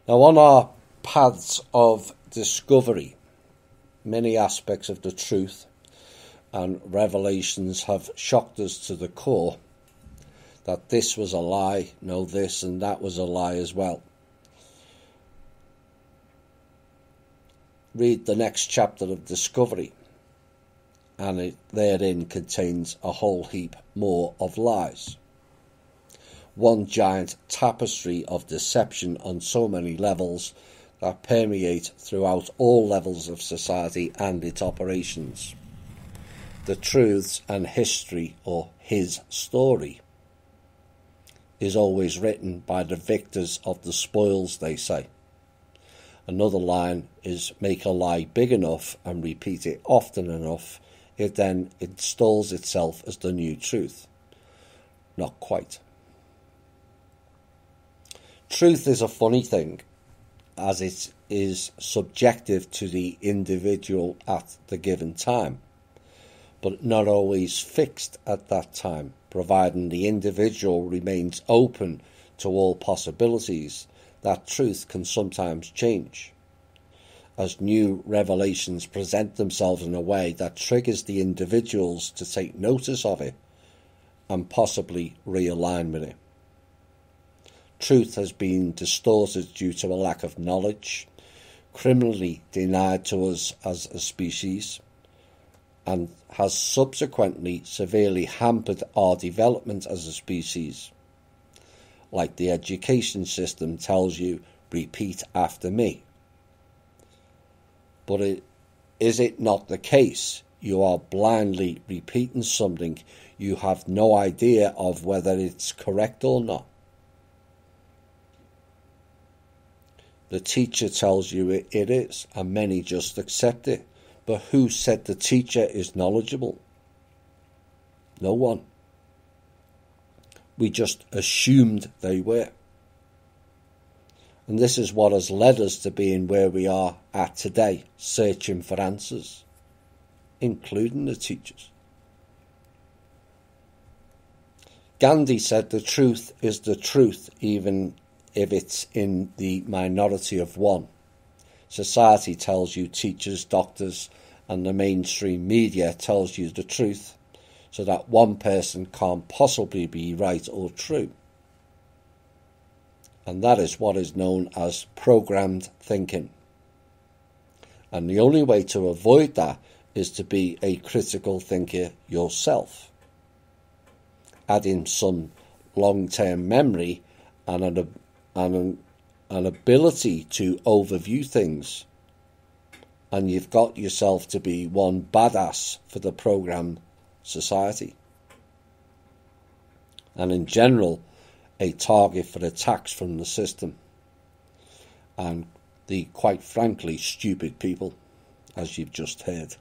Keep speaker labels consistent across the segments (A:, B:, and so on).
A: Now, on our paths of discovery, many aspects of the truth and revelations have shocked us to the core, that this was a lie, no this and that was a lie as well. Read the next chapter of Discovery, and it therein contains a whole heap more of lies. One giant tapestry of deception on so many levels that permeate throughout all levels of society and its operations. The truths and history, or his story, is always written by the victors of the spoils, they say. Another line is, make a lie big enough and repeat it often enough, it then installs itself as the new truth. Not quite. Truth is a funny thing, as it is subjective to the individual at the given time, but not always fixed at that time, providing the individual remains open to all possibilities. That truth can sometimes change, as new revelations present themselves in a way that triggers the individuals to take notice of it and possibly realign with it. Truth has been distorted due to a lack of knowledge, criminally denied to us as a species, and has subsequently severely hampered our development as a species. Like the education system tells you, repeat after me. But is it not the case? You are blindly repeating something you have no idea of whether it's correct or not. The teacher tells you it is, and many just accept it. But who said the teacher is knowledgeable? No one. We just assumed they were. And this is what has led us to being where we are at today, searching for answers, including the teachers. Gandhi said the truth is the truth, even if it's in the minority of one. Society tells you, teachers, doctors, and the mainstream media tells you the truth, so that one person can't possibly be right or true. And that is what is known as programmed thinking. And the only way to avoid that is to be a critical thinker yourself, adding some long-term memory and an ability to overview things. And you've got yourself to be one badass for the programmed society, and in general a target for attacks from the system and the, quite frankly, stupid people, as you've just heard,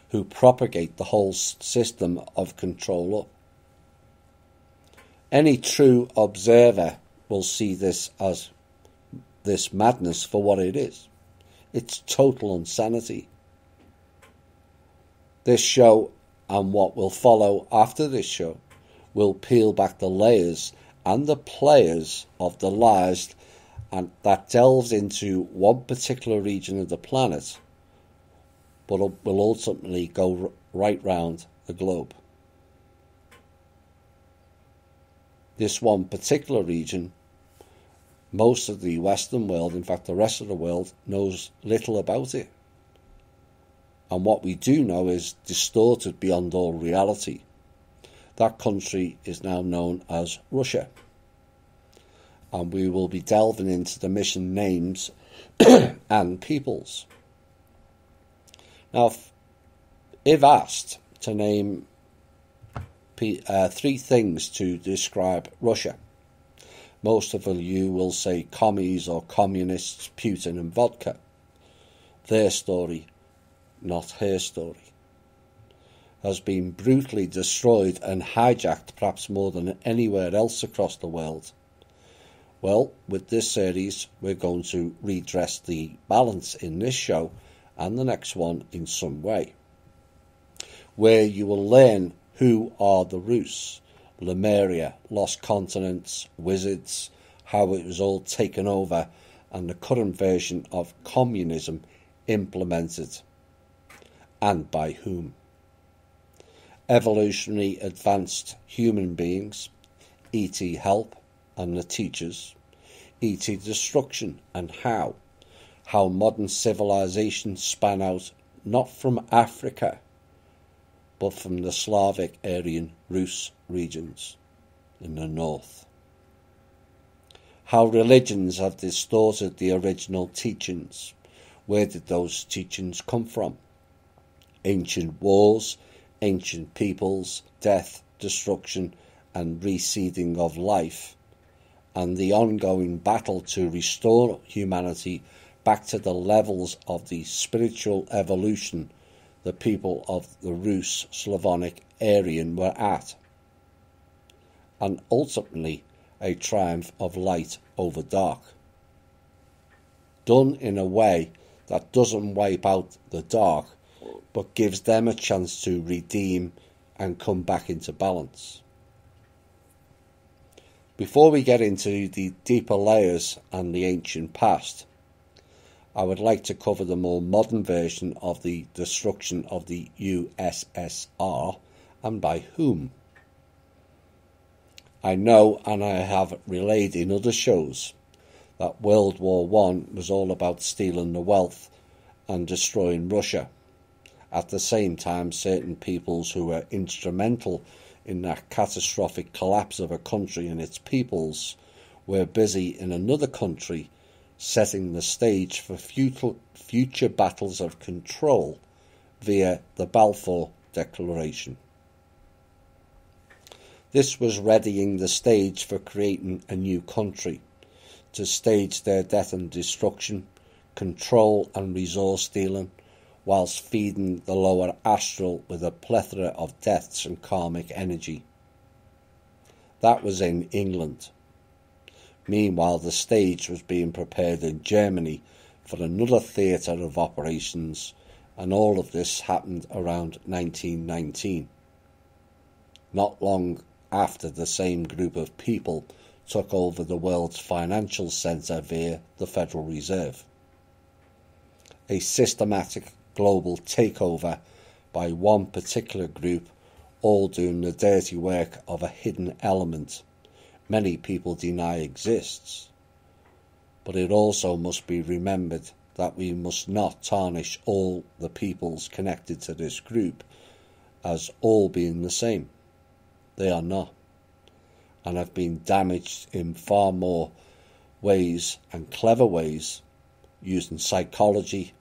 A: who propagate the whole system of control up. Any true observer will see this as this madness for what it is. It's total insanity. This show and what will follow after this show will peel back the layers and the players of the lies, and that delves into one particular region of the planet, but will ultimately go right round the globe. This one particular region, most of the Western world, in fact the rest of the world, knows little about it. And what we do know is distorted beyond all reality. That country is now known as Russia. And we will be delving into the mission names and peoples. Now, if asked to name three things to describe Russia, most of you will say commies or communists, Putin and vodka. Their story, not her story, has been brutally destroyed and hijacked perhaps more than anywhere else across the world. Well, with this series, we're going to redress the balance in this show and the next one in some way, where you will learn who are the Rus, Lemuria, lost continents, wizards, how it was all taken over and the current version of communism implemented, and by whom. Evolutionary advanced human beings, e.t. help and the teachers, e.t. destruction and how modern civilization span out not from Africa but from the Slavic Aryan Rus regions in the north. How religions have distorted the original teachings. Where did those teachings come from? Ancient wars, ancient peoples, death, destruction and reseeding of life, and the ongoing battle to restore humanity back to the levels of the spiritual evolution the people of the Rus Slavonic Aryan were at, and ultimately a triumph of light over dark, done in a way that doesn't wipe out the dark but gives them a chance to redeem and come back into balance. Before we get into the deeper layers and the ancient past, I would like to cover the more modern version of the destruction of the USSR and by whom. I know, and I have relayed in other shows, that World War I was all about stealing the wealth and destroying Russia. At the same time, certain peoples who were instrumental in that catastrophic collapse of a country and its peoples were busy in another country setting the stage for future battles of control via the Balfour Declaration. This was readying the stage for creating a new country, to stage their death and destruction, control and resource stealing, whilst feeding the lower astral with a plethora of deaths and karmic energy. That was in England. Meanwhile, the stage was being prepared in Germany for another theatre of operations, and all of this happened around 1919. Not long after the same group of people took over the world's financial centre via the Federal Reserve. A systematic global takeover by one particular group, all doing the dirty work of a hidden element many people deny exists. But it also must be remembered that we must not tarnish all the peoples connected to this group as all being the same. They are not, and have been damaged in far more ways and clever ways using psychology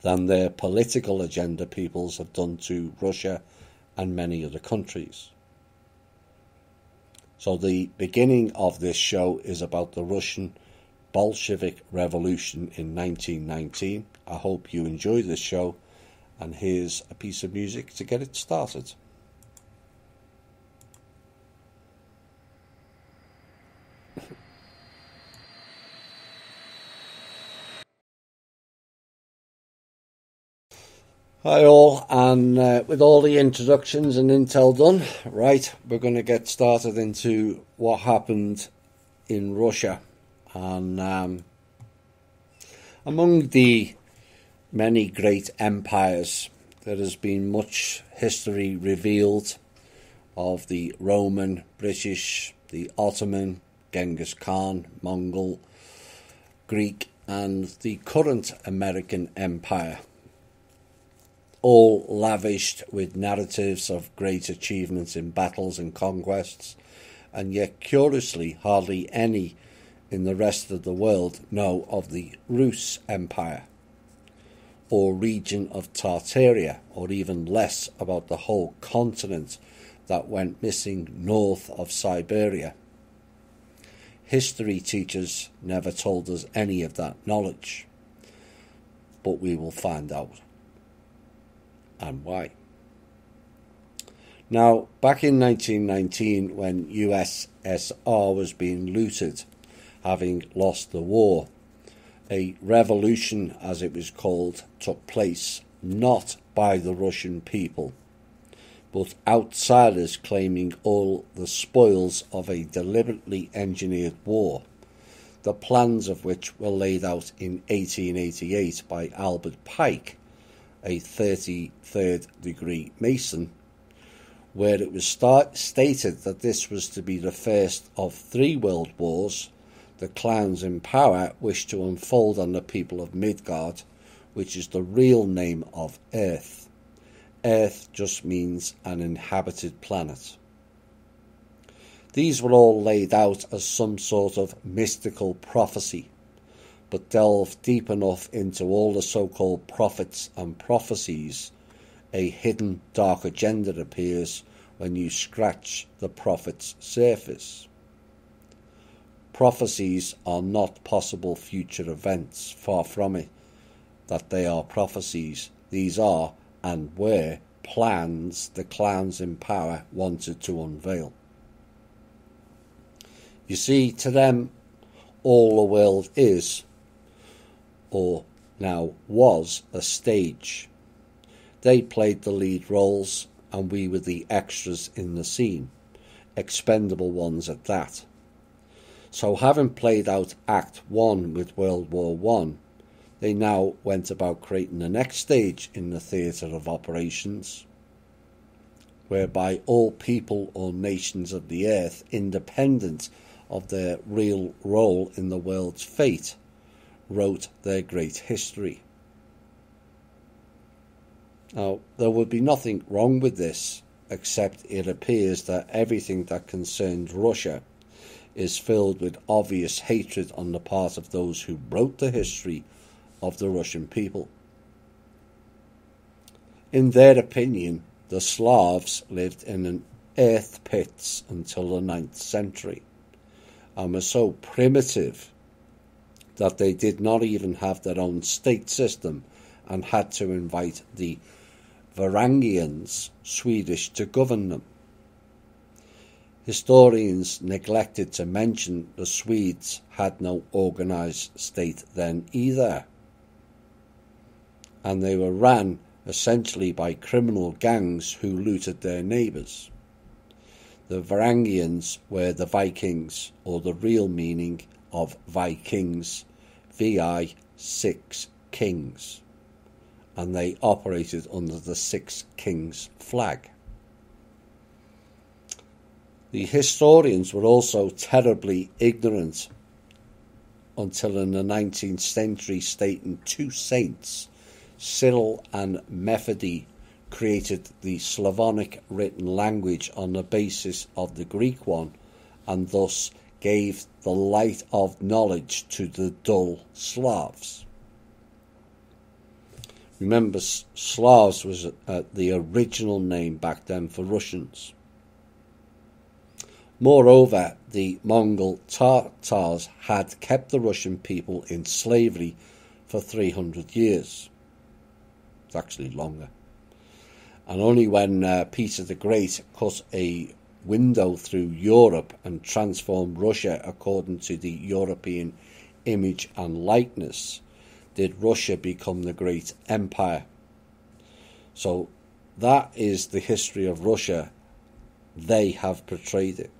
A: than their political agenda peoples have done to Russia and many other countries. So the beginning of this show is about the Russian Bolshevik Revolution in 1919. I hope you enjoy this show, and here's a piece of music to get it started. Hi all, and with all the introductions and intel done, right, we're going to get started into what happened in Russia. And among the many great empires, there has been much history revealed of the Roman, British, the Ottoman, Genghis Khan, Mongol, Greek, and the current American empire, all lavished with narratives of great achievements in battles and conquests, and yet curiously hardly any in the rest of the world know of the Rus Empire or region of Tartaria, or even less about the whole continent that went missing north of Siberia. History teachers never told us any of that knowledge, but we will find out. And why. Now, back in 1919, when USSR was being looted, having lost the war, a revolution, as it was called, took place, not by the Russian people, but outsiders claiming all the spoils of a deliberately engineered war the plans of which were laid out in 1888 by Albert Pike, a 33rd degree Mason, where it was stated that this was to be the first of 3 world wars the clowns in power wished to unfold on the people of Midgard, which is the real name of Earth. Earth just means an inhabited planet. These were all laid out as some sort of mystical prophecy, but delve deep enough into all the so-called prophets and prophecies, a hidden dark agenda appears when you scratch the prophet's surface. Prophecies are not possible future events, far from it, that they are prophecies. These are, and were, plans the clowns in power wanted to unveil. You see, to them, all the world is, or now was, a stage. They played the lead roles, and we were the extras in the scene, expendable ones at that. So having played out Act 1 with World War I, they now went about creating the next stage in the theatre of operations, whereby all people or nations of the earth, independent of their real role in the world's fate, wrote their great history. Now, there would be nothing wrong with this, except it appears that everything that concerns Russia is filled with obvious hatred on the part of those who wrote the history of the Russian people. In their opinion, the Slavs lived in an earth pits until the 9th century, and were so primitive that they did not even have their own state system and had to invite the Varangians, Swedish, to govern them. Historians neglected to mention the Swedes had no organised state then either, and they were ran essentially by criminal gangs who looted their neighbours. The Varangians were the Vikings, or the real meaning of Vikings, VI, 6 kings, and they operated under the 6 kings flag. The historians were also terribly ignorant until in the 19th century, stating 2 saints, Cyril and Methody, created the Slavonic written language on the basis of the Greek one, and thus gave the light of knowledge to the dull Slavs. Remember, Slavs was the original name back then for Russians. Moreover, the Mongol Tatars had kept the Russian people in slavery for 300 years. It's actually longer. And only when Peter the Great cut a window through Europe and transformed Russia according to the European image and likeness did Russia become the great empire. So that is the history of Russia. They have portrayed it.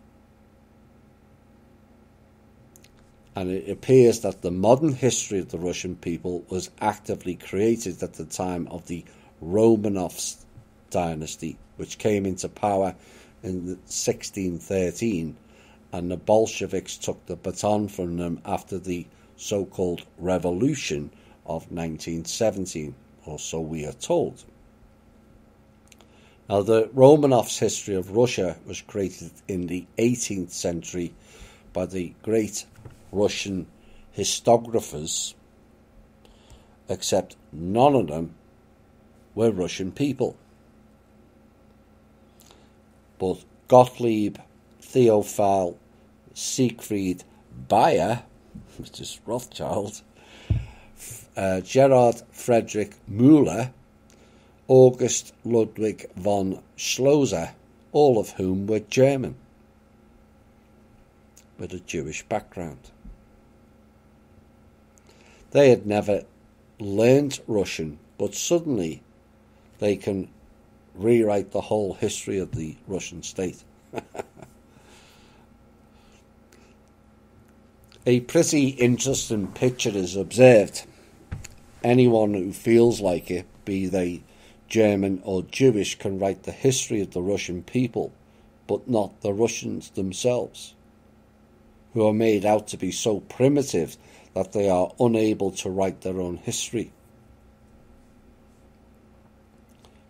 A: And it appears that the modern history of the Russian people was actively created at the time of the Romanovs dynasty, which came into power in 1613, and the Bolsheviks took the baton from them after the so-called Revolution of 1917, or so we are told. Now, the Romanovs' history of Russia was created in the 18th century by the great Russian historiographers, except none of them were Russian people. But Gottlieb, Theophile, Siegfried Bayer, which is Rothschild, Gerhard Friedrich Müller, August Ludwig von Schlosser, all of whom were German, with a Jewish background. They had never learnt Russian, but suddenly they can rewrite the whole history of the Russian state. A pretty interesting picture is observed. Anyone who feels like it, be they German or Jewish, can write the history of the Russian people, but not the Russians themselves, who are made out to be so primitive that they are unable to write their own history.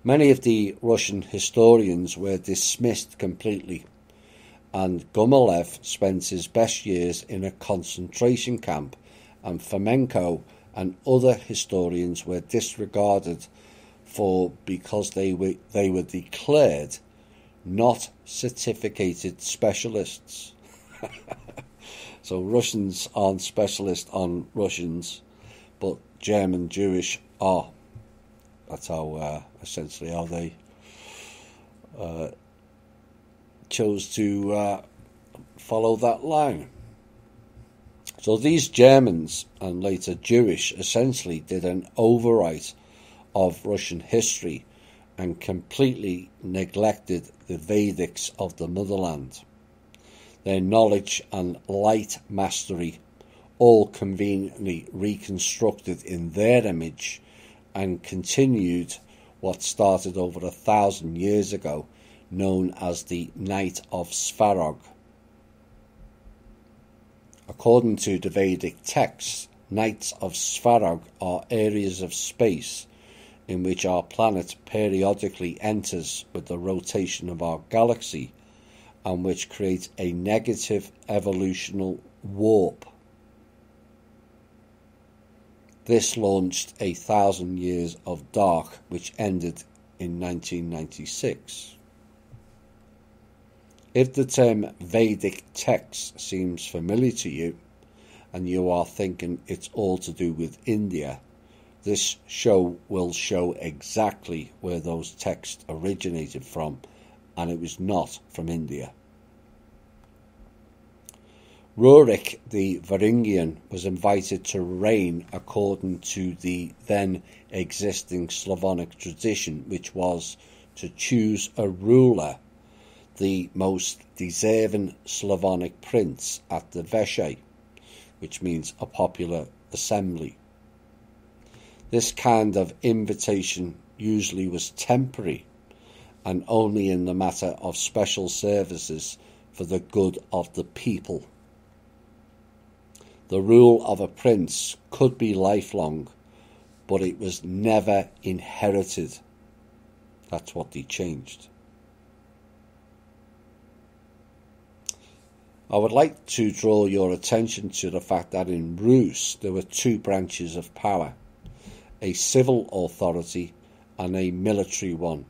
A: Many of the Russian historians were dismissed completely, and Gumilev spent his best years in a concentration camp, and Fomenko and other historians were disregarded because they were declared not certificated specialists. So Russians aren't specialists on Russians, but German Jewish are. That's how essentially how they chose to follow that line. So these Germans and later Jewish essentially did an overwrite of Russian history and completely neglected the Vedics of the motherland. Their knowledge and light mastery all conveniently reconstructed in their image and continued what started over 1,000 years ago, known as the Night of Svarog. According to the Vedic texts, nights of Svarog are areas of space in which our planet periodically enters with the rotation of our galaxy, and which creates a negative evolutional warp. This launched 1,000 years of dark, which ended in 1996. If the term Vedic text seems familiar to you, and you are thinking it's all to do with India, this show will show exactly where those texts originated from, and it was not from India. Rurik the Varangian was invited to reign according to the then existing Slavonic tradition, which was to choose a ruler, the most deserving Slavonic prince at the Veshe, which means a popular assembly. This kind of invitation usually was temporary and only in the matter of special services for the good of the people. The rule of a prince could be lifelong, but it was never inherited. That's what they changed. I would like to draw your attention to the fact that in Rus there were two branches of power, a civil authority and a military one,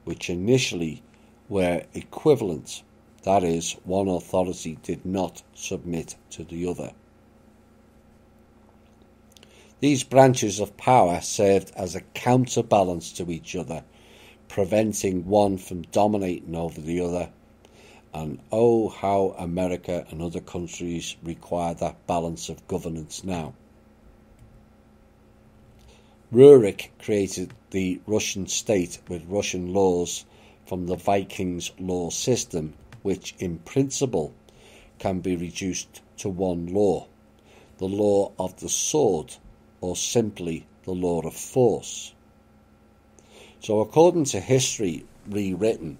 A: which initially were equivalent. That is, one authority did not submit to the other. These branches of power served as a counterbalance to each other, preventing one from dominating over the other. And oh, how America and other countries require that balance of governance now. Rurik created the Russian state with Russian laws from the Vikings' law system, which in principle can be reduced to one law, the law of the sword, or simply the law of force. So according to history rewritten,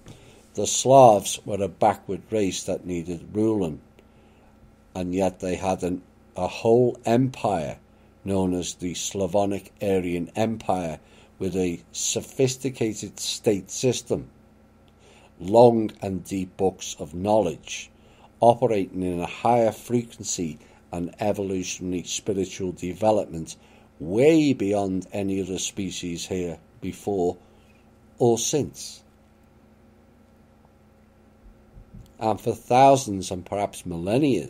A: the Slavs were a backward race that needed ruling, and yet they had a whole empire known as the Slavonic Aryan Empire, with a sophisticated state system, long and deep books of knowledge, operating in a higher frequency and evolutionary spiritual development way beyond any other species here before or since. And for thousands and perhaps millennia,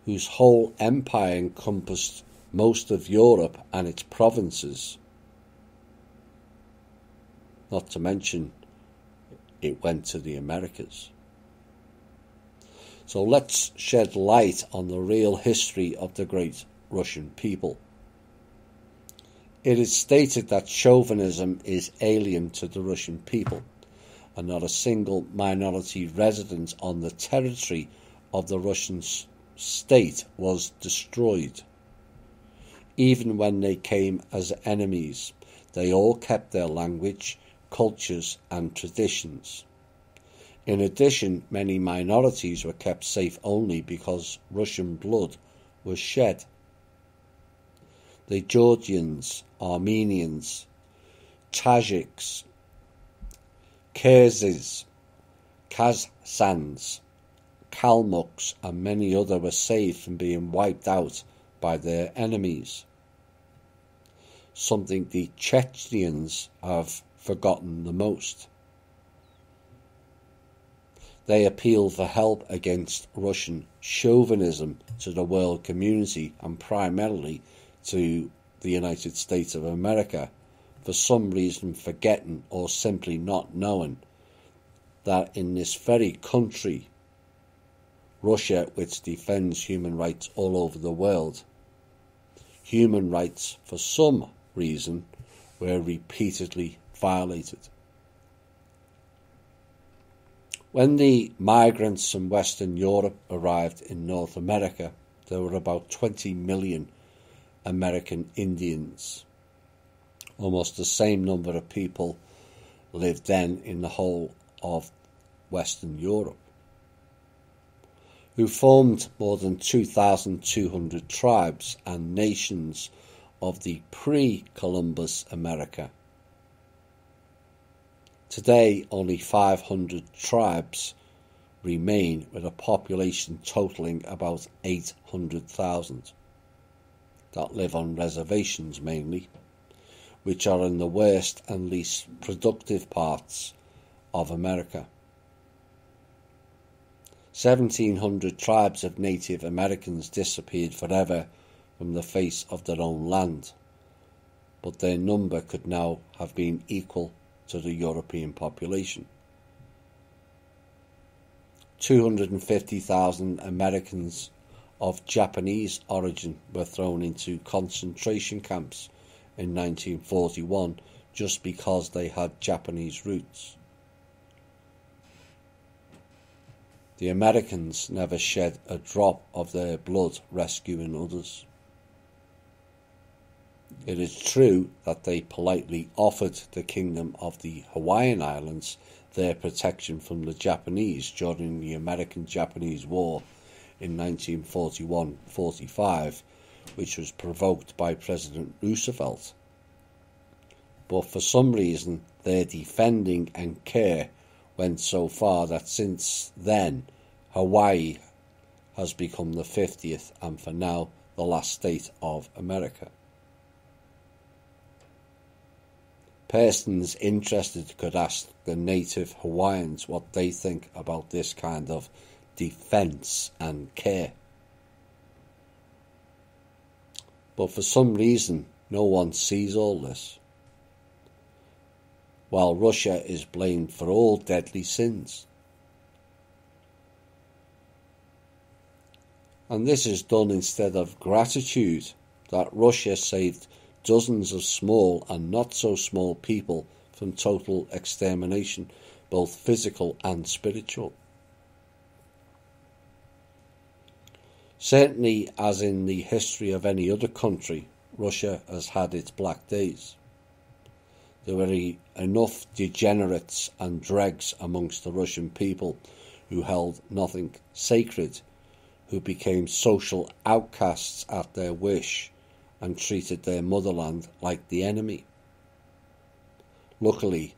A: whose whole empire encompassed most of Europe and its provinces, not to mention it went to the Americas. So let's shed light on the real history of the great Russian people. It is stated that chauvinism is alien to the Russian people, and not a single minority resident on the territory of the Russians state was destroyed. Even when they came as enemies, they all kept their language, cultures and traditions. In addition, many minorities were kept safe only because Russian blood was shed. The Georgians, Armenians, Tajiks, Kyrgyz, Kazakhs, Kalmuks and many others were saved from being wiped out by their enemies, something the Chechens have forgotten the most. They appealed for help against Russian chauvinism to the world community and primarily to the United States of America, for some reason forgetting or simply not knowing that in this very country, Russia, which defends human rights all over the world, human rights for some reason were repeatedly violated. When the migrants from Western Europe arrived in North America, there were about 20 million American Indians. Almost the same number of people lived then in the whole of Western Europe, who formed more than 2,200 tribes and nations of the pre-Columbus America. Today, only 500 tribes remain, with a population totaling about 800,000 that live on reservations mainly, which are in the worst and least productive parts of America. 1,700 tribes of Native Americans disappeared forever from the face of their own land, but their number could now have been equal to the European population. 250,000 Americans of Japanese origin were thrown into concentration camps in 1941 just because they had Japanese roots. The Americans never shed a drop of their blood rescuing others. It is true that they politely offered the Kingdom of the Hawaiian Islands their protection from the Japanese during the American-Japanese War in 1941-45, which was provoked by President Roosevelt. But for some reason, their defending and care went so far that since then, Hawaii has become the 50th and for now the last state of America. Persons interested could ask the native Hawaiians what they think about this kind of defence and care. But for some reason, no one sees all this, while Russia is blamed for all deadly sins. And this is done instead of gratitude that Russia saved dozens of small and not so small people from total extermination, both physical and spiritual. Certainly, as in the history of any other country, Russia has had its black days. There were enough degenerates and dregs amongst the Russian people who held nothing sacred, who became social outcasts at their wish and treated their motherland like the enemy. Luckily,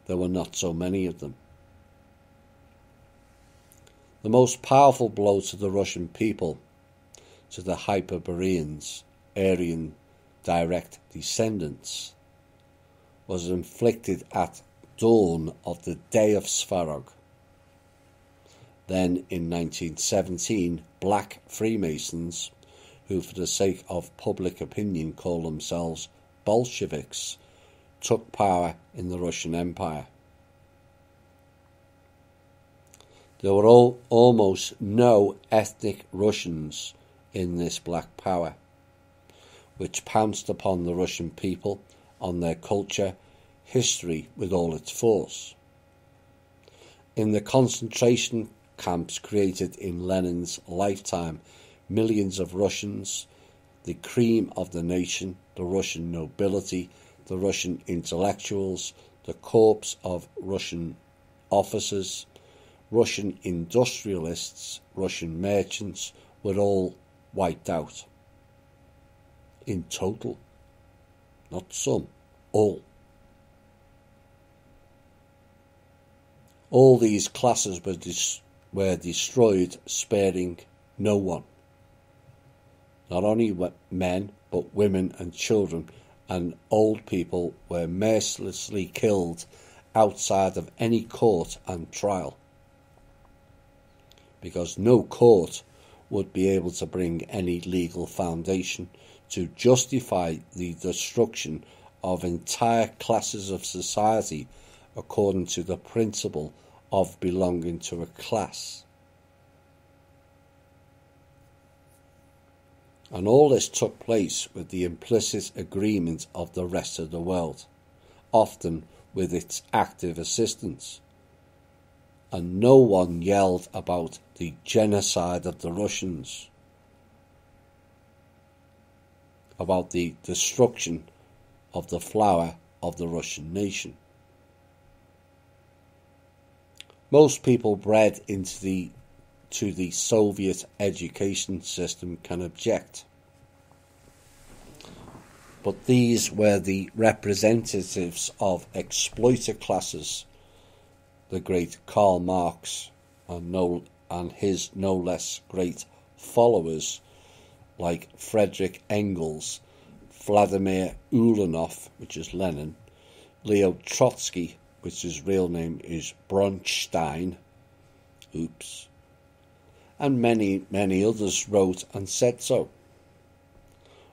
A: there were not so many of them. The most powerful blow to the Russian people, to the Hyperboreans, Aryan direct descendants, was inflicted at dawn of the Day of Svarog. Then, in 1917, black Freemasons, who for the sake of public opinion call themselves Bolsheviks, took power in the Russian Empire. There were almost no ethnic Russians in this black power, which pounced upon the Russian people, on their culture, history with all its force. In the concentration camps created in Lenin's lifetime, millions of Russians, the cream of the nation, the Russian nobility, the Russian intellectuals, the corps of Russian officers, Russian industrialists, Russian merchants, were all wiped out. In total. Not some, all. All these classes were destroyed, sparing no one. Not only men, but women and children and old people were mercilessly killed outside of any court and trial, because no court would be able to bring any legal foundation to justify the destruction of entire classes of society according to the principle of belonging to a class. And all this took place with the implicit agreement of the rest of the world, often with its active assistance. And no one yelled about the genocide of the Russians, about the destruction of the flower of the Russian nation. Most people bred into the Soviet education system can object. But these were the representatives of exploiter classes, the great Karl Marx and his no less great followers like Friedrich Engels, Vladimir Ulyanov, which is Lenin, Leo Trotsky, which his real name is Bronstein, and many others wrote and said so.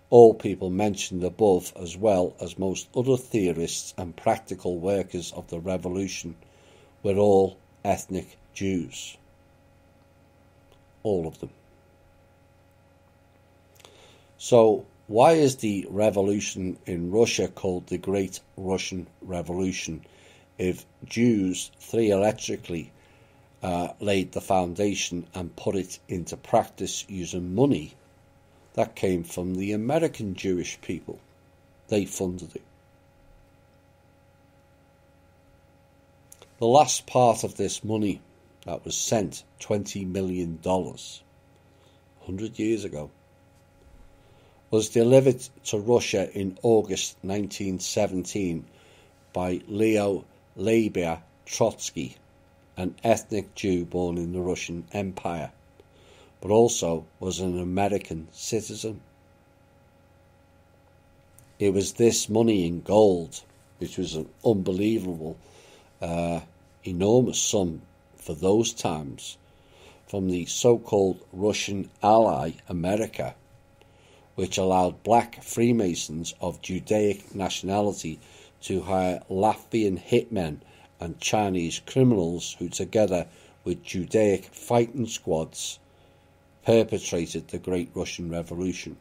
A: All people mentioned above, as well as most other theorists and practical workers of the revolution, were all ethnic Jews. All of them. So, why is the revolution in Russia called the Great Russian Revolution if Jews theoretically laid the foundation and put it into practice using money that came from the American Jewish people? They funded it. The last part of this money that was sent, $20 million, 100 years ago, was delivered to Russia in August 1917 by Leo Lebev Trotsky, an ethnic Jew born in the Russian Empire, but also was an American citizen. It was this money in gold, which was an unbelievable, enormous sum for those times, from the so-called Russian ally America, which allowed black Freemasons of Judaic nationality to hire Latvian hitmen and Chinese criminals who, together with Judaic fighting squads, perpetrated the Great Russian Revolution.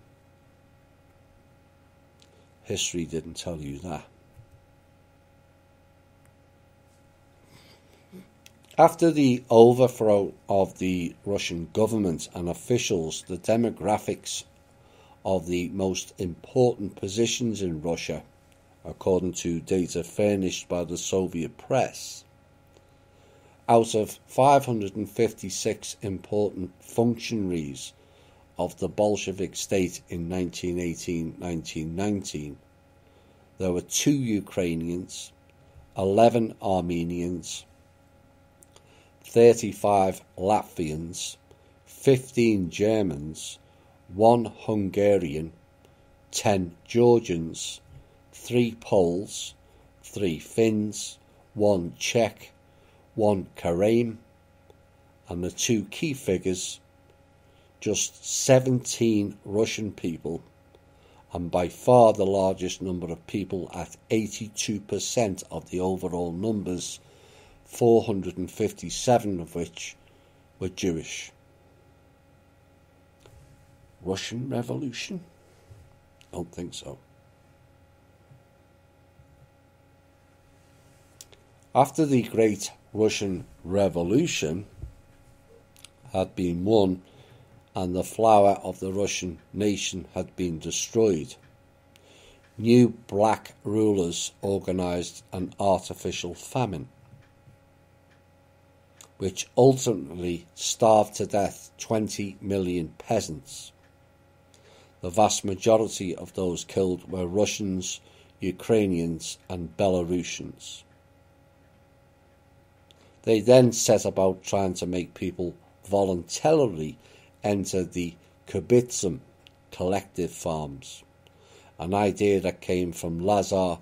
A: History didn't tell you that. After the overthrow of the Russian government and officials, the demographics of the most important positions in Russia, according to data furnished by the Soviet press, out of 556 important functionaries of the Bolshevik state in 1918-1919, there were 2 Ukrainians, 11 Armenians, 35 Latvians, 15 Germans, 1 Hungarian, 10 Georgians, 3 Poles, 3 Finns, 1 Czech, 1 Karaim, and the 2 key figures, just 17 Russian people, and by far the largest number of people at 82% of the overall numbers, 457 of which were Jewish. Russian Revolution? Don't think so. After the Great Russian Revolution had been won and the flower of the Russian nation had been destroyed. New black rulers organised an artificial famine, which ultimately starved to death 20 million peasants. The vast majority of those killed were Russians, Ukrainians and Belarusians. They then set about trying to make people voluntarily enter the kibutzim, collective farms, an idea that came from Lazar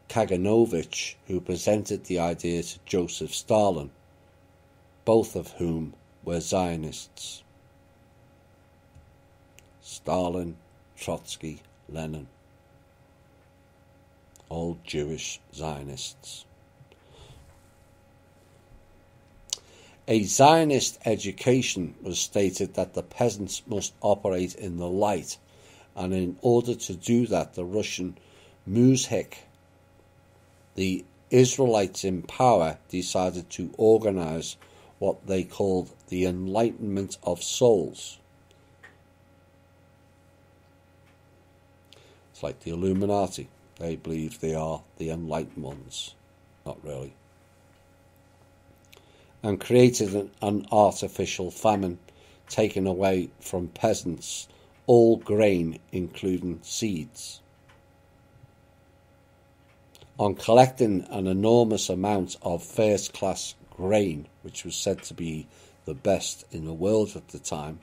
A: Kaganovich, who presented the idea to Joseph Stalin, both of whom were Zionists. Stalin, Trotsky, Lenin, all Jewish Zionists. A Zionist education was stated that the peasants must operate in the light, and in order to do that, the Russian Muzhik, the Israelites in power, decided to organize what they called the Enlightenment of Souls. It's like the Illuminati. They believe they are the enlightened ones. Not really. And created an artificial famine, taking away from peasants all grain, including seeds. On collecting an enormous amount of first-class grain, which was said to be the best in the world at the time,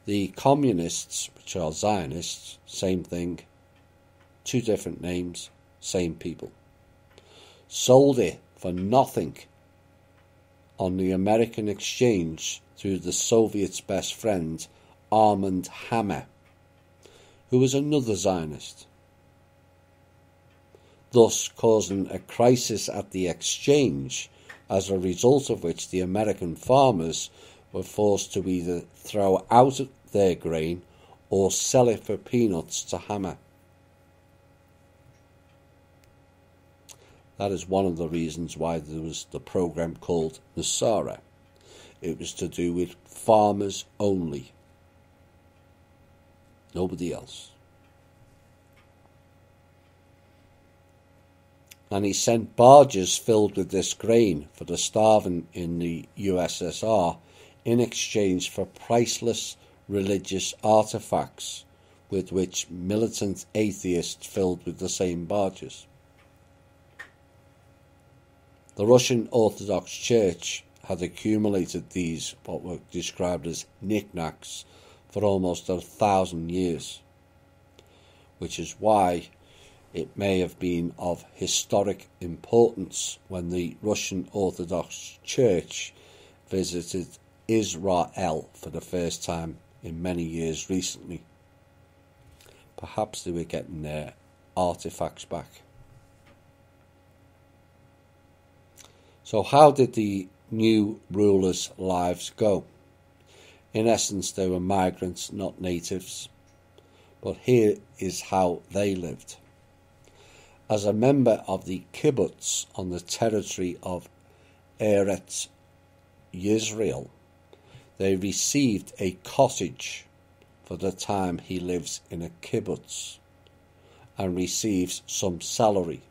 A: the communists, which are Zionists, same thing, two different names, same people, sold it for nothing on the American exchange through the Soviets' best friend, Armand Hammer, who was another Zionist, thus causing a crisis at the exchange, as a result of which the American farmers were forced to either throw out their grain or sell it for peanuts to Hammer. That is one of the reasons why there was the program called Nusara. It was to do with farmers only. Nobody else. And he sent barges filled with this grain for the starving in the USSR in exchange for priceless religious artifacts with which militant atheists filled with the same barges. The Russian Orthodox Church had accumulated these, what were described as knickknacks, for almost 1,000 years, which is why it may have been of historic importance when the Russian Orthodox Church visited Israel for the first time in many years recently. Perhaps they were getting their artifacts back. So how did the new rulers' lives go? In essence, they were migrants, not natives. But here is how they lived. As a member of the kibbutz on the territory of Eretz Yisrael, they received a cottage for the time he lives in a kibbutz and receives some salary.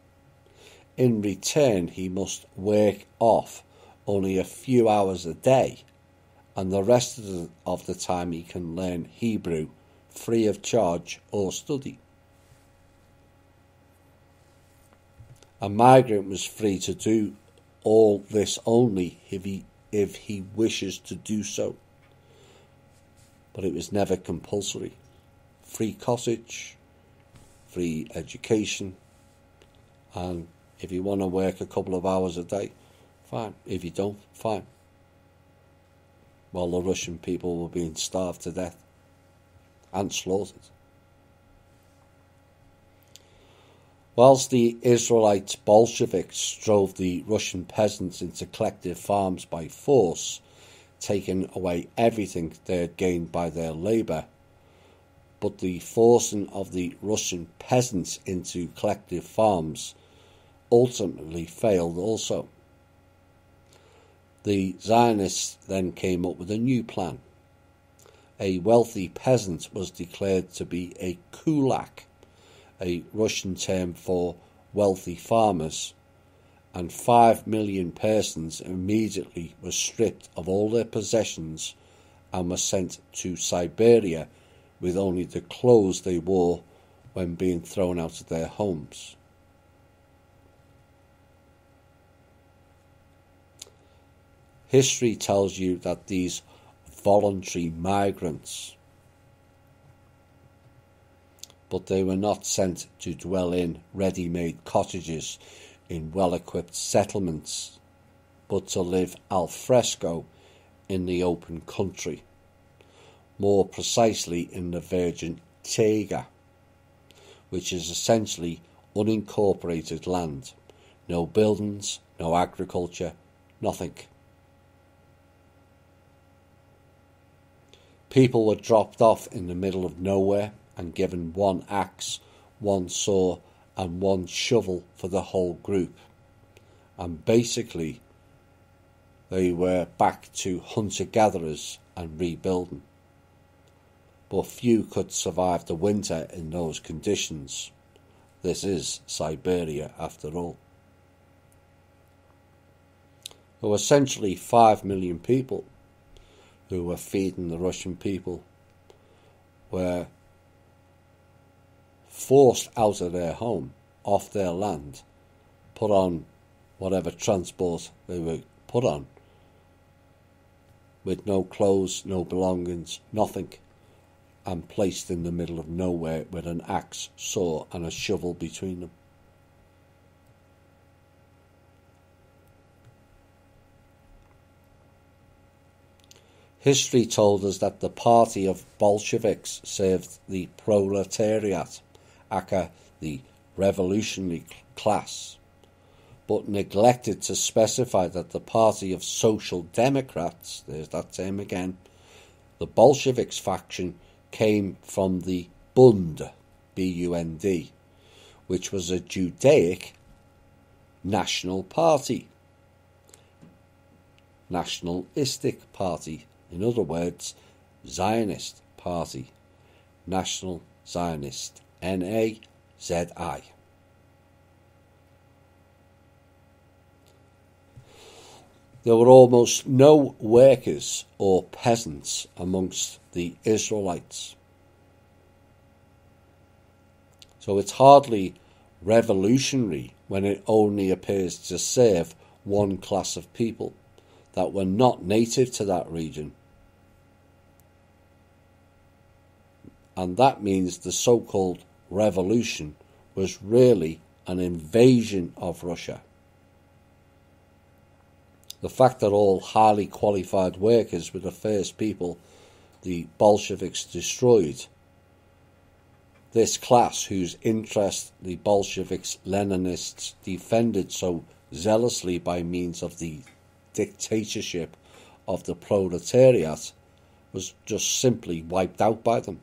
A: In return, he must work off only a few hours a day, and the rest of the time he can learn Hebrew free of charge or study. A migrant was free to do all this only if he wishes to do so, but it was never compulsory. Free cottage, free education, and if you want to work a couple of hours a day, fine. If you don't, fine. While the Russian people were being starved to death and slaughtered. Whilst the Israelite Bolsheviks drove the Russian peasants into collective farms by force, taking away everything they had gained by their labour, but the forcing of the Russian peasants into collective farms ultimately failed also. The Zionists then came up with a new plan. a wealthy peasant was declared to be a kulak, a Russian term for wealthy farmers, and 5 million persons immediately were stripped of all their possessions and were sent to Siberia with only the clothes they wore when being thrown out of their homes. History tells you that these voluntary migrants, but they were not sent to dwell in ready-made cottages in well-equipped settlements, but to live al fresco in the open country, more precisely in the virgin taiga, which is essentially unincorporated land, no buildings, no agriculture, nothing. People were dropped off in the middle of nowhere and given one axe, one saw, and one shovel for the whole group. And basically, they were back to hunter-gatherers and rebuilding. But few could survive the winter in those conditions. This is Siberia, after all. There were essentially 5 million people who were feeding the Russian people, were forced out of their home, off their land, put on whatever transport they were put on, with no clothes, no belongings, nothing, and placed in the middle of nowhere with an axe, saw and a shovel between them. History told us that the party of Bolsheviks served the proletariat, aka the revolutionary class, but neglected to specify that the party of Social Democrats, there's that term again, the Bolsheviks faction came from the Bund, B-U-N-D, which was a Judaic national party, nationalistic party. In other words, Zionist Party, National Zionist, N-A-Z-I. There were almost no workers or peasants amongst the Israelites. So it's hardly revolutionary when it only appears to serve one class of people that were not native to that region. And that means the so-called revolution was really an invasion of Russia. The fact that all highly qualified workers were the first people the Bolsheviks destroyed, this class whose interest the Bolsheviks Leninists defended so zealously by means of the dictatorship of the proletariat, was just simply wiped out by them.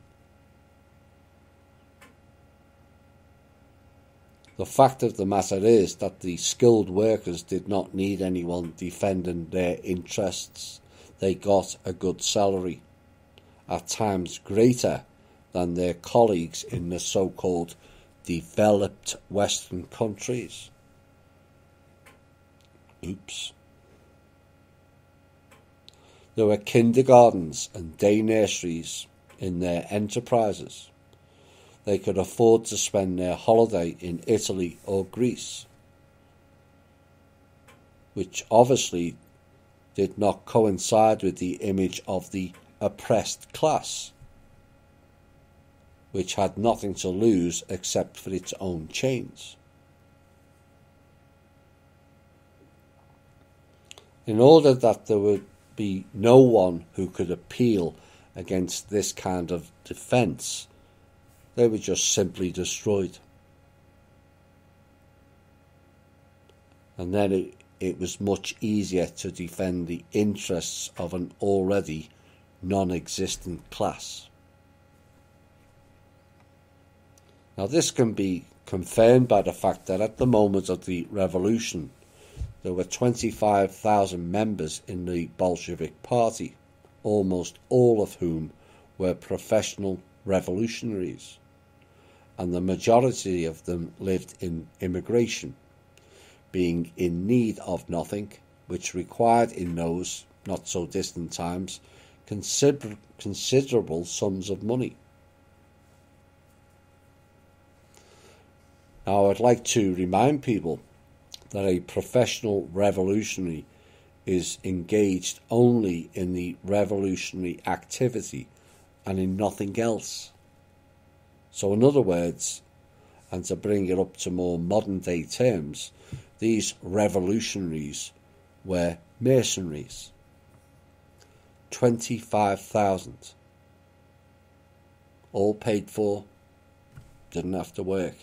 A: The fact of the matter is that the skilled workers did not need anyone defending their interests. They got a good salary, at times greater than their colleagues in the so-called developed Western countries. Oops. There were kindergartens and day nurseries in their enterprises. They could afford to spend their holiday in Italy or Greece, which obviously did not coincide with the image of the oppressed class, which had nothing to lose except for its own chains. In order that there would be no one who could appeal against this kind of defence, they were just simply destroyed. And then it was much easier to defend the interests of an already non-existent class. Now this can be confirmed by the fact that at the moment of the revolution there were 25,000 members in the Bolshevik Party, almost all of whom were professional revolutionaries, and the majority of them lived in immigration, being in need of nothing, which required in those not so distant times considerable sums of money. Now, I'd like to remind people that a professional revolutionary is engaged only in the revolutionary activity and in nothing else. So in other words, and to bring it up to more modern day terms, these revolutionaries were mercenaries. 25,000. All paid for, didn't have to work.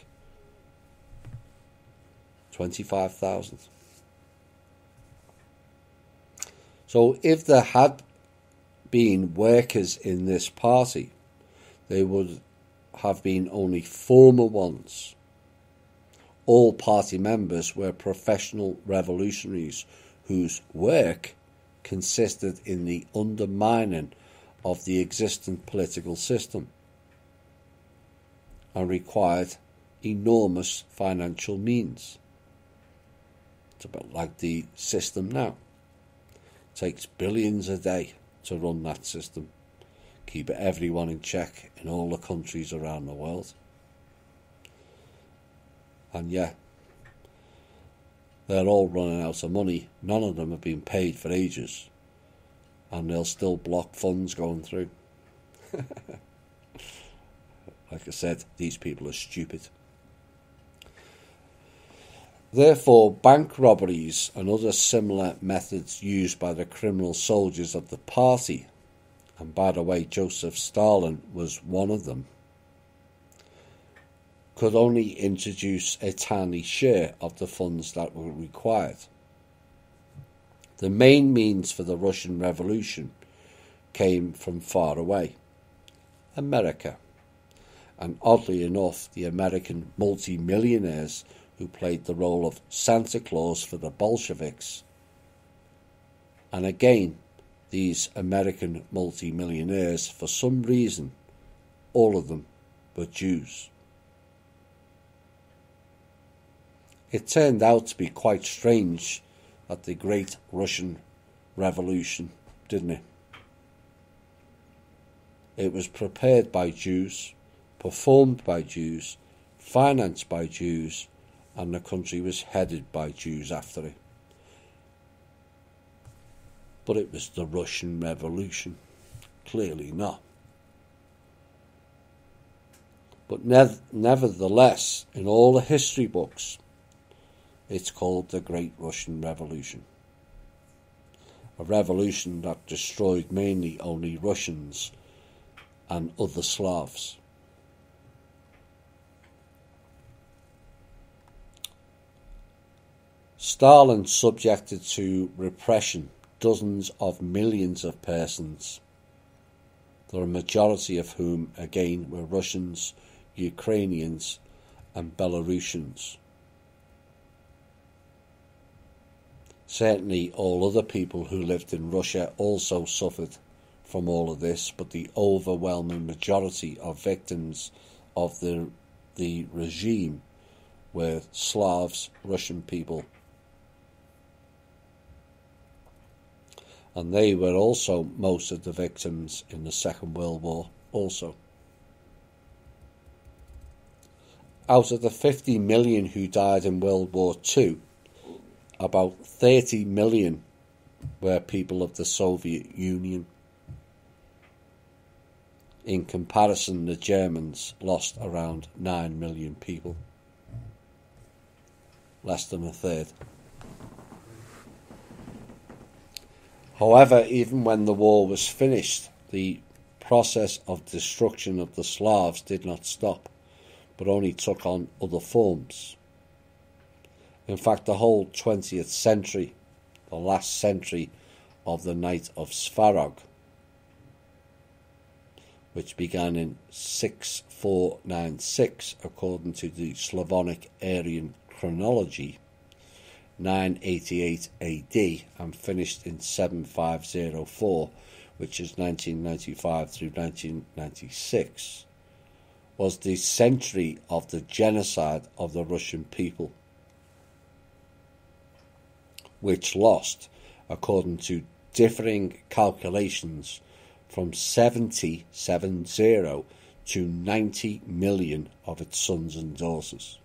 A: 25,000. So if there had been workers in this party, they would have been only former ones. All party members were professional revolutionaries whose work consisted in the undermining of the existing political system and required enormous financial means. It's about like the system now. It takes billions a day to run that system, keep everyone in check in all the countries around the world. And yeah, they're all running out of money. None of them have been paid for ages, and they'll still block funds going through. Like I said, these people are stupid. Therefore, bank robberies and other similar methods used by the criminal soldiers of the party, and by the way, Joseph Stalin was one of them, could only introduce a tiny share of the funds that were required. The main means for the Russian Revolution came from far away, America, and oddly enough, the American multi-millionaires who played the role of Santa Claus for the Bolsheviks. And again, these American multi-millionaires, for some reason, all of them were Jews. It turned out to be quite strange at the Great Russian Revolution, didn't it? It was prepared by Jews, performed by Jews, financed by Jews, and the country was headed by Jews after it. But it was the Russian Revolution. Clearly not. But nevertheless, in all the history books, it's called the Great Russian Revolution. A revolution that destroyed mainly only Russians and other Slavs. Stalin subjected to repression dozens of millions of persons, the majority of whom again were Russians, Ukrainians and Belarusians. Certainly all other people who lived in Russia also suffered from all of this, but the overwhelming majority of victims of the regime were Slavs, Russian people. And they were also most of the victims in the Second World War also. Out of the 50 million who died in World War II, about 30 million were people of the Soviet Union. In comparison, the Germans lost around 9 million people. Less than a third. However, even when the war was finished, the process of destruction of the Slavs did not stop, but only took on other forms. In fact, the whole 20th century, the last century of the Night of Svarog, which began in 6496 according to the Slavonic Aryan chronology, 988 AD, and finished in 7504, which is 1995 through 1996, was the century of the genocide of the Russian people, which lost, according to differing calculations, from 70 to 90 million of its sons and daughters.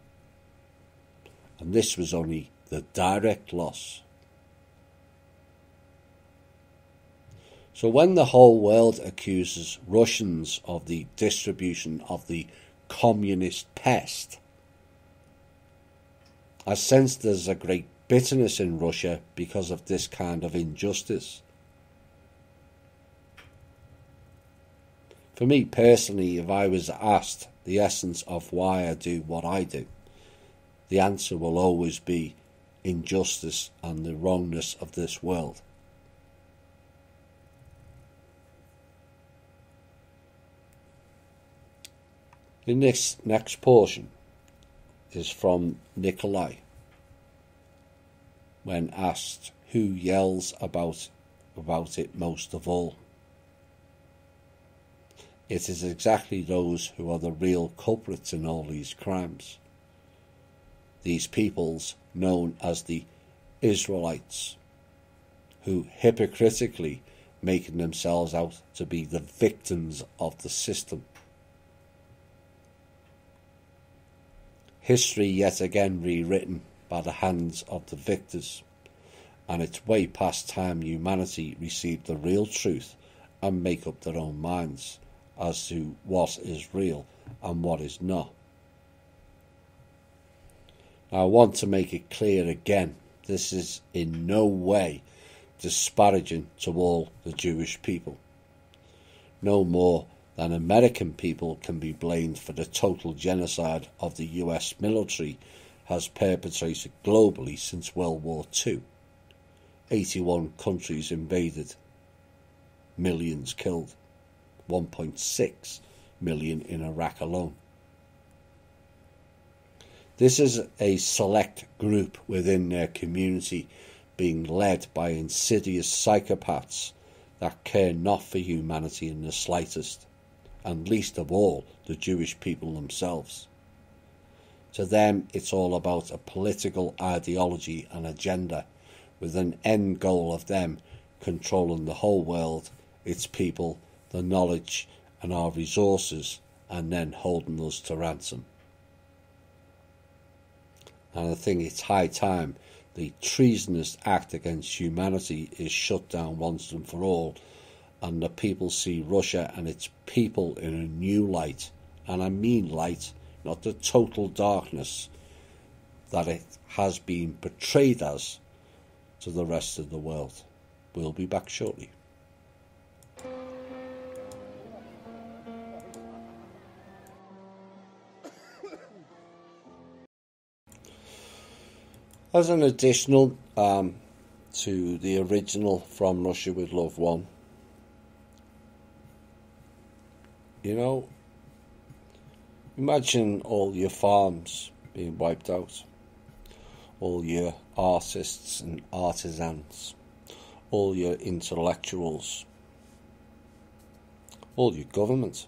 A: And this was only the direct loss. So when the whole world accuses Russians of the distribution of the communist pest, I sense there's a great bitterness in Russia because of this kind of injustice. For me personally, if I was asked the essence of why I do what I do, the answer will always be injustice and the wrongness of this world. In this next portion is from Nikolai, when asked who yells about it most of all. It is exactly those who are the real culprits in all these crimes. These peoples known as the Israelites, who hypocritically making themselves out to be the victims of the system. History yet again rewritten by the hands of the victors, and it's way past time humanity received the real truth and make up their own minds as to what is real and what is not. Now, I want to make it clear again, this is in no way disparaging to all the Jewish people. No more than American people can be blamed for the total genocide of the US military has perpetrated globally since World War II. 81 countries invaded, millions killed, 1.6 million in Iraq alone. This is a select group within their community being led by insidious psychopaths that care not for humanity in the slightest, and least of all the Jewish people themselves. To them it's all about a political ideology and agenda, with an end goal of them controlling the whole world, its people, the knowledge and our resources, and then holding us to ransom. And I think it's high time the treasonous act against humanity is shut down once and for all, and the people see Russia and its people in a new light, and I mean light, not the total darkness that it has been portrayed as to the rest of the world. We'll be back shortly. As an additional to the original From Russia with Love 1, you know, imagine all your farms being wiped out, all your artists and artisans, all your intellectuals, all your government,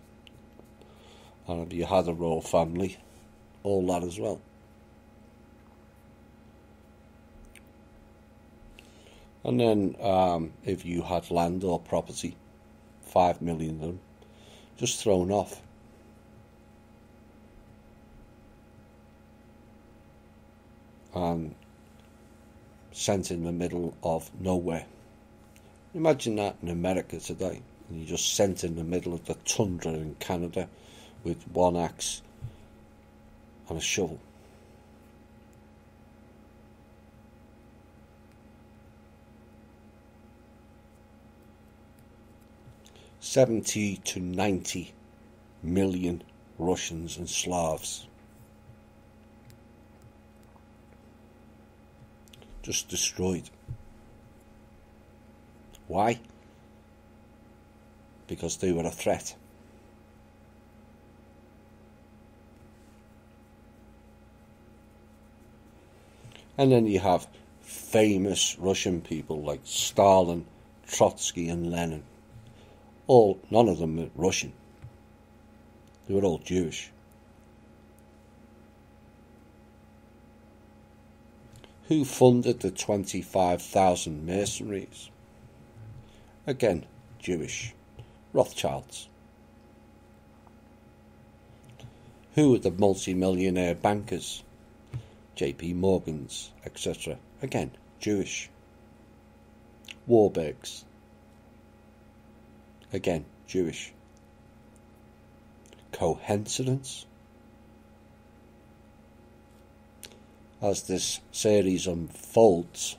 A: and if you had a royal family, all that as well. And then if you had land or property, 5 million of them, just thrown off. And sent in the middle of nowhere. Imagine that in America today, and you're just sent in the middle of the tundra in Canada with one axe and a shovel. $70 to 90 million Russians and Slavs just destroyed. Why? Because they were a threat. And then you have famous Russian people like Stalin, Trotsky and Lenin, None of them were Russian. They were all Jewish. Who funded the 25,000 mercenaries? Again, Jewish. Rothschilds. Who were the multi-millionaire bankers? JP Morgans, etc. Again, Jewish. Warburgs. Again, Jewish. Coincidence? As this series unfolds,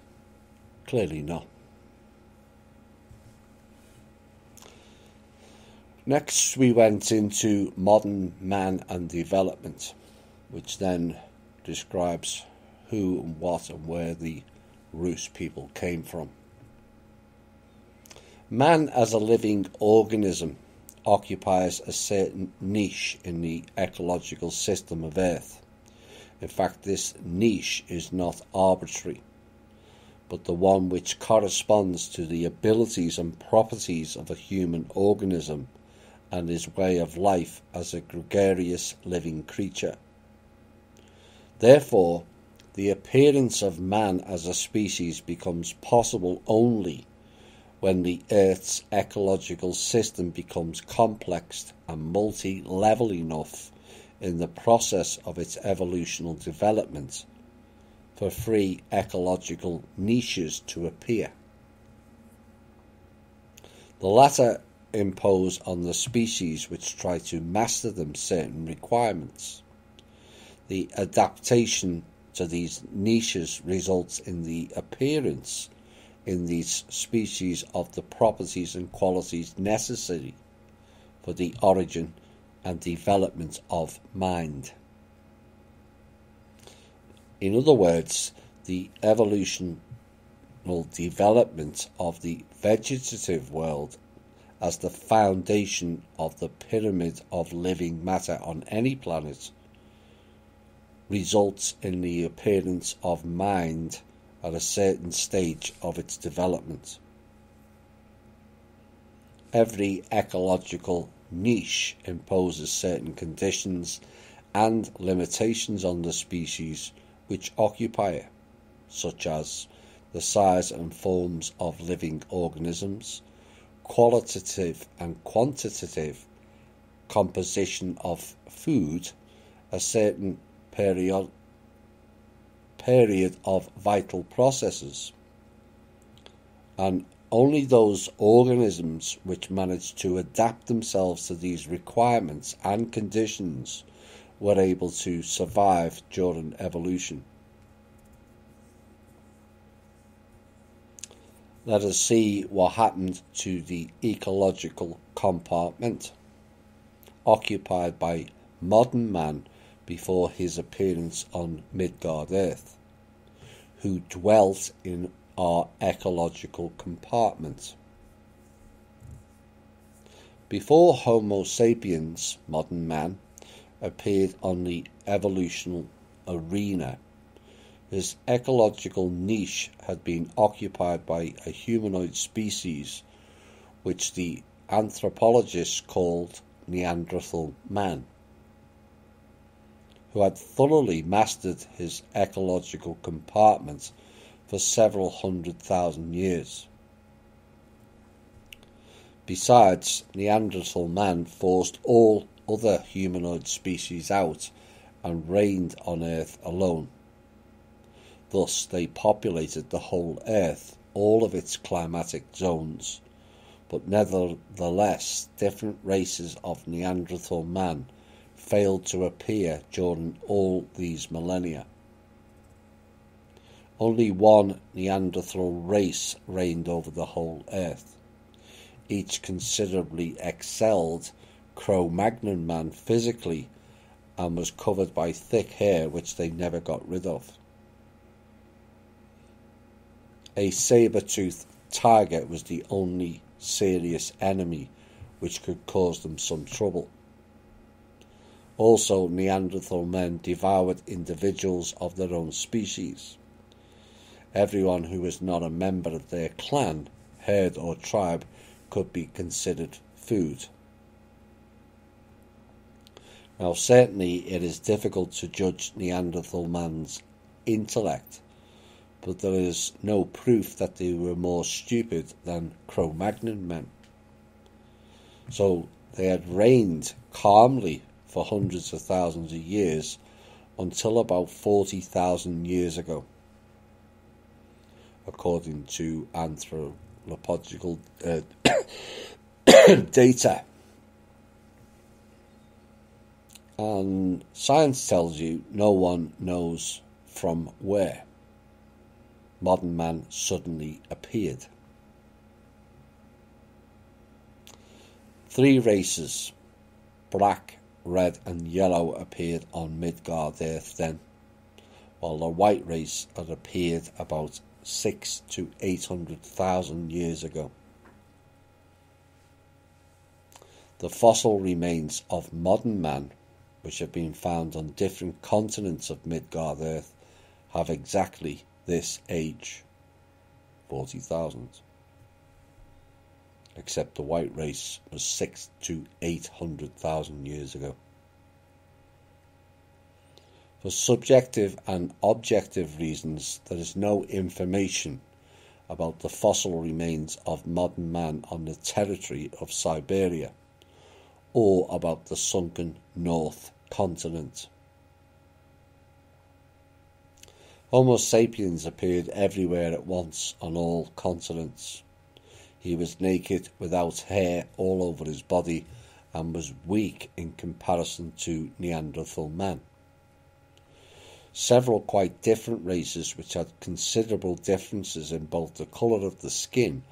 A: clearly not. Next we went into modern man and development, which then describes who and what and where the Rus people came from. Man as a living organism occupies a certain niche in the ecological system of Earth. In fact, this niche is not arbitrary, but the one which corresponds to the abilities and properties of a human organism and his way of life as a gregarious living creature. Therefore, the appearance of man as a species becomes possible only when the Earth's ecological system becomes complex and multi-level enough in the process of its evolutional development for free ecological niches to appear. The latter impose on the species which try to master them certain requirements. The adaptation to these niches results in the appearance in these species of the properties and qualities necessary for the origin and development of mind. In other words, the evolutional development of the vegetative world as the foundation of the pyramid of living matter on any planet results in the appearance of mind at a certain stage of its development. Every ecological niche imposes certain conditions and limitations on the species which occupy it, such as the size and forms of living organisms, qualitative and quantitative composition of food, a certain period of vital processes, and only those organisms which manage to adapt themselves to these requirements and conditions were able to survive during evolution. Let us see what happened to the ecological compartment occupied by modern man before his appearance on Midgard Earth, who dwelt in our ecological compartment. Before Homo sapiens, modern man, appeared on the evolutional arena, his ecological niche had been occupied by a humanoid species which the anthropologists called Neanderthal man, who had thoroughly mastered his ecological compartment for several 100,000 years. Besides, Neanderthal man forced all other humanoid species out and reigned on Earth alone. Thus they populated the whole Earth, all of its climatic zones, but nevertheless different races of Neanderthal man failed to appear during all these millennia. Only one Neanderthal race reigned over the whole Earth. Each considerably excelled Cro-Magnon man physically and was covered by thick hair which they never got rid of. A saber-toothed tiger was the only serious enemy which could cause them some trouble. Also, Neanderthal men devoured individuals of their own species. Everyone who was not a member of their clan, herd or tribe could be considered food. Now, certainly it is difficult to judge Neanderthal man's intellect, but there is no proof that they were more stupid than Cro-Magnon men. So they had reigned calmly for hundreds of thousands of years until about 40,000 years ago, according to anthropological data. And science tells you no one knows from where modern man suddenly appeared. 3 races, black, red and yellow, appeared on Midgard Earth then, while the white race had appeared about 600,000 to 800,000 years ago. The fossil remains of modern man, which have been found on different continents of Midgard Earth, have exactly this age, 40,000. Except the white race was 600,000 to 800,000 years ago. For subjective and objective reasons, there is no information about the fossil remains of modern man on the territory of Siberia, or about the sunken North continent. Homo sapiens appeared everywhere at once on all continents. He was naked, without hair all over his body, and was weak in comparison to Neanderthal man. Several quite different races which had considerable differences in both the colour of the skin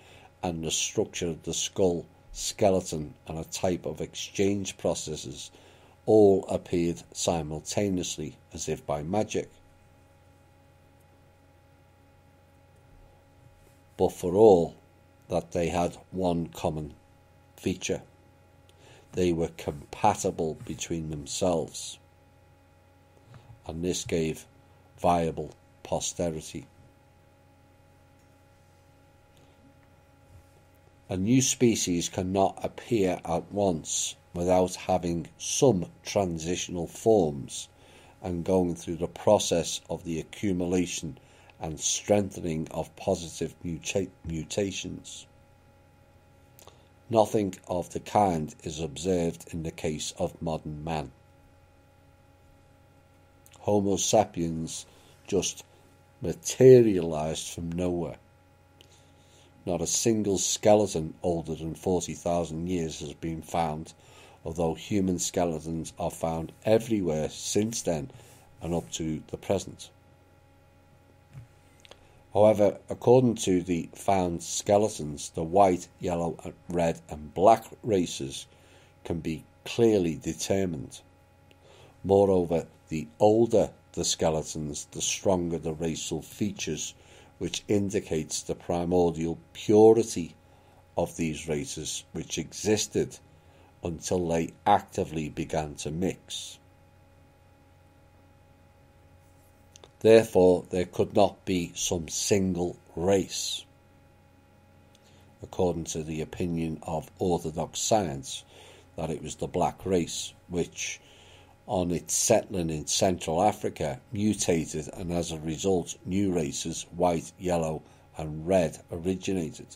A: and the structure of the skull, skeleton and a type of exchange processes all appeared simultaneously, as if by magic. But for all that, they had one common feature: they were compatible between themselves, and this gave viable posterity. A new species cannot appear at once without having some transitional forms and going through the process of the accumulation and strengthening of positive mutations. Nothing of the kind is observed in the case of modern man. Homo sapiens just materialized from nowhere. Not a single skeleton older than 40,000 years has been found, although human skeletons are found everywhere since then and up to the present. However, according to the found skeletons, the white, yellow, red and black races can be clearly determined. Moreover, the older the skeletons, the stronger the racial features, which indicates the primordial purity of these races, which existed until they actively began to mix. Therefore, there could not be some single race. According to the opinion of orthodox science, that it was the black race, which, on its settling in Central Africa, mutated, and as a result new races, white, yellow and red, originated.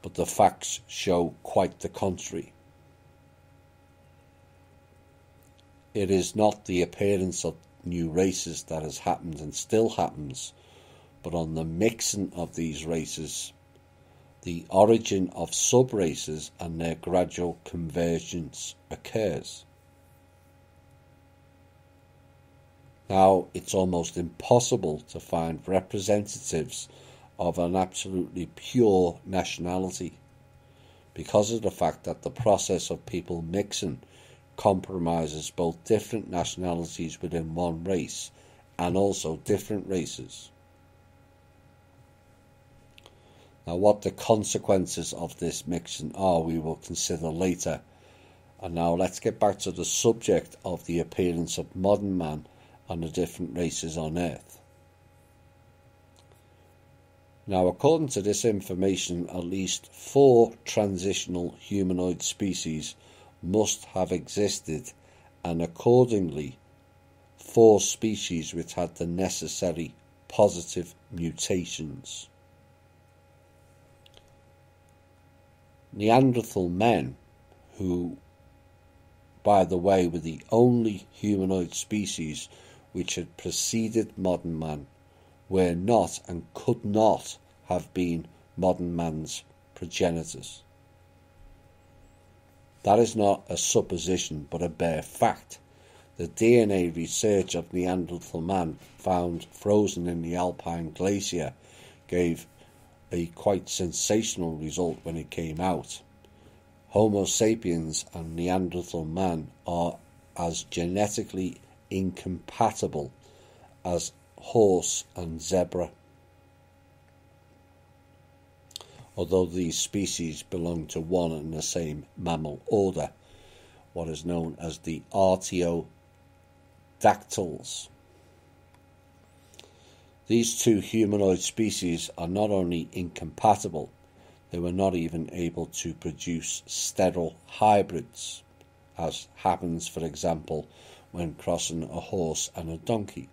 A: But the facts show quite the contrary. It is not the appearance of new races that has happened and still happens, but on the mixing of these races, the origin of sub-races and their gradual convergence occurs. Now, it's almost impossible to find representatives of an absolutely pure nationality, because of the fact that the process of people mixing compromises both different nationalities within one race and also different races. Now, what the consequences of this mixing are, we will consider later. And now let's get back to the subject of the appearance of modern man and the different races on Earth. Now, according to this information, at least 4 transitional humanoid species must have existed, and accordingly 4 species which had the necessary positive mutations. Neanderthal men, who, by the way, were the only humanoid species which had preceded modern man, were not and could not have been modern man's progenitors. That is not a supposition but a bare fact. The DNA research of Neanderthal man found frozen in the Alpine glacier gave a quite sensational result when it came out. Homo sapiens and Neanderthal man are as genetically incompatible as horse and zebra. Although these species belong to one and the same mammal order, what is known as the Artiodactyls. These 2 humanoid species are not only incompatible, they were not even able to produce sterile hybrids, as happens, for example, when crossing a horse and a donkey.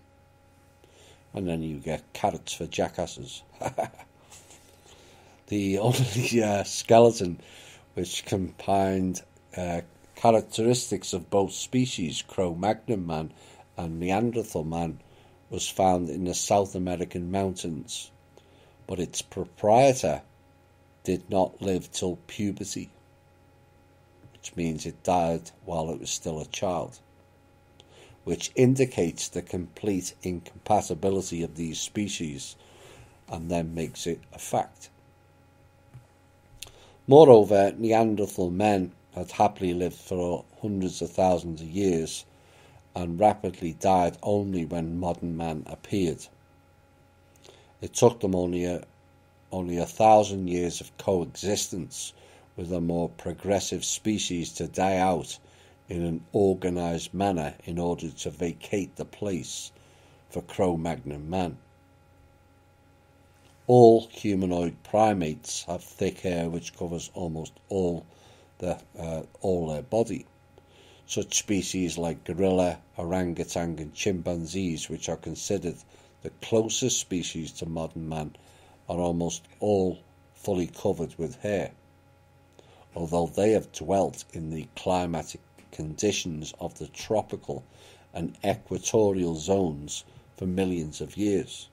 A: And then you get carrots for jackasses. The only skeleton which combined characteristics of both species, Cro-Magnon man and Neanderthal man, was found in the South American mountains, but its proprietor did not live till puberty, which means it died while it was still a child, which indicates the complete incompatibility of these species and then makes it a fact. Moreover, Neanderthal men had happily lived for hundreds of thousands of years and rapidly died only when modern man appeared. It took them only 1,000 years of coexistence with a more progressive species to die out in an organised manner in order to vacate the place for Cro-Magnon man. All humanoid primates have thick hair which covers almost all their body. Such species like gorilla, orangutan and chimpanzees, which are considered the closest species to modern man, are almost all fully covered with hair, although they have dwelt in the climatic conditions of the tropical and equatorial zones for millions of years,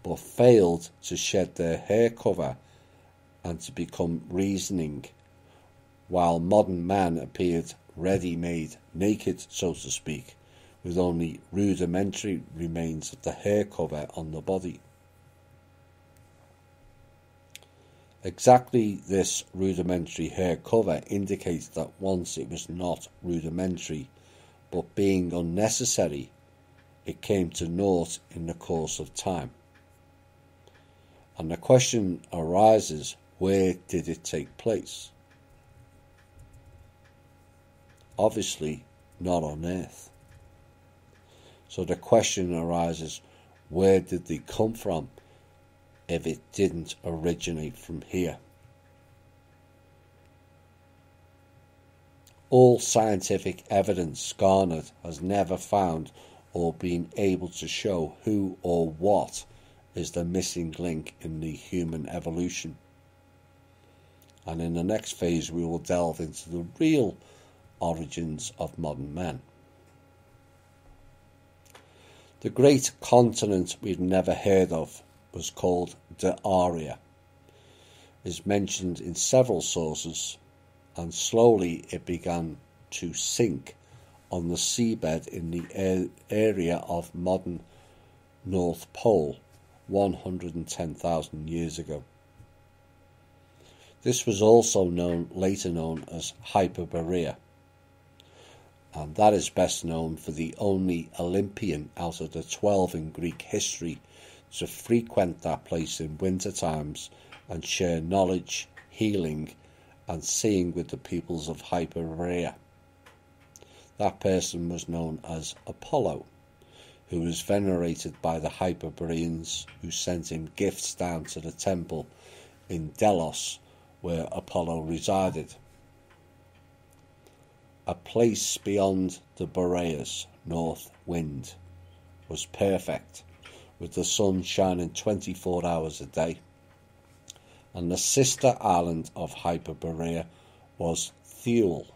A: but failed to shed their hair cover and to become reasoning, while modern man appeared ready-made, naked, so to speak, with only rudimentary remains of the hair cover on the body. Exactly this rudimentary hair cover indicates that once it was not rudimentary, but being unnecessary, it came to naught in the course of time. And the question arises, where did it take place? Obviously not on Earth. So the question arises, where did they come from if it didn't originate from here? All scientific evidence garnered has never found or been able to show who or what is the missing link in the human evolution. And in the next phase we will delve into the real origins of modern man. The great continent we've never heard of was called D'Aria. It is mentioned in several sources, and slowly it began to sink on the seabed in the area of modern North Pole 110,000 years ago. This was also later known as Hyperborea, and that is best known for the only Olympian out of the 12 in Greek history to frequent that place in winter times and share knowledge, healing and seeing with the peoples of Hyperborea. That person was known as Apollo. who was venerated by the Hyperboreans, who sent him gifts down to the temple in Delos, where Apollo resided. A place beyond the Boreas, north wind, was perfect, with the sun shining 24 hours a day. And the sister island of Hyperborea was Thule.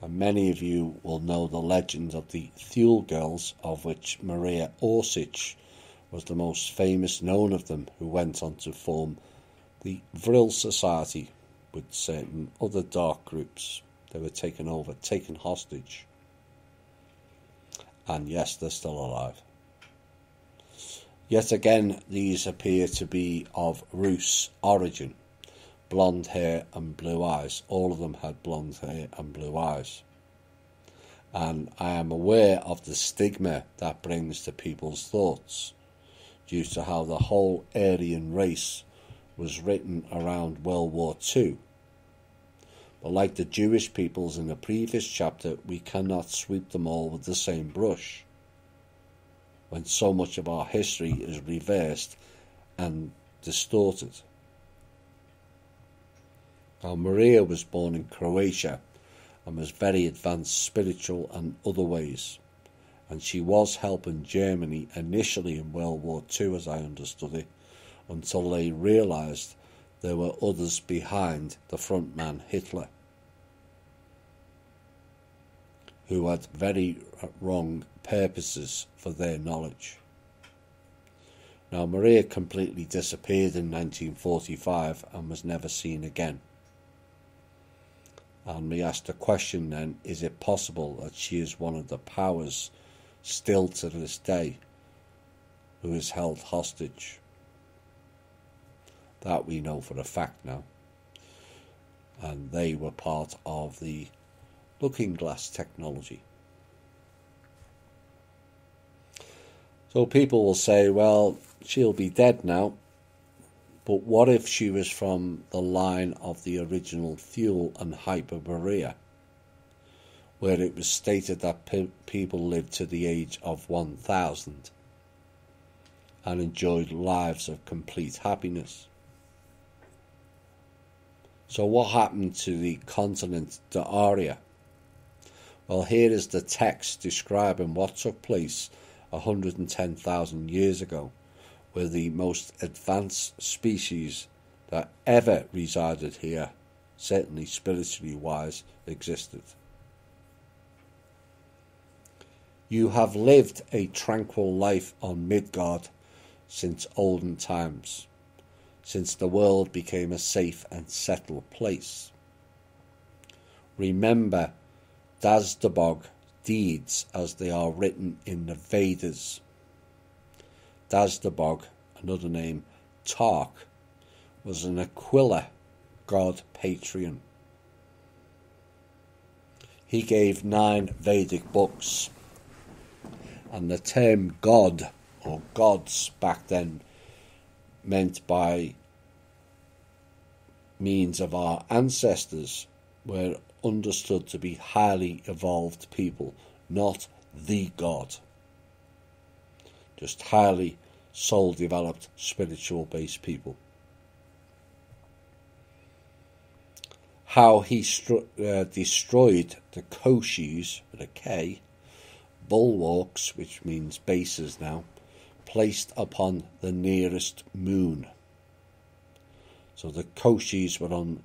A: And many of you will know the legend of the Thule girls, of which Maria Orsic was the most famous known of them, who went on to form the Vril Society with certain other dark groups. They were taken hostage. And yes, they're still alive. Yet again, these appear to be of Rus origin. Blonde hair and blue eyes. All of them had blonde hair and blue eyes. And I am aware of the stigma that brings to people's thoughts, due to how the whole Aryan race was written around World War II. But like the Jewish peoples in the previous chapter, we cannot sweep them all with the same brush, when so much of our history is reversed and distorted. Now, Maria was born in Croatia and was very advanced spiritual and other ways, and she was helping Germany initially in World War II, as I understood it, until they realised there were others behind the front man Hitler, who had very wrong purposes for their knowledge. Now, Maria completely disappeared in 1945 and was never seen again. And we asked the question then, is it possible that she is one of the powers still to this day who is held hostage? That we know for a fact now. And they were part of the looking glass technology. So people will say, well, she'll be dead now. But what if she was from the line of the original Thule and Hyperborea, where it was stated that people lived to the age of 1,000 and enjoyed lives of complete happiness? So what happened to the continent D'Aria? Well, here is the text describing what took place 110,000 years ago, where the most advanced species that ever resided here, certainly spiritually wise, existed. You have lived a tranquil life on Midgard since olden times, since the world became a safe and settled place. Remember Dazdabog deeds as they are written in the Vedas. Dazdabog, another name, Tark, was an Aquila god patron. He gave 9 Vedic books, and the term god or gods back then meant by means of our ancestors were understood to be highly evolved people, not the god. Just highly soul-developed, spiritual-based people. How he destroyed the Koshis, with a K, bulwarks, which means bases now, placed upon the nearest moon. So the Koshis were on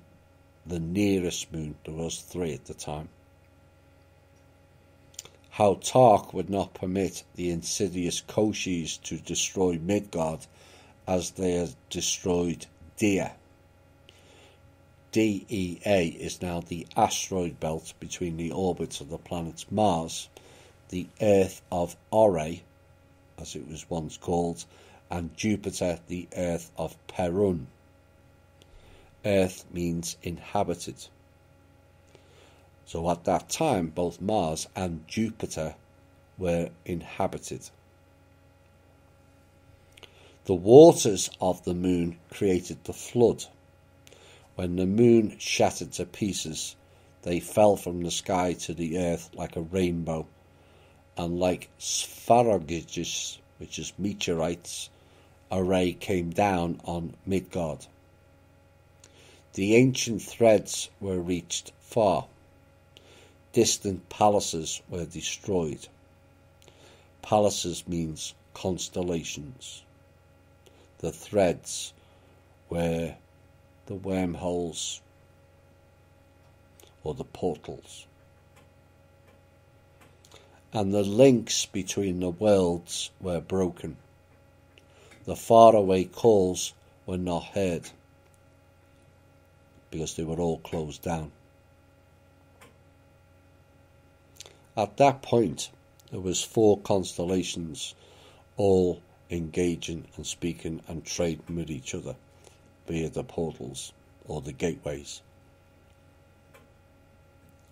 A: the nearest moon. There was 3 at the time. How Tark would not permit the insidious Koshis to destroy Midgard as they had destroyed Dea. DEA is now the asteroid belt between the orbits of the planet Mars, the Earth of Ore, as it was once called, and Jupiter, the Earth of Perun. Earth means inhabited. So at that time, both Mars and Jupiter were inhabited. The waters of the moon created the flood. When the moon shattered to pieces, they fell from the sky to the earth like a rainbow, and like spharogyges, which is meteorites, a ray came down on Midgard. The ancient threads were reached far. Distant palaces were destroyed. Palaces means constellations. The threads were the wormholes or the portals. And the links between the worlds were broken. The faraway calls were not heard because they were all closed down. At that point, there was 4 constellations all engaging and speaking and trading with each other via the portals or the gateways.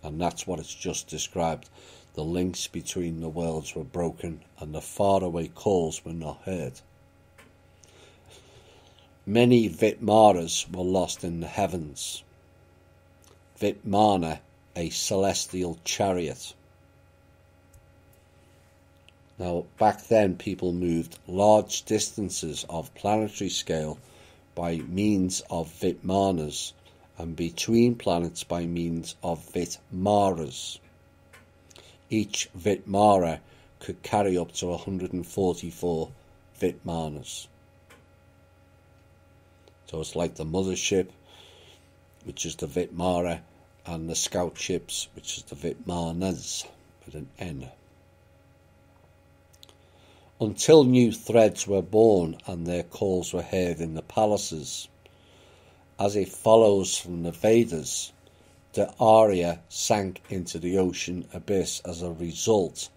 A: And that's what it's just described. The links between the worlds were broken and the faraway calls were not heard. Many Vitmaras were lost in the heavens. Vitmana, a celestial chariot. Now, back then, people moved large distances of planetary scale by means of Vitmanas, and between planets by means of Vitmaras. Each Vitmara could carry up to 144 Vitmanas. So it's like the mothership, which is the Vitmara, and the scout ships, which is the Vitmanas, with an N. Until new threads were born and their calls were heard in the palaces. As it follows from the Vedas, the Arya sank into the ocean abyss as a result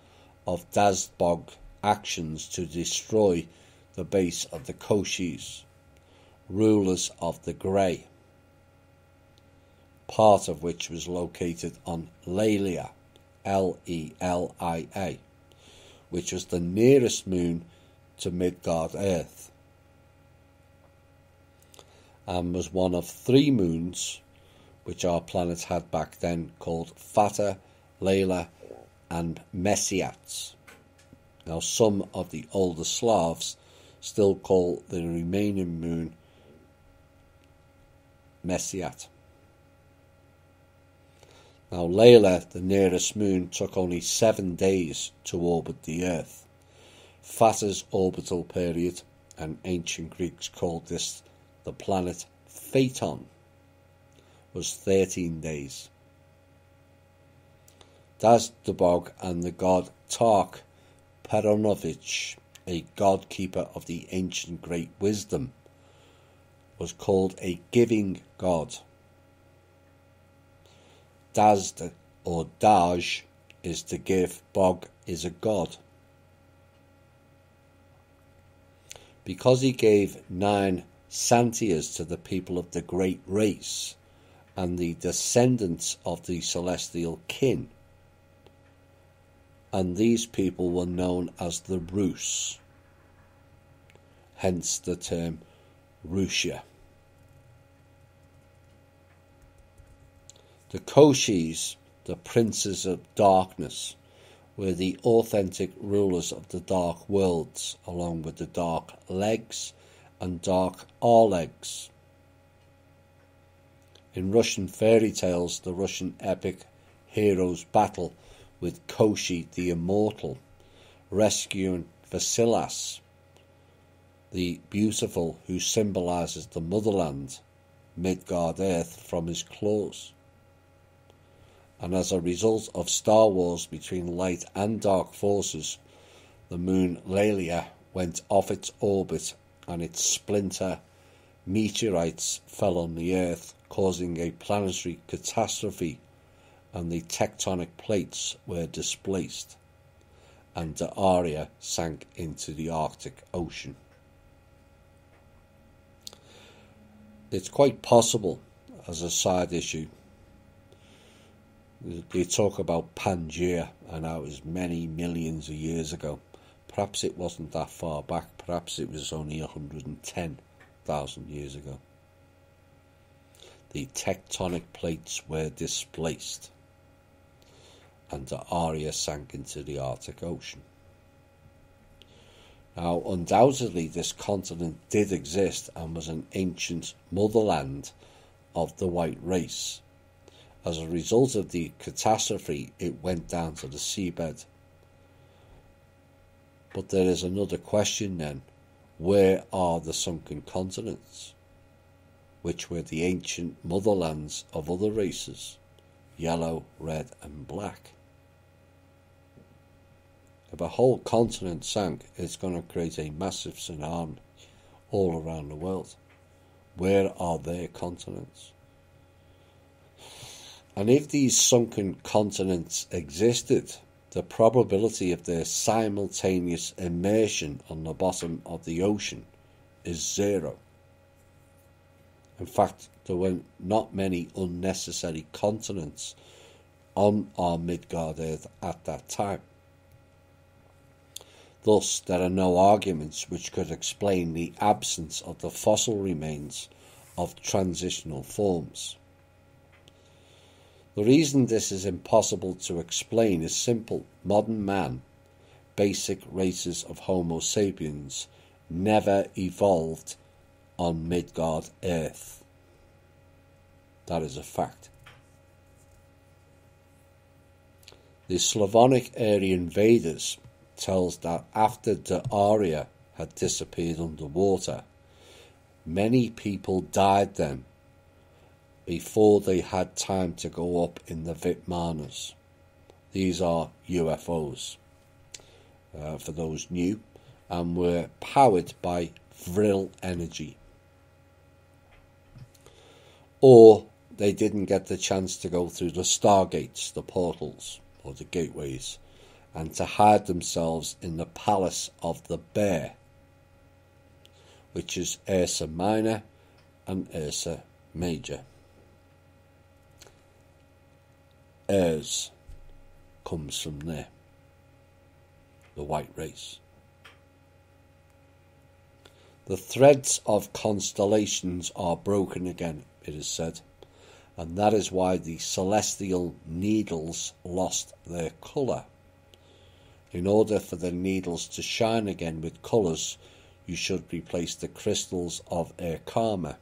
A: of Dazbog actions to destroy the base of the Koshis, rulers of the Grey, part of which was located on Lelia, Lelia, which was the nearest moon to Midgard-Earth, and was one of 3 moons which our planet had back then, called Fata, Layla, and Messiats. Now, some of the older Slavs still call the remaining moon Messiat. Now, Layla, the nearest moon, took only 7 days to orbit the Earth. Fata's orbital period, and ancient Greeks called this the planet Phaeton, was 13 days. Dazbog and the god Tark Peronovich, a god keeper of the ancient great wisdom, was called a giving god. Dazd or Daj is to give, Bog is a god. Because he gave 9 Santias to the people of the great race and the descendants of the celestial kin, and these people were known as the Rus, hence the term Russia. The Koshis, the princes of darkness, were the authentic rulers of the dark worlds, along with the dark legs and dark Arlegs. In Russian fairy tales, the Russian epic heroes battle with Koshi the Immortal, rescuing Vasilas, the beautiful, who symbolises the motherland, Midgard-Earth, from his claws. And as a result of Star Wars between light and dark forces, the moon Lelia went off its orbit and its splinter meteorites fell on the Earth, causing a planetary catastrophe, and the tectonic plates were displaced, and the Arya sank into the Arctic Ocean. It's quite possible, as a side issue, they talk about Pangaea and how it was many millions of years ago. Perhaps it wasn't that far back, perhaps it was only 110,000 years ago. The tectonic plates were displaced, and the Arya sank into the Arctic Ocean. Now, undoubtedly, this continent did exist and was an ancient motherland of the white race. As a result of the catastrophe, it went down to the seabed. But there is another question then. Where are the sunken continents, which were the ancient motherlands of other races, yellow, red and black? If a whole continent sank, it's going to create a massive tsunami all around the world. Where are their continents? And if these sunken continents existed, the probability of their simultaneous immersion on the bottom of the ocean is 0. In fact, there were not many unnecessary continents on our Midgard Earth at that time. Thus, there are no arguments which could explain the absence of the fossil remains of transitional forms. The reason this is impossible to explain is simple. Modern man, basic races of Homo sapiens, never evolved on Midgard Earth. That is a fact. The Slavonic Aryan Vedas tells that after the Arya had disappeared underwater, many people died then before they had time to go up in the Vitmanas. These are UFOs, for those new, and were powered by Vril energy. Or they didn't get the chance to go through the stargates, the portals, or the gateways, and to hide themselves in the palace of the bear, which is Ursa Minor and Ursa Major. Urs comes from there, the white race. The threads of constellations are broken again, it is said, and that is why the celestial needles lost their colour. In order for the needles to shine again with colours, you should replace the crystals of Erkama.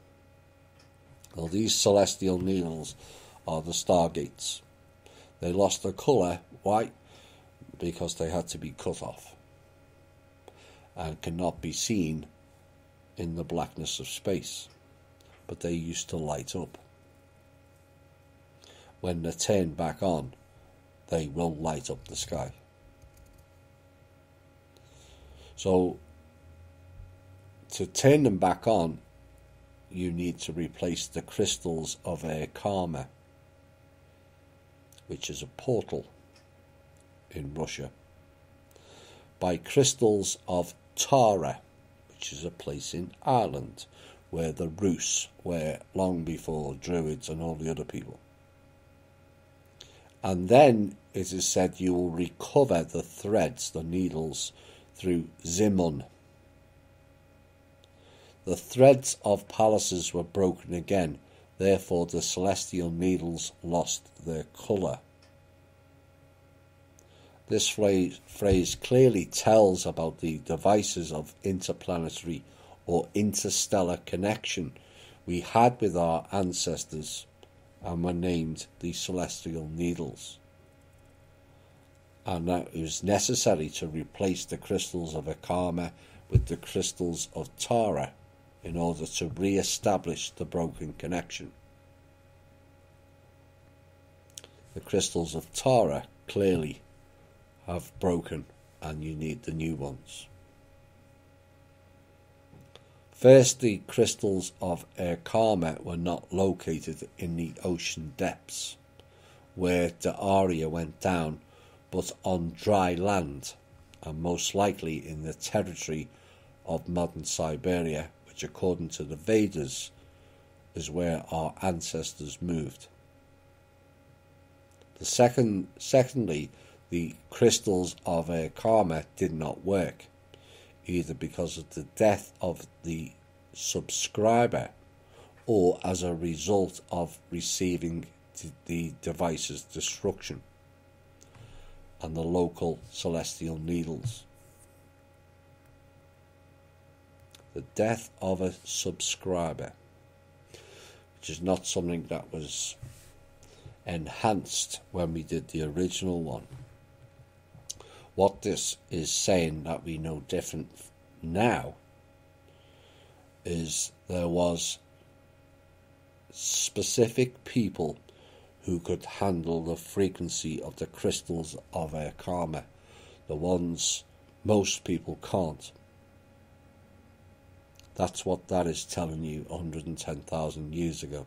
A: Well, these celestial needles are the stargates. They lost their colour. Why? Because they had to be cut off and cannot be seen in the blackness of space. But they used to light up. When they're turned back on, they will light up the sky. So, to turn them back on, you need to replace the crystals of Erkama, which is a portal in Russia, by crystals of Tara, which is a place in Ireland, where the Rus were long before Druids and all the other people. And then it is said you will recover the threads, the needles, through Zimun. The threads of palaces were broken again, therefore the celestial needles lost their colour. This phrase clearly tells about the devices of interplanetary or interstellar connection we had with our ancestors and were named the celestial needles. And that it was necessary to replace the crystals of Erkama with the crystals of Tara in order to re-establish the broken connection. The crystals of Tara clearly have broken and you need the new ones. First, the crystals of Erkama were not located in the ocean depths, where the Arya went down, but on dry land, and most likely in the territory of modern Siberia, which according to the Vedas is where our ancestors moved. Secondly, the crystals of Erkama did not work, either because of the death of the subscriber or as a result of receiving the device's destruction. and the local celestial needles. The death of a subscriber, which is not something that was enhanced when we did the original one. What this is saying that we know different now is there was specific people who could handle the frequency of the crystals of our karma, the ones most people can't. That's what that is telling you 110,000 years ago.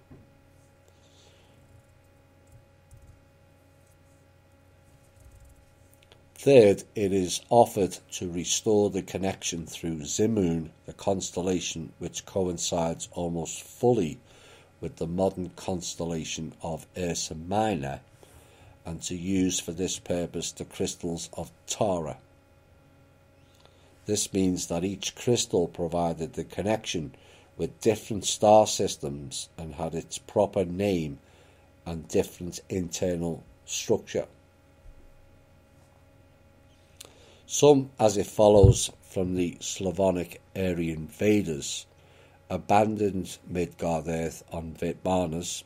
A: Third, it is offered to restore the connection through Zimun, the constellation which coincides almost fully with the modern constellation of Ursa Minor, and to use for this purpose the crystals of Tara. This means that each crystal provided the connection with different star systems and had its proper name and different internal structure. Some, as it follows from the Slavonic Aryan Vedas, abandoned Midgard-earth on Vitmanas,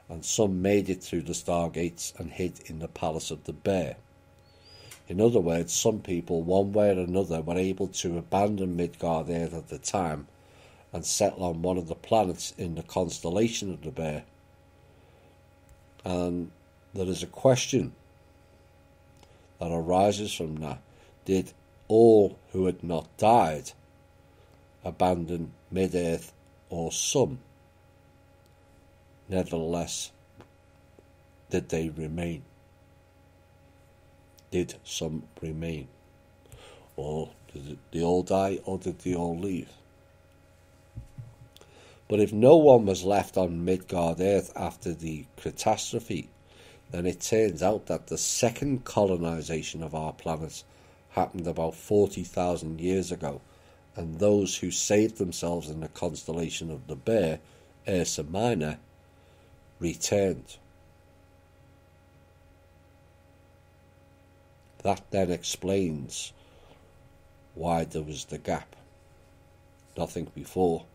A: and some made it through the Stargates and hid in the Palace of the Bear. In other words, some people, one way or another, were able to abandon Midgard-earth at the time and settle on one of the planets in the constellation of the Bear. And there is a question that arises from that. Did all who had not died abandon mid-earth, or some? Nevertheless, did they remain? Did some remain? Or did they all die, or did they all leave? But if no one was left on Midgard-earth after the catastrophe, then it turns out that the second colonization of our planet happened about 40,000 years ago, and those who saved themselves in the constellation of the Bear, Ursa Minor, returned. That then explains why there was the gap. Nothing before,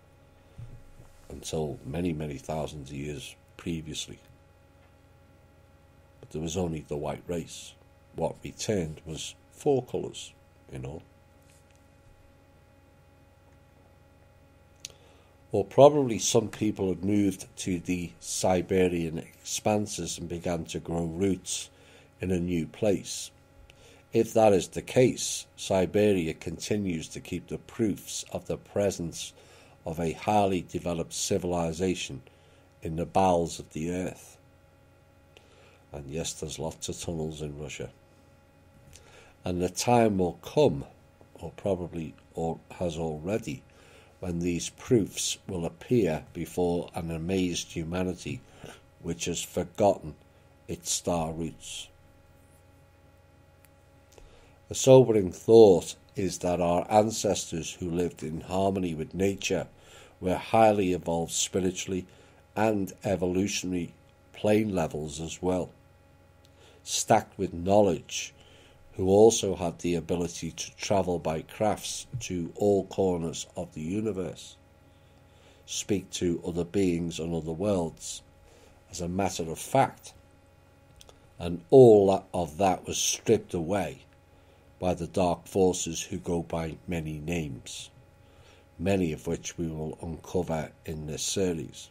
A: until many, many thousands of years previously. But there was only the white race. What returned was 4 colours in all. Or probably some people had moved to the Siberian expanses and began to grow roots in a new place. If that is the case, Siberia continues to keep the proofs of the presence of a highly developed civilization in the bowels of the earth. And yes, there's lots of tunnels in Russia. And the time will come, or probably has already, when these proofs will appear before an amazed humanity which has forgotten its star roots. A sobering thought is that our ancestors who lived in harmony with nature were highly evolved spiritually and evolutionary plane levels as well, stacked with knowledge, who also had the ability to travel by crafts to all corners of the universe, speak to other beings on other worlds, as a matter of fact, and all of that was stripped away by the dark forces who go by many names, many of which we will uncover in this series.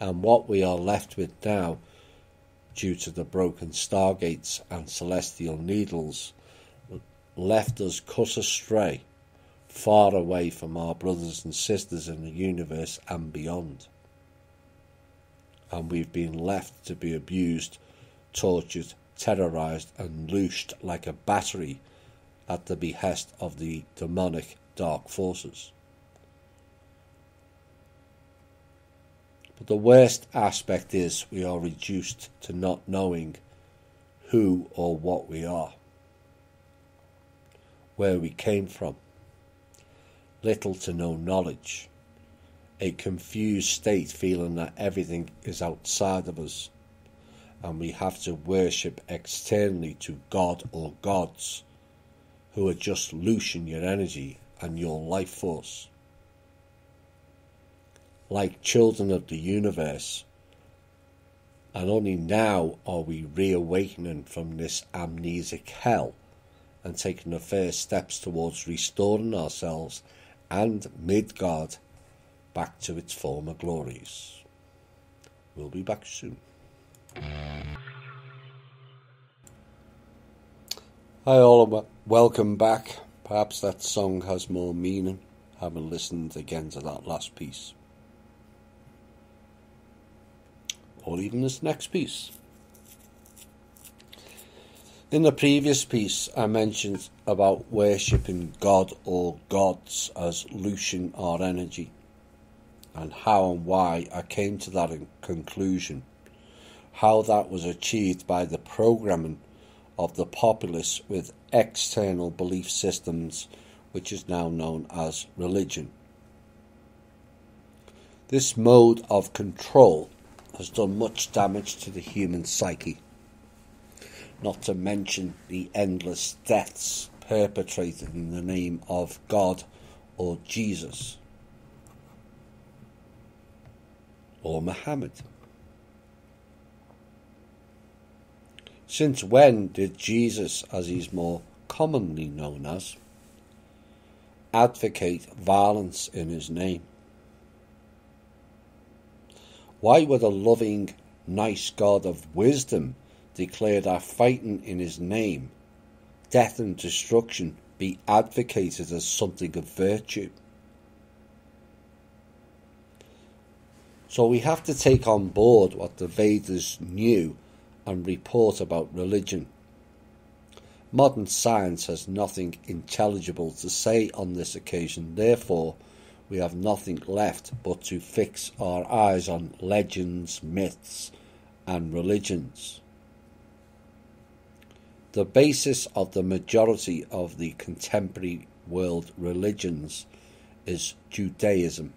A: And what we are left with now, due to the broken stargates and celestial needles, left us cut astray, far away from our brothers and sisters in the universe and beyond. And we've been left to be abused, tortured, terrorized and loosed like a battery at the behest of the demonic dark forces. But the worst aspect is we are reduced to not knowing who or what we are, where we came from, little to no knowledge, a confused state feeling that everything is outside of us, and we have to worship externally to God or gods who are just loosening your energy and your life force. Like children of the universe, and only now are we reawakening from this amnesic hell and taking the first steps towards restoring ourselves and Midgard back to its former glories. We'll be back soon. Hi all, welcome back. Perhaps that song has more meaning. Haven't listened again to that last piece. Or even this next piece. In the previous piece I mentioned about worshipping God or gods as loosing our energy, and how and why I came to that conclusion, how that was achieved by the programming of the populace with external belief systems, which is now known as religion. This mode of control has done much damage to the human psyche, not to mention the endless deaths perpetrated in the name of God or Jesus or Muhammad. Since when did Jesus, as he's more commonly known as, advocate violence in his name? Why would a loving, nice God of wisdom declare that fighting in his name, death and destruction, be advocated as something of virtue? So we have to take on board what the Vedas knew and report about religion. Modern science has nothing intelligible to say on this occasion, therefore we have nothing left but to fix our eyes on legends, myths and religions. The basis of the majority of the contemporary world religions is Judaism.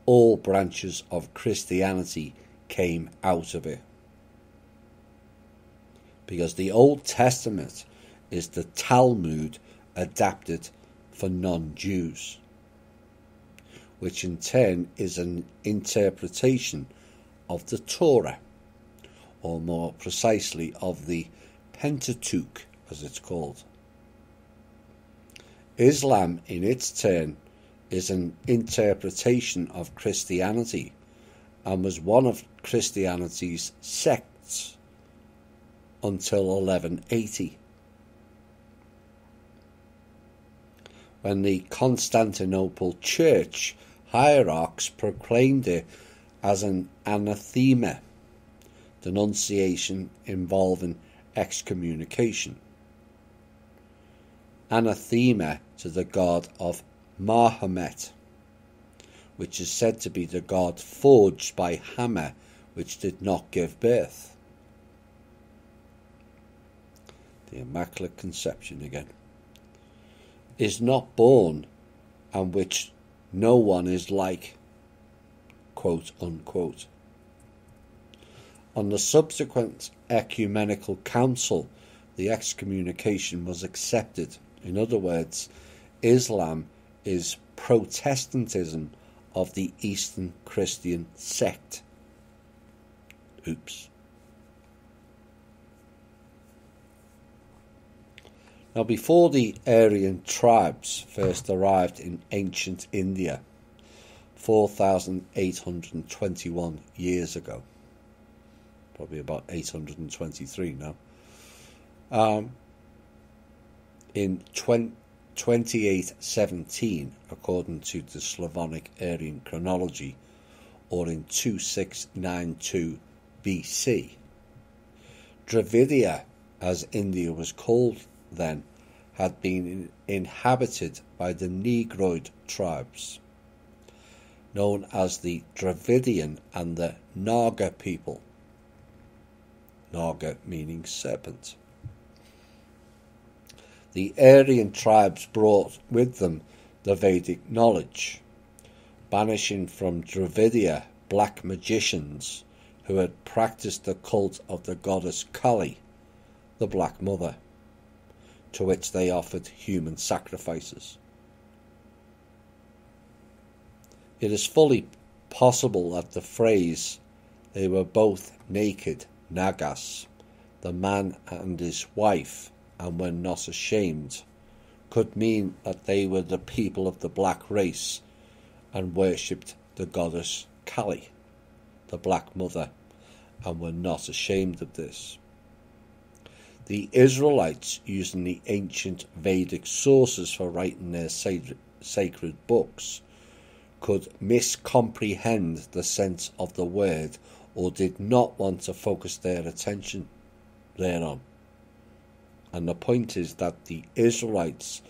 A: All branches of Christianity came out of it, because the Old Testament is the Talmud adapted for non-Jews, which in turn is an interpretation of the Torah, or more precisely of the Pentateuch, as it's called. Islam, in its turn, is an interpretation of Christianity, and was one of Christianity's sects until 1180, when the Constantinople Church hierarchs proclaimed it as an anathema, denunciation involving excommunication. Anathema to the god of Mahomet, which is said to be the god forged by hammer, which did not give birth. The Immaculate Conception again. Is not born, and which no one is like, quote unquote. On the subsequent ecumenical council, the excommunication was accepted. In other words, Islam is Protestantism of the Eastern Christian sect. Oops. Now, before the Aryan tribes first arrived in ancient India, 4,821 years ago, probably about 823 now, in 2817, according to the Slavonic Aryan chronology, or in 2692 BC, Dravidia, as India was called then, had been inhabited by the Negroid tribes, known as the Dravidian and the Naga people. Naga meaning serpent. The Aryan tribes brought with them the Vedic knowledge, banishing from Dravidia black magicians who had practiced the cult of the goddess Kali, the Black Mother, to which they offered human sacrifices. It is fully possible that the phrase, "they were both naked Nagas, the man and his wife, and were not ashamed," could mean that they were the people of the black race and worshipped the goddess Kali, the Black Mother, and were not ashamed of this. The Israelites, using the ancient Vedic sources for writing their sacred books, could miscomprehend the sense of the word or did not want to focus their attention thereon. And the point is that the Israelites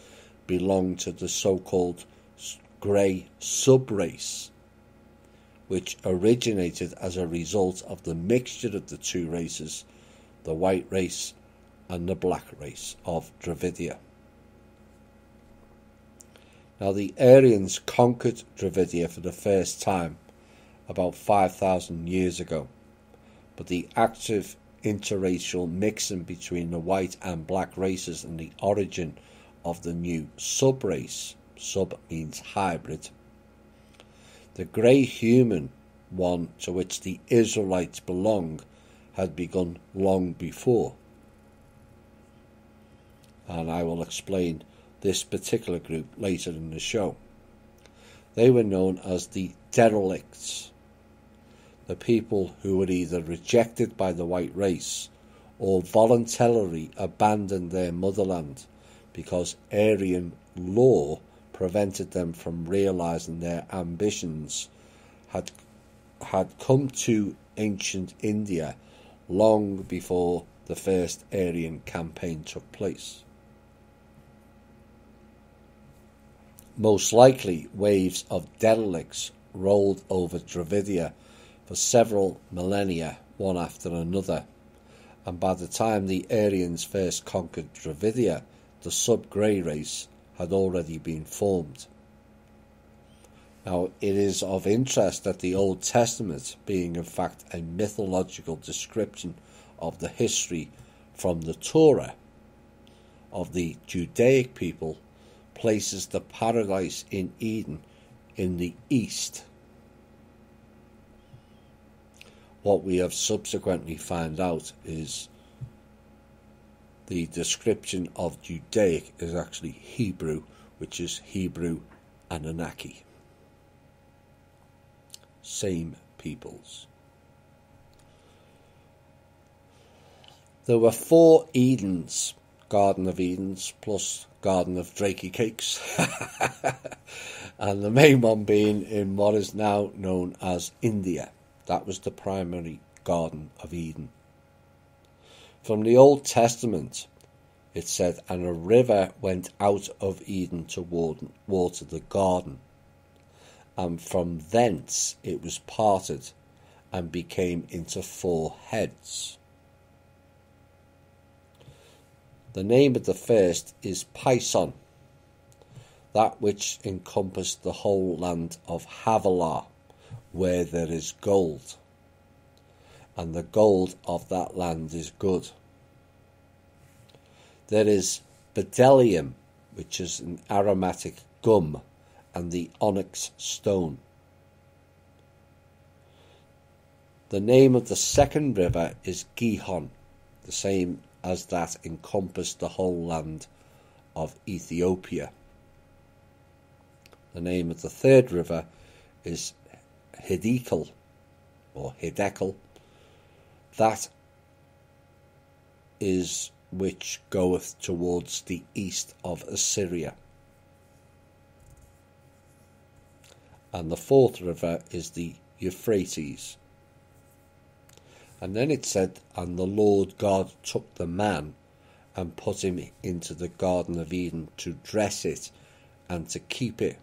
A: belong to the so-called grey subrace, which originated as a result of the mixture of the two races, the white race and the black race of Dravidia. Now, the Aryans conquered Dravidia for the first time about 5,000 years ago, but the active interracial mixing between the white and black races and the origin of the new subrace, sub means hybrid, the grey human one to which the Israelites belong, had begun long before. And I will explain this particular group later in the show. They were known as the derelicts, the people who were either rejected by the white race or voluntarily abandoned their motherland because Aryan law prevented them from realizing their ambitions had come to ancient India long before the first Aryan campaign took place. Most likely, waves of derelicts rolled over Dravidia for several millennia, one after another, and by the time the Aryans first conquered Dravidia, the sub-grey race had already been formed. Now, it is of interest that the Old Testament, being in fact a mythological description of the history from the Torah of the Judaic people, places the paradise in Eden in the east. What we have subsequently found out is the description of Judaic is actually Hebrew, which is Hebrew Anunnaki. Same peoples. There were 4 Edens, Garden of Edens plus Garden of Drakey Cakes, and the main one being in what is now known as India. That was the primary Garden of Eden. From the Old Testament, it said, "And a river went out of Eden to water the garden, and from thence it was parted and became into 4 heads. The name of the first is Pison, that which encompassed the whole land of Havilah, where there is gold, and the gold of that land is good. There is bdellium, which is an aromatic gum, and the onyx stone. The name of the second river is Gihon, the same as that encompassed the whole land of Ethiopia. The name of the third river is Hiddekel, or Hiddekel, that is which goeth towards the east of Assyria. And the fourth river is the Euphrates. And then it said, "And the Lord God took the man and put him into the Garden of Eden to dress it and to keep it."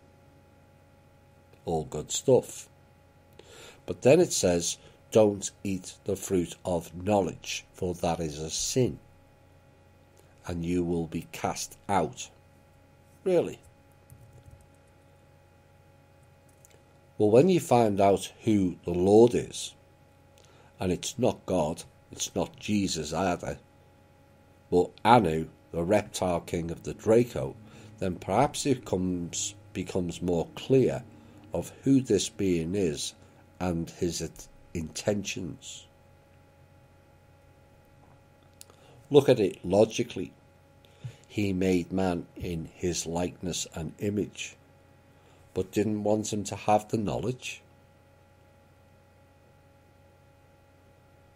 A: All good stuff. But then it says, "Don't eat the fruit of knowledge, for that is a sin, and you will be cast out." Really? Well, when you find out who the Lord is, and it's not God, it's not Jesus either, but Anu, the reptile king of the Draco, then perhaps it becomes more clear of who this being is and his intentions. Look at it logically. He made man in his likeness and image, but didn't want him to have the knowledge.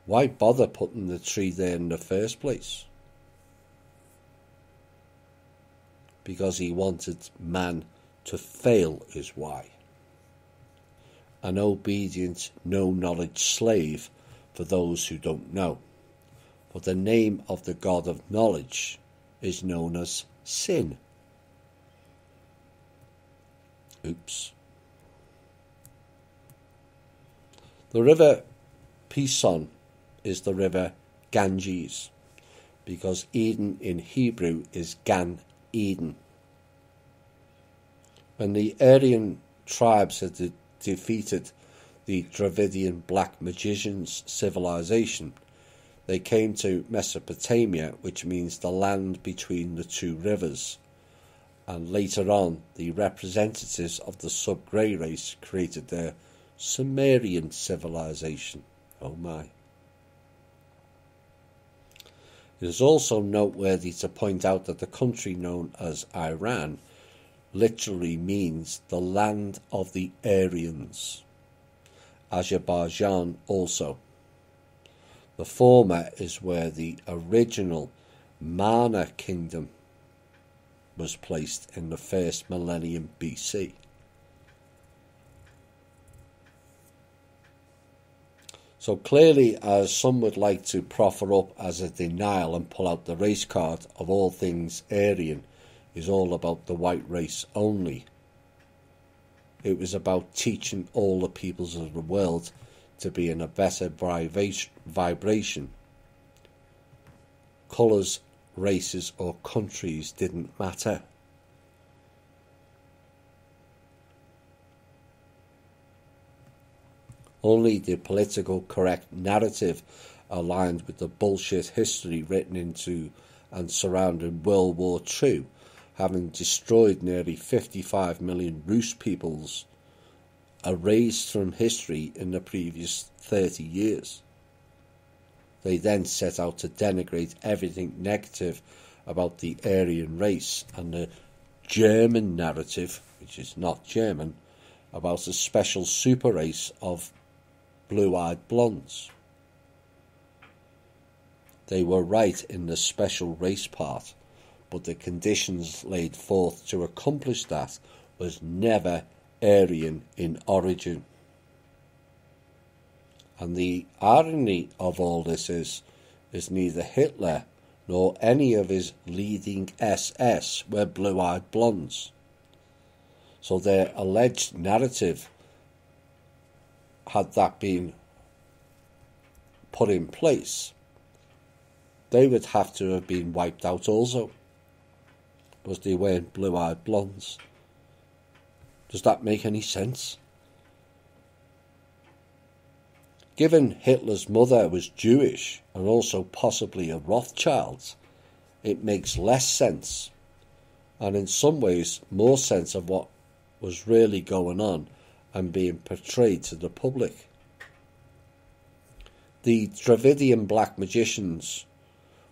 A: Why bother putting the tree there in the first place? Because he wanted man to fail is why. An obedient, no-knowledge slave for those who don't know. But the name of the God of knowledge is known as sin. Oops. The river Pison is the river Ganges, because Eden in Hebrew is Gan Eden. When the Aryan tribes had defeated the Dravidian black magicians' civilization, they came to Mesopotamia, which means the land between the two rivers, and later on the representatives of the sub-grey race created their Sumerian civilization. Oh my. It is also noteworthy to point out that the country known as Iran literally means the land of the Aryans. Azerbaijan also. The former is where the original Mana kingdom was placed in the first millennium BC. So clearly, as some would like to proffer up as a denial and pull out the race card of all things Aryan, is all about the white race only. It was about teaching all the peoples of the world to be in a better vibration. Colours, races or countries didn't matter. Only the political correct narrative aligned with the bullshit history written into and surrounding World War II, having destroyed nearly 55 million Rus peoples, erased from history in the previous 30 years. They then set out to denigrate everything negative about the Aryan race and the German narrative, which is not German, about a special super race of blue-eyed blondes. They were right in the special race part, but the conditions laid forth to accomplish that was never Aryan in origin. And the irony of all this is neither Hitler nor any of his leading SS were blue-eyed blondes. So their alleged narrative, had that been put in place, they would have to have been wiped out also, because they weren't blue-eyed blondes. Does that make any sense? Given Hitler's mother was Jewish and also possibly a Rothschild, it makes less sense, and in some ways more sense of what was really going on and being portrayed to the public. The Dravidian black magicians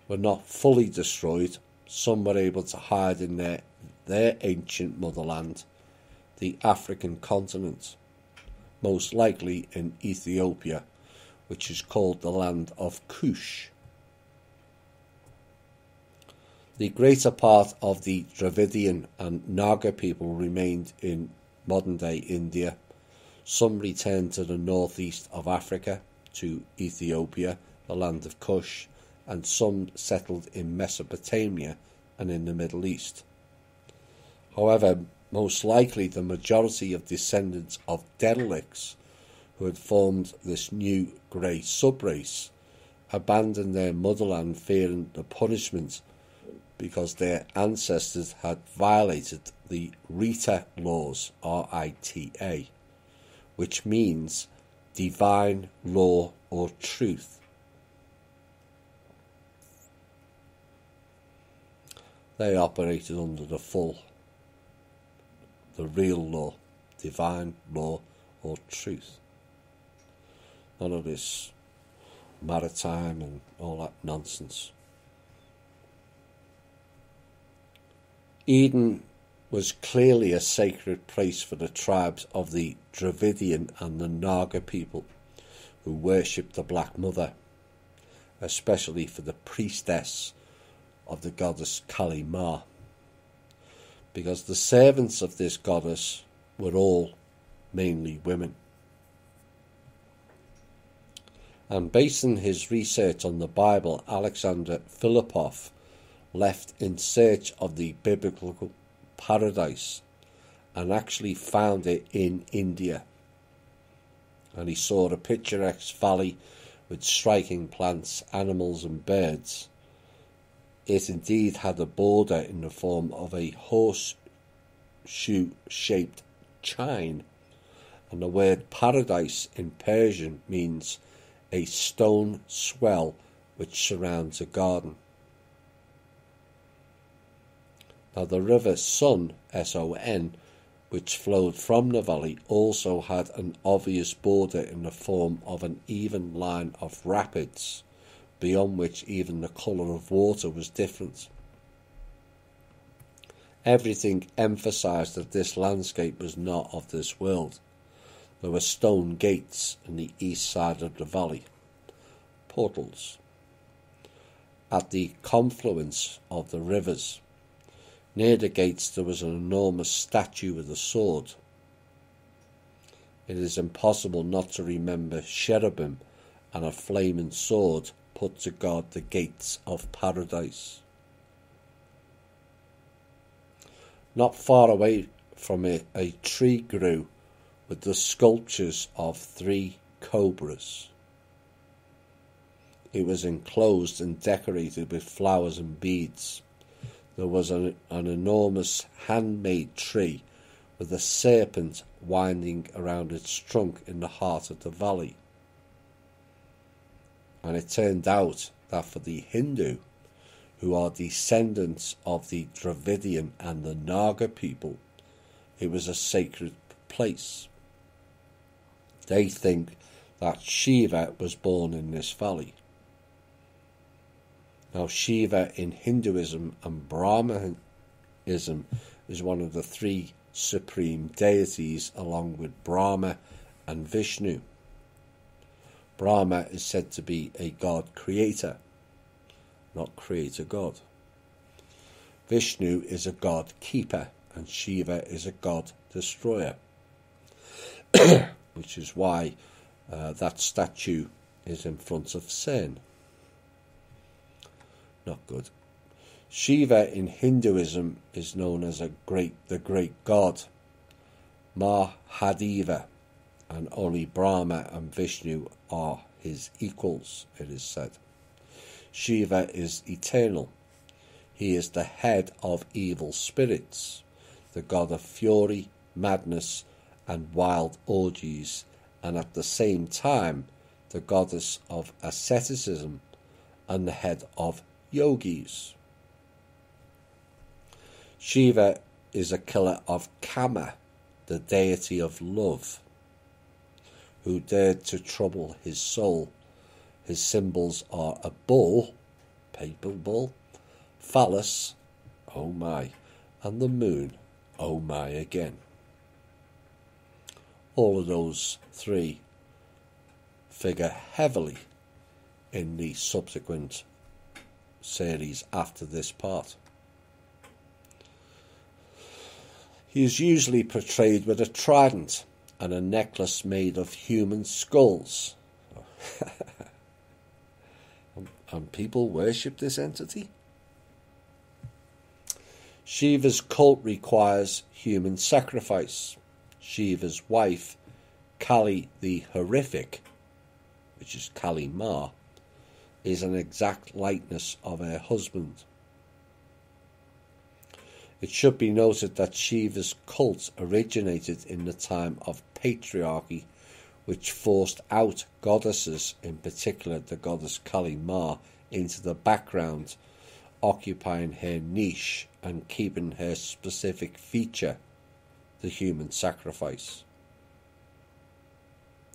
A: were not fully destroyed. Some were able to hide in their ancient motherland, the African continent, most likely in Ethiopia, which is called the land of Kush. The greater part of the Dravidian and Naga people remained in modern-day India. Some returned to the northeast of Africa, to Ethiopia, the land of Kush, and some settled in Mesopotamia and in the Middle East. However, most likely the majority of descendants of Dedalics, who had formed this new grey subrace, abandoned their motherland fearing the punishment because their ancestors had violated the Rita laws, R-I-T-A, which means divine law or truth. They operated under the real law, divine law or truth. None of this maritime and all that nonsense. Eden was clearly a sacred place for the tribes of the Dravidian and the Naga people who worshipped the Black Mother, especially for the priestess of the goddess Kali Ma, because the servants of this goddess were all mainly women. And based on his research on the Bible, Alexander Philippov left in search of the biblical paradise and actually found it in India. And he saw a picturesque valley with striking plants, animals and birds. It indeed had a border in the form of a horseshoe-shaped chine, and the word paradise in Persian means a stone swell which surrounds a garden. Now the river Son, S-O-N, which flowed from the valley, also had an obvious border in the form of an even line of rapids, beyond which even the colour of water was different. Everything emphasised that this landscape was not of this world. There were stone gates in the east side of the valley, portals, at the confluence of the rivers. Near the gates there was an enormous statue with a sword. It is impossible not to remember cherubim and a flaming sword put to guard the gates of paradise. Not far away from it, a tree grew with the sculptures of 3 cobras. It was enclosed and decorated with flowers and beads. There was an enormous handmade tree with a serpent winding around its trunk in the heart of the valley. And it turned out that for the Hindu, who are descendants of the Dravidian and the Naga people, it was a sacred place. They think that Shiva was born in this valley. Now Shiva in Hinduism and Brahmanism is one of the 3 supreme deities along with Brahma and Vishnu. Brahma is said to be a god creator, not creator god. Vishnu is a god keeper and Shiva is a god destroyer, which is why that statue is in front of Sen. Not good. Shiva in Hinduism is known as the great god Mahadeva, and only Brahma and Vishnu are his equals, it is said. Shiva is eternal. He is the head of evil spirits, the god of fury, madness and wild orgies, and at the same time the goddess of asceticism and the head of yogis. Shiva is a killer of Kama, the deity of love, who dared to trouble his soul. His symbols are a bull, paper bull, phallus, oh my, and the moon, oh my again. All of those 3 figure heavily in the subsequent series after this part. He is usually portrayed with a trident and a necklace made of human skulls. And people worship this entity? Shiva's cult requires human sacrifice. Shiva's wife, Kali the Horrific, which is Kali Ma, is an exact likeness of her husband. It should be noted that Shiva's cult originated in the time of patriarchy, which forced out goddesses, in particular the goddess Kali Ma, into the background, occupying her niche and keeping her specific feature, the human sacrifice.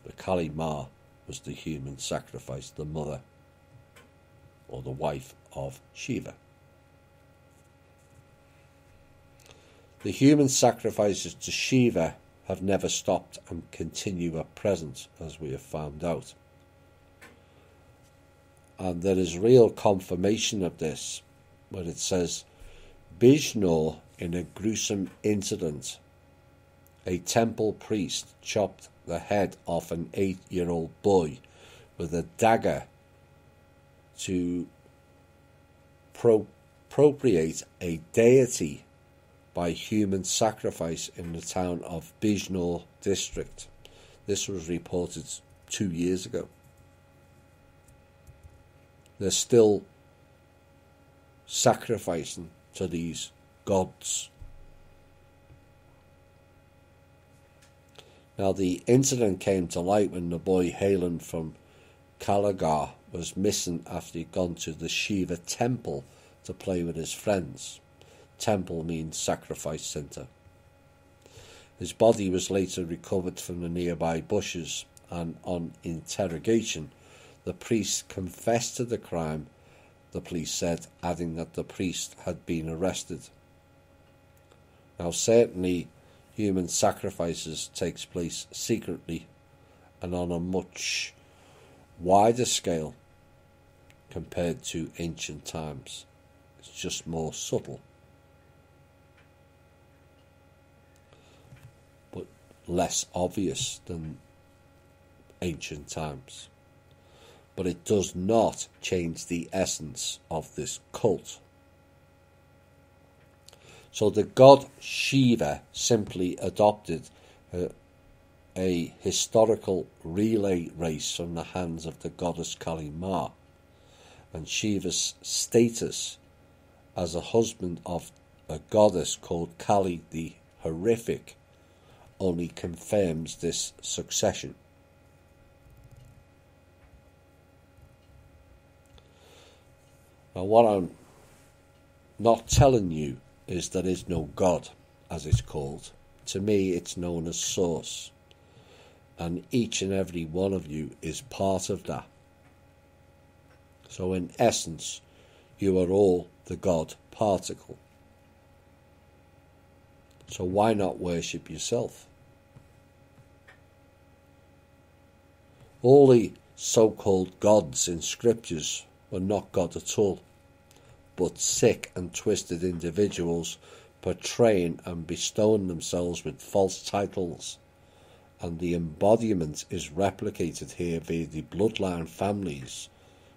A: The Kali Ma was the human sacrifice, the mother or the wife of Shiva. The human sacrifices to Shiva have never stopped and continue at present, as we have found out. And there is real confirmation of this when it says, Bijnor, in a gruesome incident, a temple priest chopped the head off an 8-year-old boy with a dagger to appropriate a deity by human sacrifice in the town of Bijnor district. This was reported 2 years ago. They're still sacrificing to these gods. Now, the incident came to light when the boy hailing from Kalagar was missing after he'd gone to the Shiva temple to play with his friends. Temple means sacrifice centre. His body was later recovered from the nearby bushes, and on interrogation, the priest confessed to the crime, the police said, adding that the priest had been arrested. Now, certainly, human sacrifices takes place secretly and on a much wider scale compared to ancient times. It's just more subtle. But less obvious than ancient times. But it does not change the essence of this cult. So the god Shiva simply adopted a historical relay race from the hands of the goddess Kali Ma, and Shiva's status as a husband of a goddess called Kali the Horrific only confirms this succession. Now, what I'm not telling you is there is no God, as it's called. To me, it's known as Source. And each and every one of you is part of that. So in essence, you are all the God particle. So why not worship yourself? All the so-called gods in scriptures were not God at all, but sick and twisted individuals portraying and bestowing themselves with false titles, and the embodiment is replicated here via the bloodline families,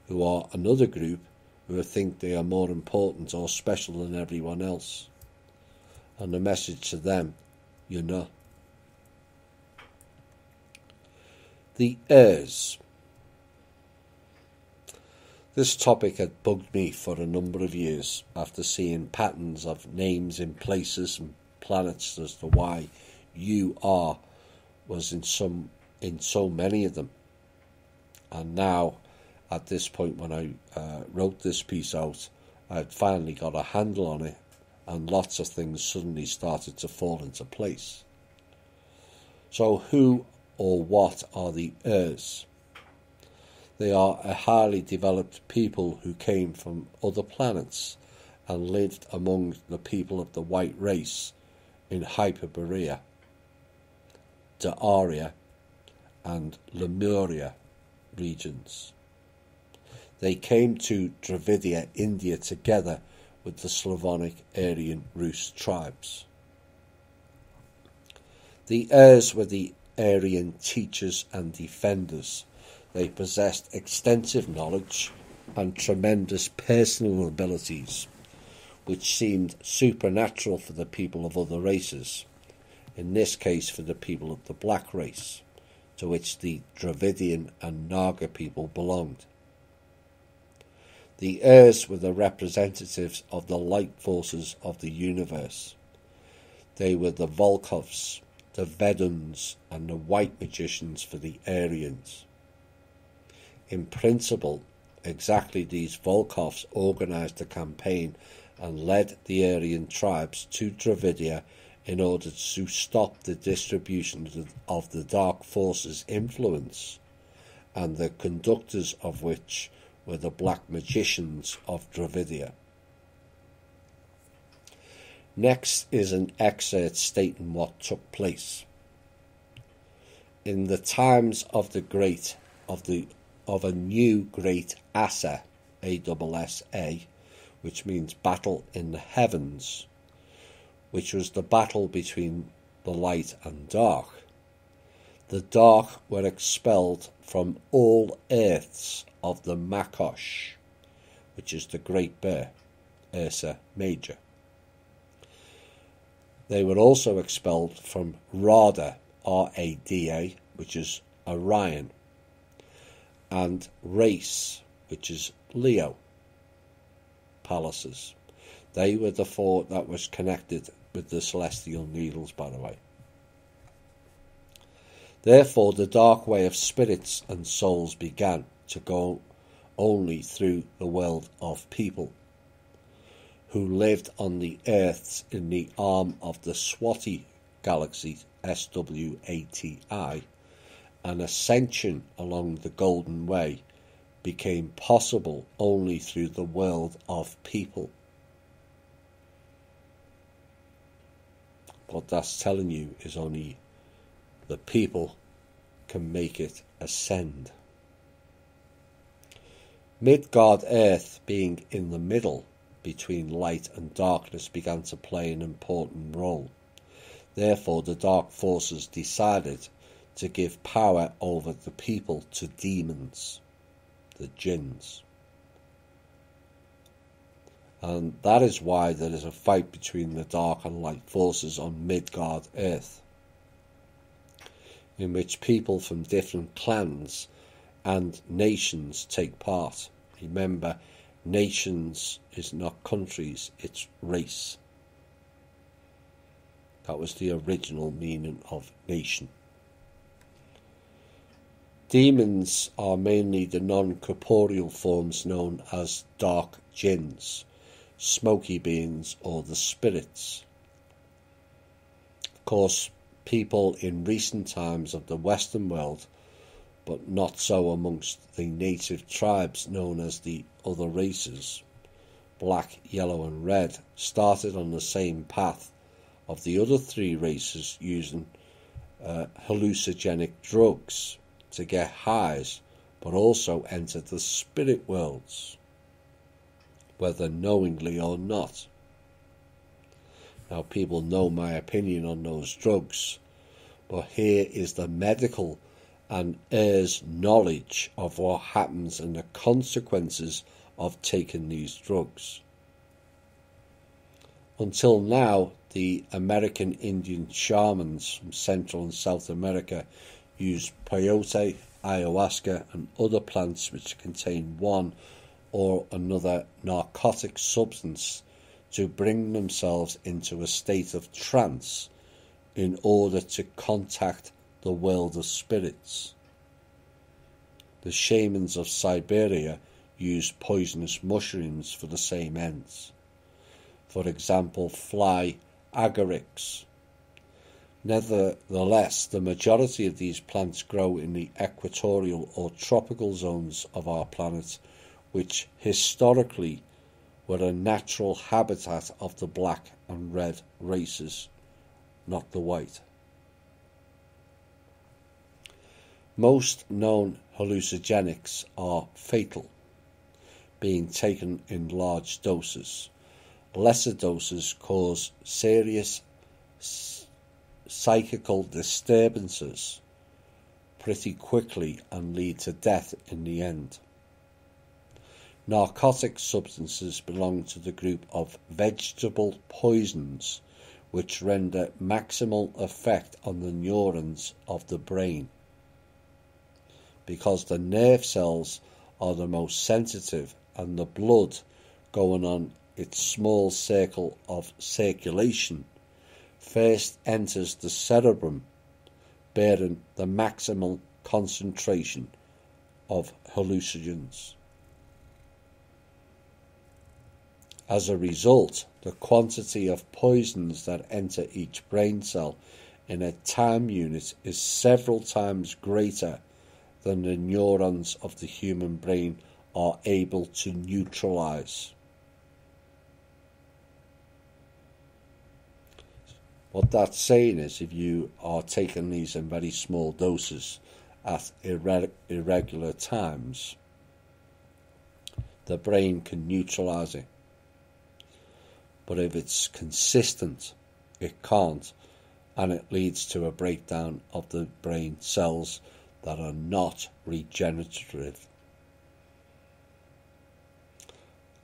A: who are another group who think they are more important or special than everyone else. And the message to them, you're not. The heirs. This topic had bugged me for a number of years after seeing patterns of names in places and planets as to why you are was in so many of them. And now, at this point when I wrote this piece out, I had finally got a handle on it, and lots of things suddenly started to fall into place. So who or what are the heirs? They are a highly developed people who came from other planets and lived among the people of the white race in Hyperborea, D'Aria and Lemuria regions. They came to Dravidia, India together with the Slavonic Aryan Rus tribes. The heirs were the Aryan teachers and defenders. They possessed extensive knowledge and tremendous personal abilities, which seemed supernatural for the people of other races, in this case for the people of the black race, to which the Dravidian and Naga people belonged. The heirs were the representatives of the light forces of the universe. They were the Volkovs, the Veduns and the white magicians for the Aryans. In principle, exactly these Volkovs organised a campaign and led the Aryan tribes to Dravidia in order to stop the distribution of the Dark Force's influence, and the conductors of which were the Black Magicians of Dravidia. Next is an excerpt stating what took place. In the times of a new great Assa, A-S-S-A, which means battle in the heavens, which was the battle between the light and dark. The dark were expelled from all earths of the Makosh, which is the Great Bear, Ursa Major. They were also expelled from Rada, R-A-D-A, which is Orion, and Race, which is Leo, Palaces. They were the four that was connected with the celestial needles, by the way. Therefore, the dark way of spirits and souls began to go only through the world of people, who lived on the earths in the arm of the Swati galaxy, S-W-A-T-I, and ascension along the Golden Way became possible only through the world of people. What that's telling you is only the people can make it ascend. Midgard Earth, being in the middle between light and darkness, began to play an important role. Therefore, the dark forces decided to give power over the people to demons, the jinns. And that is why there is a fight between the dark and light forces on Midgard Earth, in which people from different clans and nations take part. Remember, nations is not countries, it's race. That was the original meaning of nation. Demons are mainly the non-corporeal forms known as dark jinns, smoky beings, or the spirits. Of course, people in recent times of the Western world, but not so amongst the native tribes known as the other races, black, yellow and red, started on the same path of the other three races, using hallucinogenic drugs to get highs, but also entered the spirit worlds, whether knowingly or not. Now, people know my opinion on those drugs, but here is the medical and heirs' knowledge of what happens and the consequences of taking these drugs. Until now, the American Indian shamans from Central and South America used peyote, ayahuasca and other plants which contain one or another narcotic substance to bring themselves into a state of trance in order to contact the world of spirits. The shamans of Siberia use poisonous mushrooms for the same ends. For example, fly agarix. Nevertheless, the majority of these plants grow in the equatorial or tropical zones of our planet, which historically were a natural habitat of the black and red races, not the white. Most known hallucinogenics are fatal, being taken in large doses. Lesser doses cause serious psychical disturbances pretty quickly and lead to death in the end. Narcotic substances belong to the group of vegetable poisons, which render maximal effect on the neurons of the brain. Because the nerve cells are the most sensitive and the blood going on its small circle of circulation first enters the cerebrum, bearing the maximal concentration of hallucinogens. As a result, the quantity of poisons that enter each brain cell in a time unit is several times greater than the neurons of the human brain are able to neutralize. What that's saying is, if you are taking these in very small doses at irregular times, the brain can neutralize it. But if it's consistent, it can't, and it leads to a breakdown of the brain cells that are not regenerative.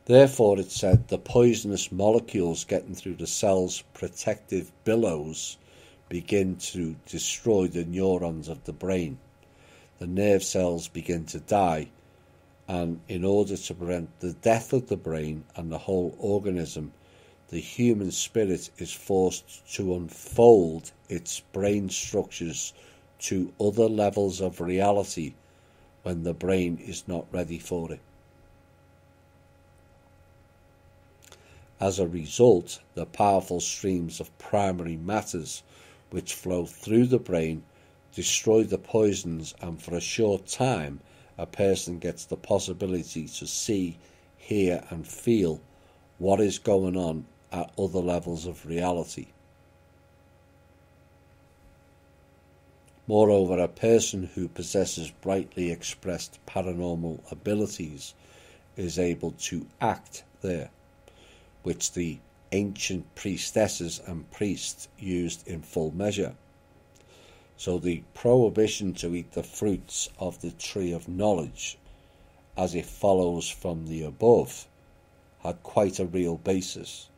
A: Therefore, it said the poisonous molecules getting through the cell's protective billows begin to destroy the neurons of the brain. The nerve cells begin to die, and in order to prevent the death of the brain and the whole organism, the human spirit is forced to unfold its brain structures to other levels of reality when the brain is not ready for it. As a result, the powerful streams of primary matters which flow through the brain destroy the poisons, and for a short time a person gets the possibility to see, hear and feel what is going on at other levels of reality. Moreover, a person who possesses brightly expressed paranormal abilities is able to act there, which the ancient priestesses and priests used in full measure. So the prohibition to eat the fruits of the tree of knowledge, as it follows from the above, had quite a real basis.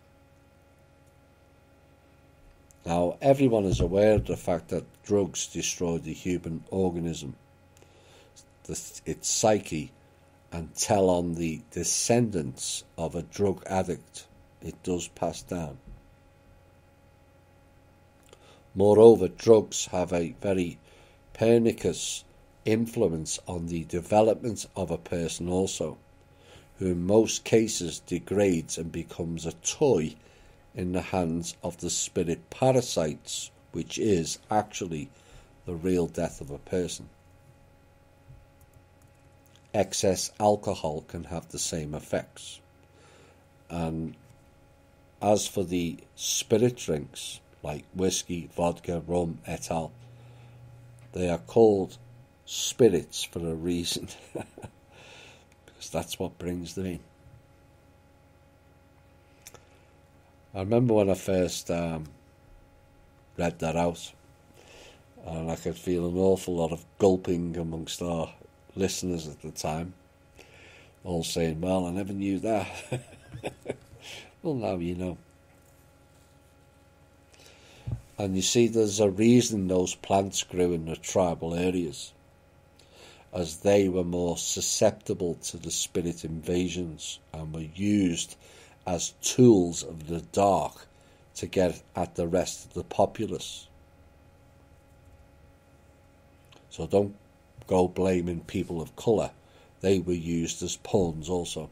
A: Now, everyone is aware of the fact that drugs destroy the human organism, its psyche, and tell on the descendants of a drug addict. It does pass down. Moreover, drugs have a very pernicious influence on the development of a person also, who in most cases degrades and becomes a toy in the hands of the spirit parasites, which is actually the real death of a person. Excess alcohol can have the same effects. And as for the spirit drinks, like whiskey, vodka, rum, et al., they are called spirits for a reason, because that's what brings them in. I remember when I first read that out, and I could feel an awful lot of gulping amongst our listeners at the time, all saying, well, I never knew that. Well, now you know. And you see, there's a reason those plants grew in the tribal areas, as they were more susceptible to the spirit invasions and were used as tools of the dark to get at the rest of the populace. So don't go blaming people of colour. They were used as pawns also.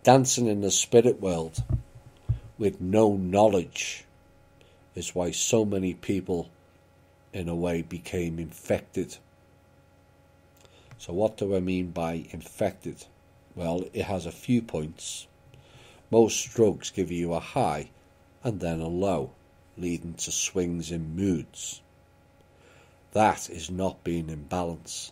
A: Dancing in the spirit world with no knowledge is why so many people, in a way, became infected. So what do I mean by infected? Well, it has a few points. Most drugs give you a high and then a low, leading to swings in moods. That is not being in balance.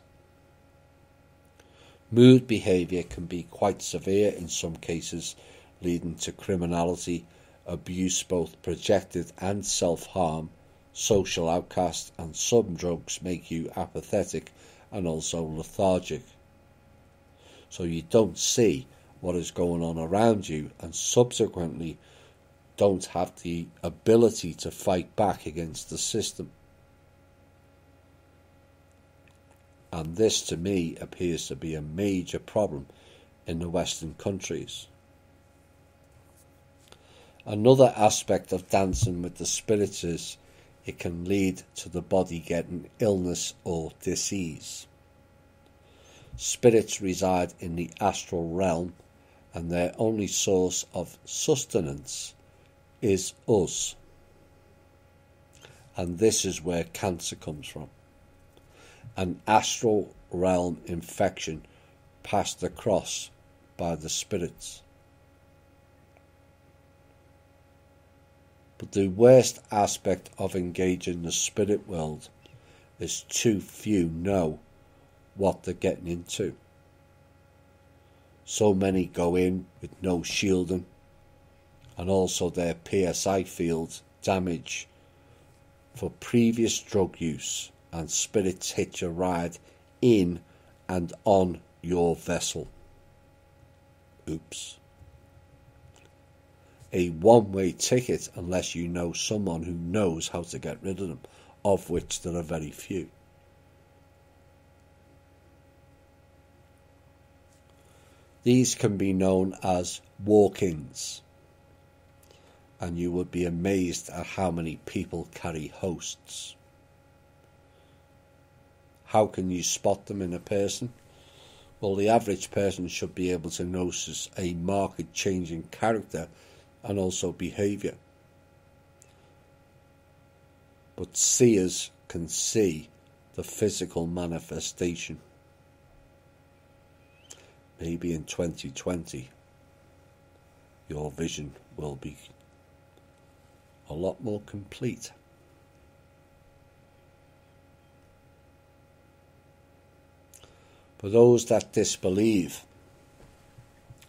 A: Mood behaviour can be quite severe in some cases, leading to criminality, abuse, both projected and self-harm, social outcast, and some drugs make you apathetic and also lethargic. So you don't see what is going on around you, and subsequently don't have the ability to fight back against the system. And this, to me, appears to be a major problem in the Western countries. Another aspect of dancing with the spirits is it can lead to the body getting illness or disease. Spirits reside in the astral realm, and their only source of sustenance is us. And this is where cancer comes from. An astral realm infection passed across by the spirits. But the worst aspect of engaging the spirit world is too few know what they're getting into. So many go in with no shielding, and also their PSI fields damage for previous drug use, and spirits hitch a ride in and on your vessel. Oops. A one-way ticket unless you know someone who knows how to get rid of them, of which there are very few. These can be known as walk-ins, and you would be amazed at how many people carry hosts. How can you spot them in a person? Well, the average person should be able to notice a marked change in character and also behaviour. But seers can see the physical manifestation. Maybe in 2020 your vision will be a lot more complete. For those that disbelieve,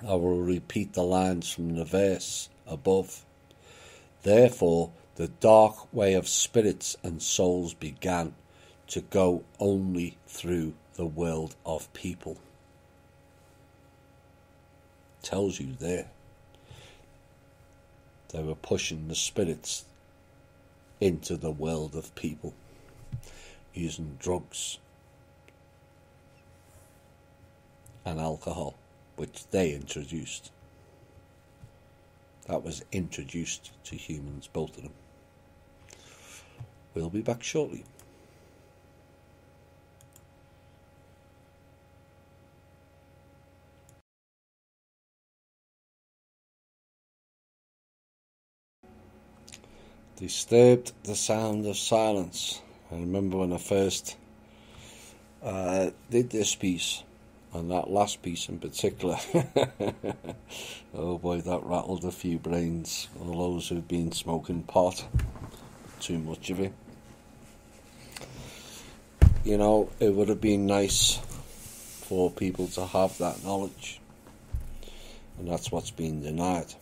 A: I will repeat the lines from the verse above. Therefore, the dark way of spirits and souls began to go only through the world of people. Tells you there. They were pushing the spirits into the world of people, using drugs and alcohol, which they introduced. That was introduced to humans, both of them. We'll be back shortly. Disturbed the sound of silence. I remember when I first did this piece, and that last piece in particular. Oh boy, that rattled a few brains. All those who've been smoking pot, too much of it. You know, it would have been nice for people to have that knowledge, and that's what's been denied.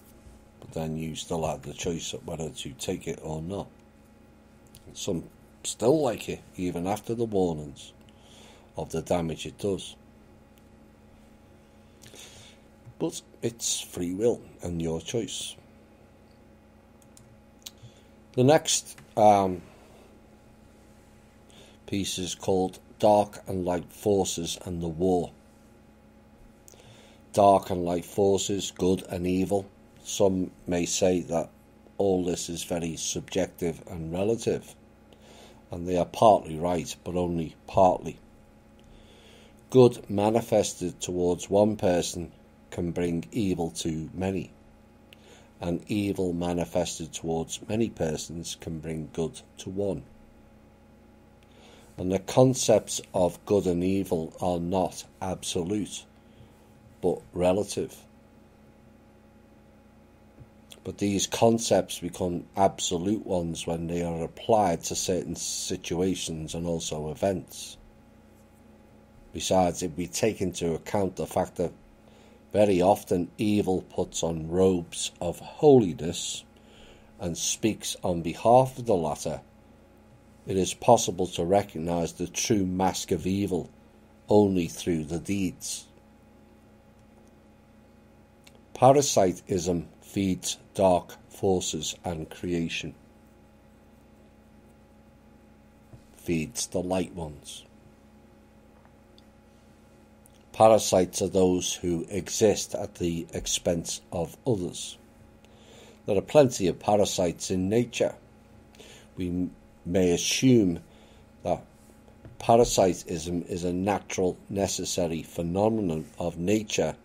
A: But then you still have the choice of whether to take it or not. And some still like it, even after the warnings of the damage it does. But it's free will and your choice. The next piece is called Dark and Light Forces and the War. Dark and light forces, good and evil. Some may say that all this is very subjective and relative, and they are partly right, but only partly. Good manifested towards one person can bring evil to many, and evil manifested towards many persons can bring good to one. And the concepts of good and evil are not absolute, but relative. But these concepts become absolute ones when they are applied to certain situations and also events. Besides, if we take into account the fact that very often evil puts on robes of holiness and speaks on behalf of the latter, it is possible to recognize the true mask of evil only through the deeds. Parasitism feeds dark forces and creation, feeds the light ones. Parasites are those who exist at the expense of others. There are plenty of parasites in nature. We may assume that parasitism is a natural, necessary phenomenon of nature,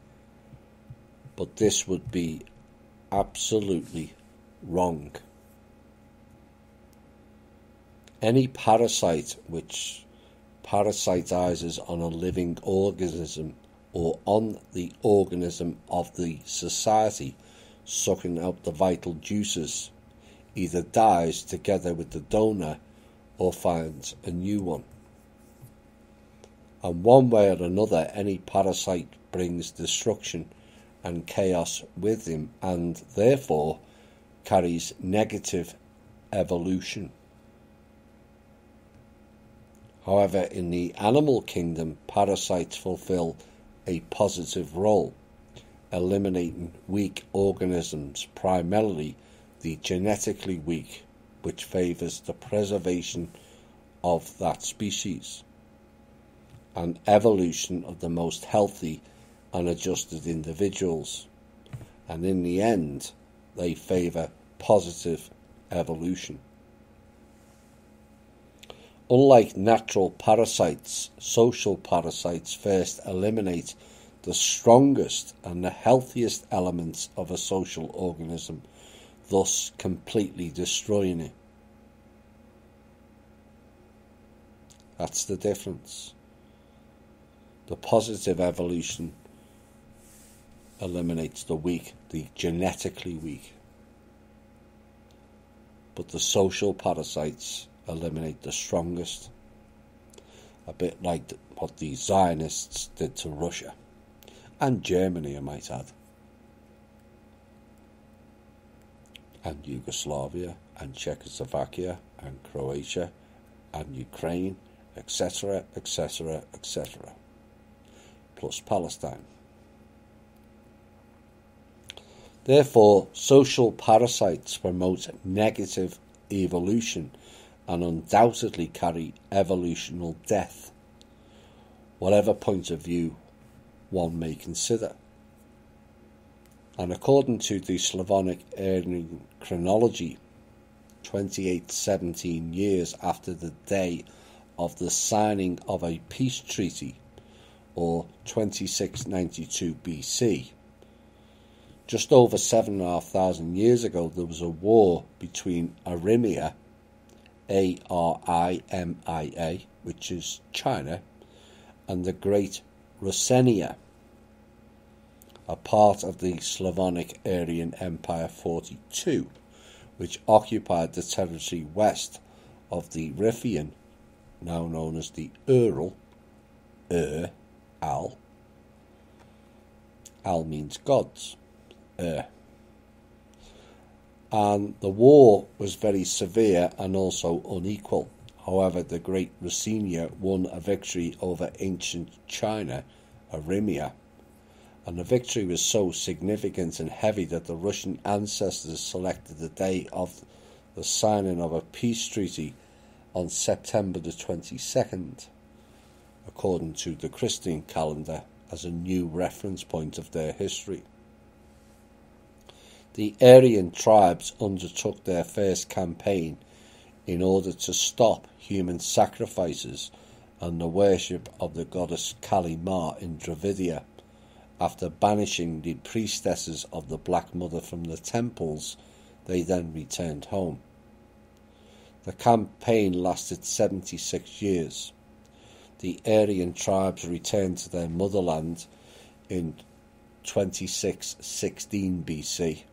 A: but this would be absolutely wrong. Any parasite which parasitizes on a living organism or on the organism of the society, sucking out the vital juices, either dies together with the donor or finds a new one. And one way or another, any parasite brings destruction and chaos with him, and therefore carries negative evolution. However, in the animal kingdom, parasites fulfill a positive role, eliminating weak organisms, primarily the genetically weak, which favours the preservation of that species, and evolution of the most healthy and adjusted individuals, and in the end they favour positive evolution. Unlike natural parasites, social parasites first eliminate the strongest and the healthiest elements of a social organism, thus completely destroying it. That's the difference. The positive evolution eliminates the weak, the genetically weak. But the social parasites eliminate the strongest. A bit like what the Zionists did to Russia. And Germany, I might add. And Yugoslavia, and Czechoslovakia, and Croatia, and Ukraine, etc., etc., etc. Plus Palestine. Therefore, social parasites promote negative evolution and undoubtedly carry evolutional death, whatever point of view one may consider. And according to the Slavonic Aryan chronology, 17 years after the day of the signing of a peace treaty, or 2692 BC, just over 7,500 years ago, there was a war between Arimia, Arimia, which is China, and the Great Russenia, a part of the Slavonic Aryan Empire 42, which occupied the territory west of the Riphean, now known as the Ural, Al. Al means gods. And the war was very severe and also unequal. However, the Great Russenia won a victory over ancient China, Arimia, and the victory was so significant and heavy that the Russian ancestors selected the day of the signing of a peace treaty on September the 22nd, according to the Christian calendar, as a new reference point of their history. The Aryan tribes undertook their first campaign in order to stop human sacrifices and the worship of the goddess Kali Ma in Dravidia. After banishing the priestesses of the Black Mother from the temples, they then returned home. The campaign lasted 76 years. The Aryan tribes returned to their motherland in 2616 BC,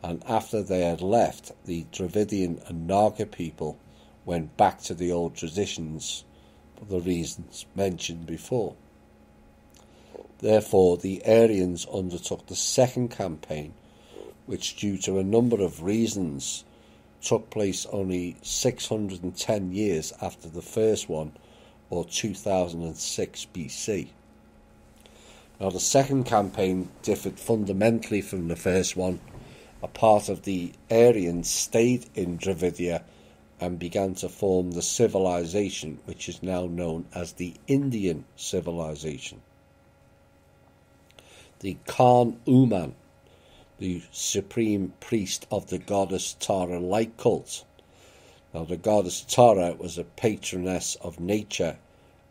A: and after they had left, the Dravidian and Naga people went back to the old traditions for the reasons mentioned before. Therefore, the Aryans undertook the second campaign, which, due to a number of reasons, took place only 610 years after the first one, or 2006 BC. Now, the second campaign differed fundamentally from the first one. A part of the Aryans stayed in Dravidia and began to form the civilization which is now known as the Indian civilization. The Khan Uman, the supreme priest of the goddess Tara light cult. Now, the goddess Tara was a patroness of nature,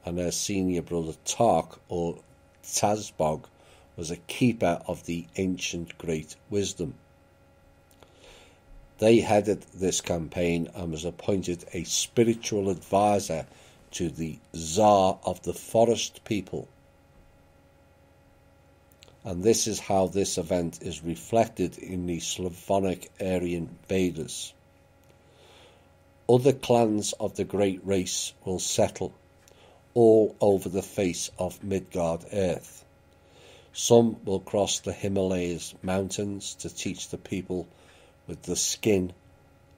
A: and her senior brother Tark, or Tazbog, was a keeper of the ancient great wisdom. They headed this campaign and was appointed a spiritual advisor to the Tsar of the Forest people. And this is how this event is reflected in the Slavonic Aryan Vedas. Other clans of the great race will settle all over the face of Midgard earth. Some will cross the Himalayas mountains to teach the people with the skin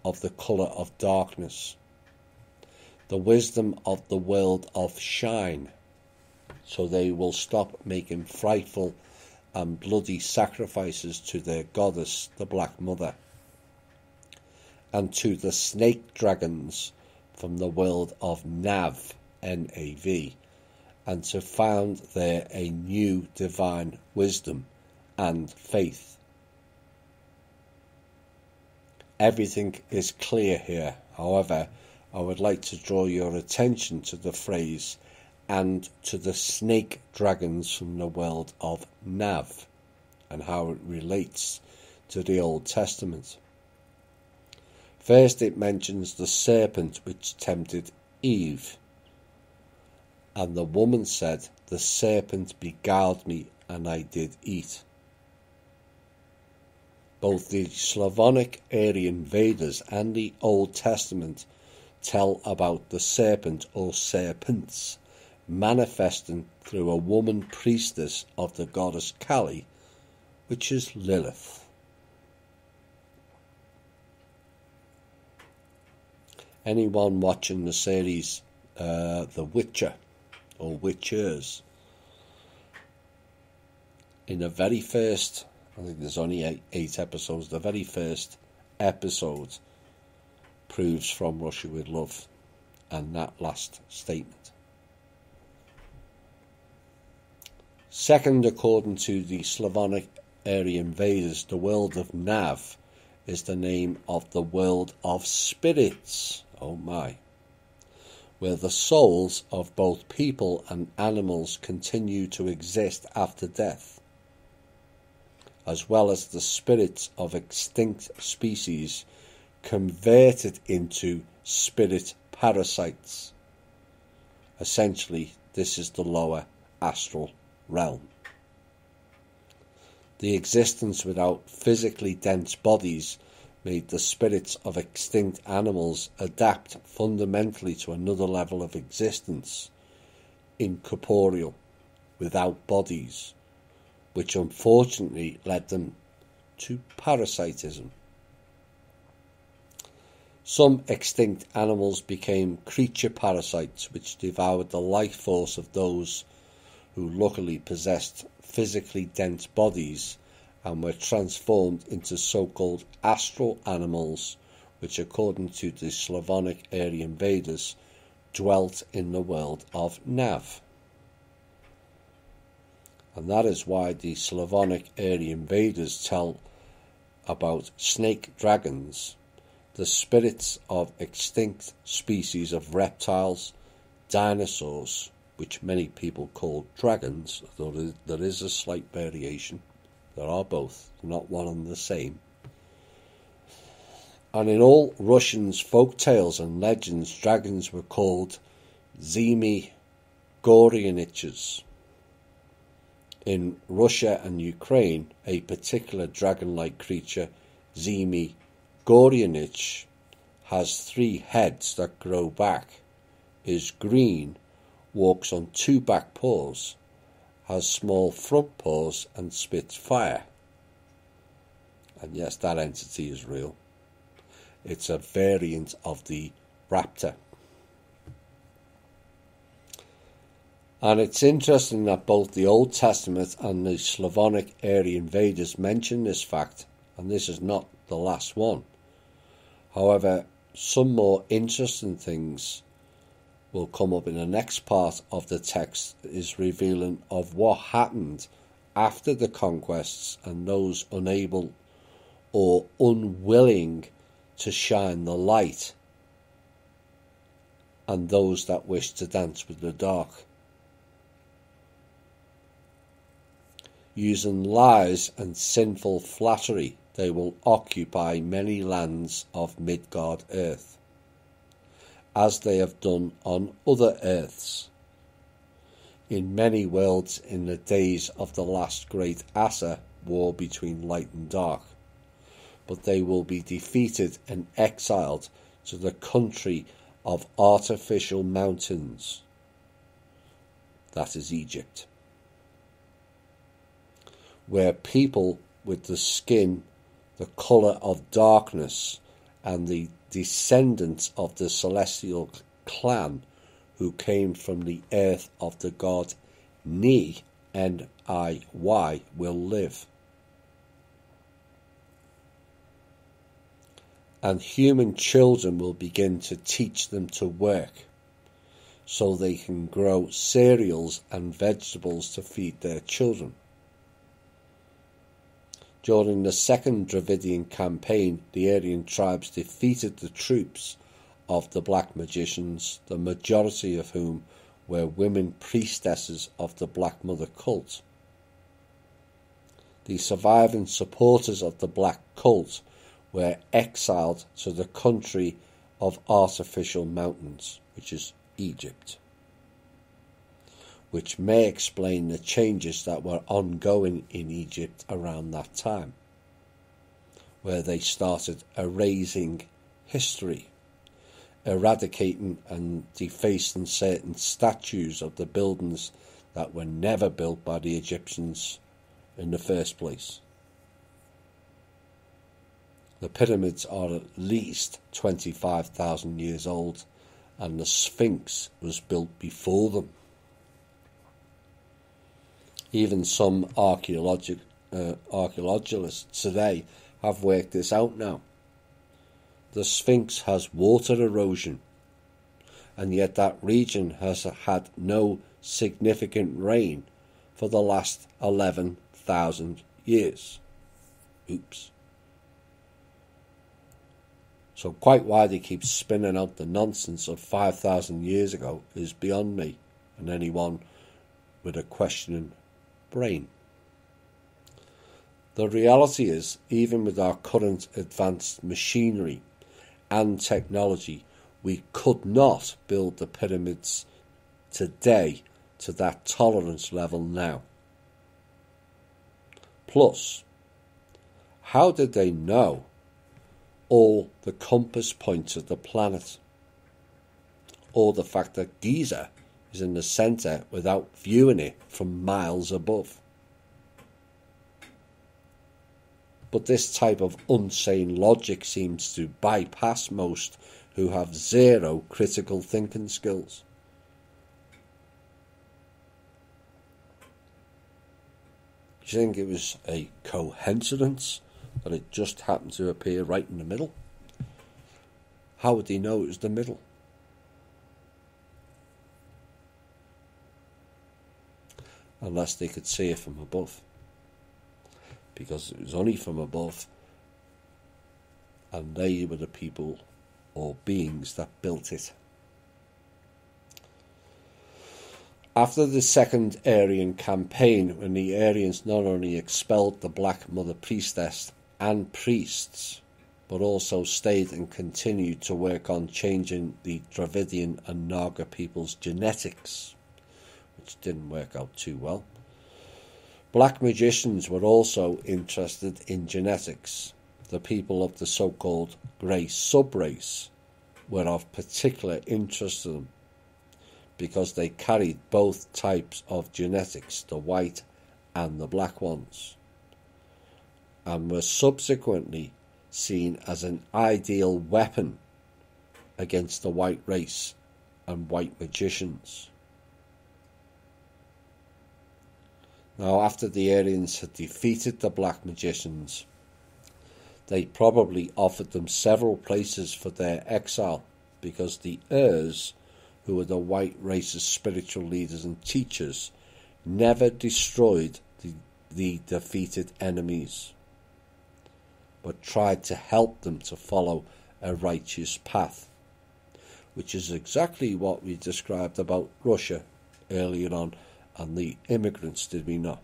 A: of the colour of darkness the wisdom of the world of shine, so they will stop making frightful and bloody sacrifices to their goddess, the Black Mother, and to the snake dragons from the world of Nav, N-A-V, and to found there a new divine wisdom and faith. Everything is clear here. However, I would like to draw your attention to the phrase "and to the snake dragons from the world of Nav" and how it relates to the Old Testament. First, it mentions the serpent which tempted Eve. And the woman said, "The serpent beguiled me, and I did eat." Both the Slavonic Aryan Vedas and the Old Testament tell about the serpent or serpents manifesting through a woman priestess of the goddess Kali, which is Lilith. Anyone watching the series The Witcher or Witchers, in the very first, I think there's only eight episodes, the very first episode proves From Russia with Love and that last statement. Second, according to the Slavonic Aryan Vedas, the world of Nav is the name of the world of spirits, oh my, where the souls of both people and animals continue to exist after death, as well as the spirits of extinct species converted into spirit parasites. Essentially, this is the lower astral realm. The existence without physically dense bodies made the spirits of extinct animals adapt fundamentally to another level of existence, incorporeal, without bodies, which unfortunately led them to parasitism. Some extinct animals became creature parasites which devoured the life force of those who luckily possessed physically dense bodies and were transformed into so-called astral animals, which according to the Slavonic Aryan Vedas dwelt in the world of Nav. And that is why the Slavonic Aryan Vedas tell about snake dragons, the spirits of extinct species of reptiles, dinosaurs, which many people call dragons, though there is a slight variation. There are both, not one and the same. And in all Russians' folk tales and legends, dragons were called Zimy Goryaniches. In Russia and Ukraine, a particular dragon-like creature, Zimy Goryanich, has 3 heads that grow back, is green, walks on 2 back paws, has small front paws and spits fire. And yes, that entity is real. It's a variant of the raptor. And it's interesting that both the Old Testament and the Slavonic Aryan Vedas mention this fact, and this is not the last one. However, some more interesting things will come up in the next part of the text, is revealing of what happened after the conquests and those unable or unwilling to shine the light, and those that wish to dance with the dark. Using lies and sinful flattery, they will occupy many lands of Midgard earth, as they have done on other earths. In many worlds in the days of the last great Asa war between light and dark, but they will be defeated and exiled to the country of artificial mountains, that is Egypt, where people with the skin the colour of darkness and the descendants of the celestial clan who came from the earth of the god Ni, N-I-Y, will live. And human children will begin to teach them to work, so they can grow cereals and vegetables to feed their children. During the Second Dravidian Campaign, the Aryan tribes defeated the troops of the Black Magicians, the majority of whom were women priestesses of the Black Mother cult. The surviving supporters of the Black cult were exiled to the country of artificial mountains, which is Egypt, which may explain the changes that were ongoing in Egypt around that time, where they started erasing history, eradicating and defacing certain statues of the buildings that were never built by the Egyptians in the first place. The pyramids are at least 25,000 years old, and the Sphinx was built before them. Even some archaeologists today have worked this out now. The Sphinx has water erosion, and yet that region has had no significant rain for the last 11,000 years. Oops. So quite why they keep spinning out the nonsense of 5,000 years ago is beyond me and anyone with a questioning brain. The reality is, even with our current advanced machinery and technology, we could not build the pyramids today to that tolerance level now. Plus, how did they know all the compass points of the planet, or the fact that Giza is in the centre without viewing it from miles above? But this type of insane logic seems to bypass most who have zero critical thinking skills. Do you think it was a coincidence that it just happened to appear right in the middle? How would they know it was the middle? Unless they could see it from above. Because it was only from above, and they were the people or beings that built it. After the Second Aryan Campaign, when the Aryans not only expelled the Black Mother Priestess and priests, but also stayed and continued to work on changing the Dravidian and Naga people's genetics, which didn't work out too well. Black magicians were also interested in genetics. The people of the so-called grey subrace were of particular interest to them because they carried both types of genetics, the white and the black ones, and were subsequently seen as an ideal weapon against the white race and white magicians. Now, after the Aryans had defeated the black magicians, they probably offered them several places for their exile, because the Urs, who were the white race's spiritual leaders and teachers, never destroyed the defeated enemies. but tried to help them to follow a righteous path, which is exactly what we described about Russia earlier on and the immigrants, did we not?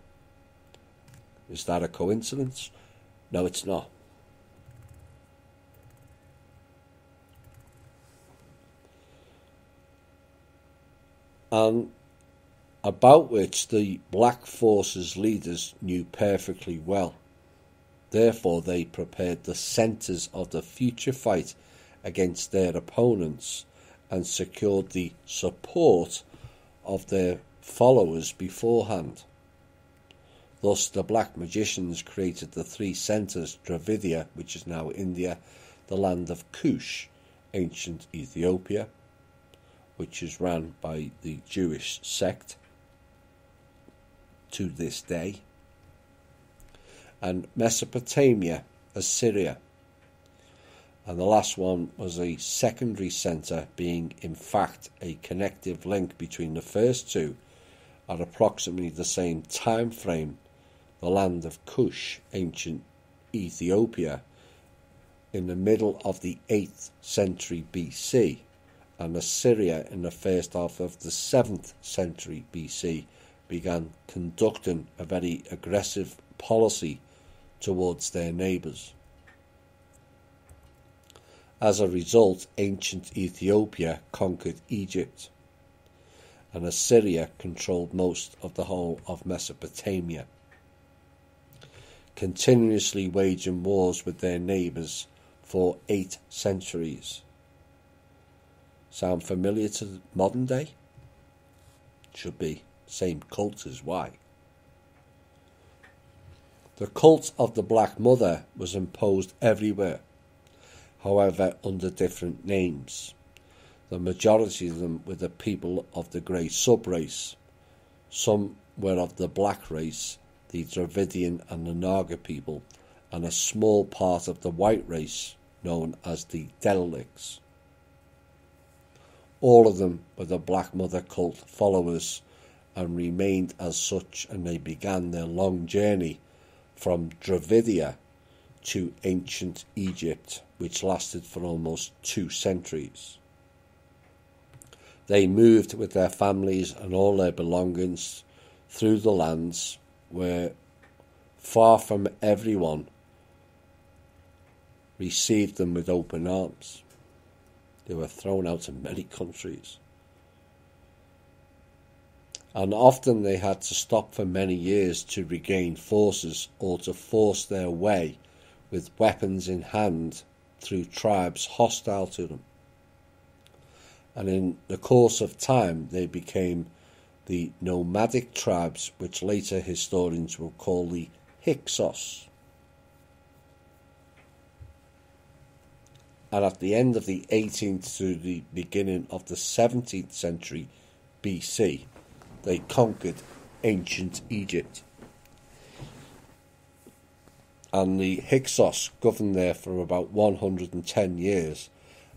A: Is that a coincidence? No, it's not. And about which the Black Forces leaders knew perfectly well. Therefore, they prepared the centres of the future fight against their opponents and secured the support of their followers beforehand. Thus, the black magicians created the three centres: Dravidia, which is now India, the land of Kush, ancient Ethiopia, which is run by the Jewish sect to this day, and Mesopotamia, Assyria. And the last one was a secondary centre, being in fact a connective link between the first two at approximately the same time frame: the land of Kush, ancient Ethiopia, in the middle of the 8th century BC, and Assyria in the first half of the 7th century BC began conducting a very aggressive policy towards their neighbours. As a result, ancient Ethiopia conquered Egypt, and Assyria controlled most of the whole of Mesopotamia, continuously waging wars with their neighbours for 8 centuries. Sound familiar to the modern day? Should be. Same cult as why. The cult of the Black Mother was imposed everywhere, however under different names. The majority of them were the people of the grey subrace. Some were of the black race, the Dravidian and the Naga people, and a small part of the white race, known as the Derelicts. All of them were the Black Mother cult followers and remained as such, and they began their long journey from Dravidia to ancient Egypt, which lasted for almost 2 centuries. They moved with their families and all their belongings through the lands where, far from everyone, received them with open arms. They were thrown out in many countries, and often they had to stop for many years to regain forces or to force their way with weapons in hand through tribes hostile to them. And in the course of time they became the nomadic tribes, which later historians will call the Hyksos. And at the end of the 18th to the beginning of the 17th century BC, they conquered ancient Egypt. And the Hyksos governed there for about 110 years,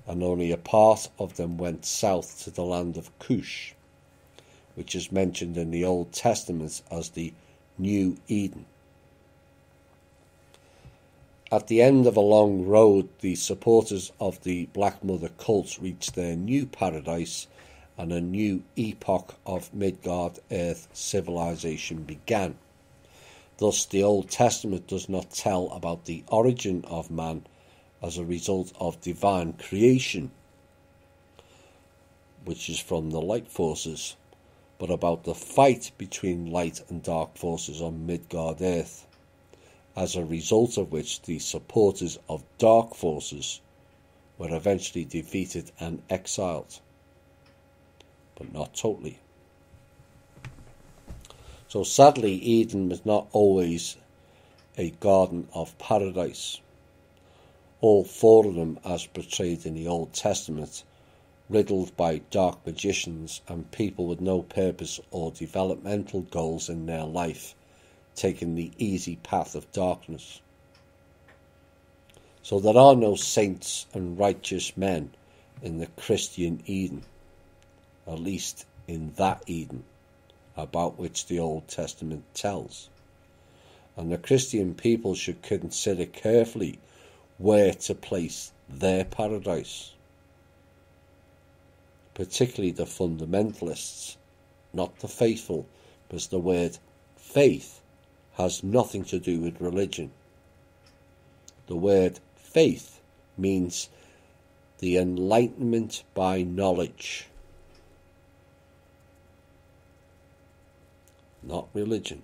A: and only a part of them went south to the land of Kush, which is mentioned in the Old Testament as the New Eden. At the end of a long road, the supporters of the Black Mother cult reached their new paradise, and a new epoch of Midgard-Earth civilization began. Thus, the Old Testament does not tell about the origin of man as a result of divine creation, which is from the light forces, but about the fight between light and dark forces on Midgard-Earth, as a result of which the supporters of dark forces were eventually defeated and exiled, but not totally. So sadly, Eden was not always a garden of paradise. All 4 of them, as portrayed in the Old Testament, riddled by dark magicians and people with no purpose or developmental goals in their life, taking the easy path of darkness. So there are no saints and righteous men in the Christian Eden, at least in that Eden about which the Old Testament tells. And the Christian people should consider carefully where to place their paradise, particularly the fundamentalists, not the faithful, because the word faith has nothing to do with religion. The word faith means the enlightenment by knowledge, not religion.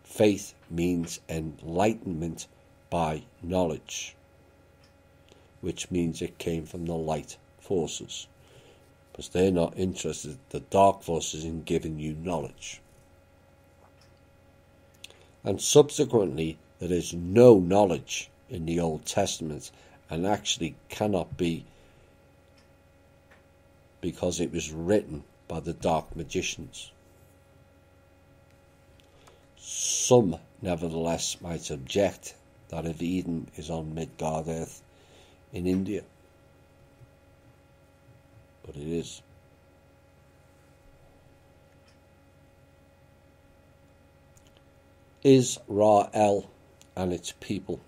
A: Faith means enlightenment by knowledge, which means it came from the light forces, because they're not interested, the dark forces, in giving you knowledge. And subsequently, there is no knowledge in the Old Testament, and actually cannot be, because it was written by the dark magicians. Some, nevertheless, might object that if Eden is on Midgard-earth in India, but it is. Israel and its people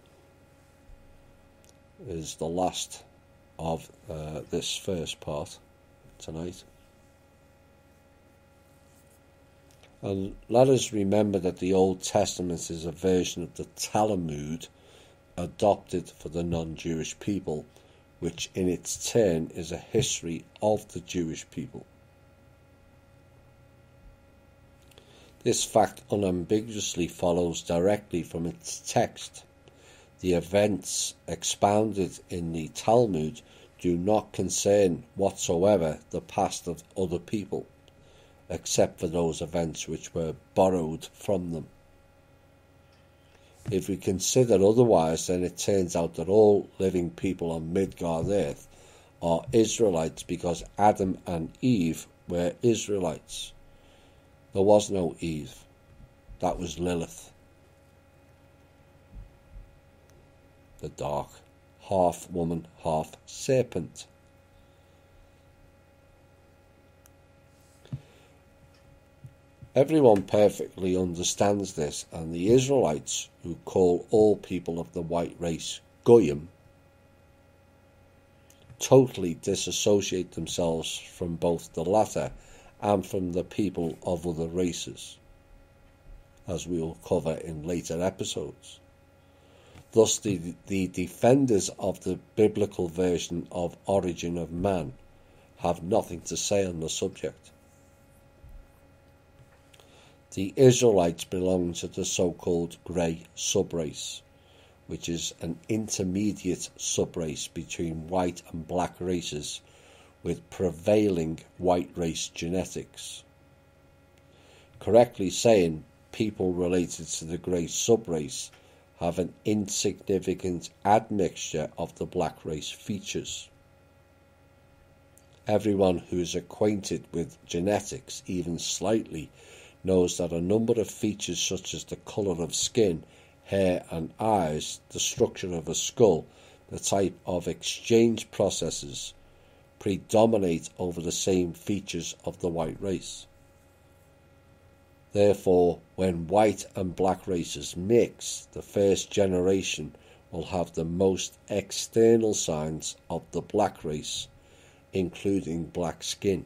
A: is the last of this first part tonight. And let us remember that the Old Testament is a version of the Talmud adopted for the non-Jewish people, which in its turn is a history of the Jewish people. This fact unambiguously follows directly from its text. The events expounded in the Talmud do not concern whatsoever the past of other people, except for those events which were borrowed from them. If we consider otherwise, then it turns out that all living people on Midgard-earth are Israelites, because Adam and Eve were Israelites. There was no Eve. That was Lilith, the dark, half woman, half serpent. Everyone perfectly understands this, and the Israelites, who call all people of the white race Goyim, totally disassociate themselves from both the latter and from the people of other races, as we will cover in later episodes. Thus, the defenders of the biblical version of origin of man have nothing to say on the subject. The Israelites belong to the so-called grey subrace, which is an intermediate subrace between white and black races with prevailing white race genetics. Correctly saying, people related to the grey subrace have an insignificant admixture of the black race features. Everyone who is acquainted with genetics, even slightly, knows that a number of features such as the colour of skin, hair and eyes, the structure of a skull, the type of exchange processes, predominate over the same features of the white race. Therefore, when white and black races mix, the first generation will have the most external signs of the black race, including black skin.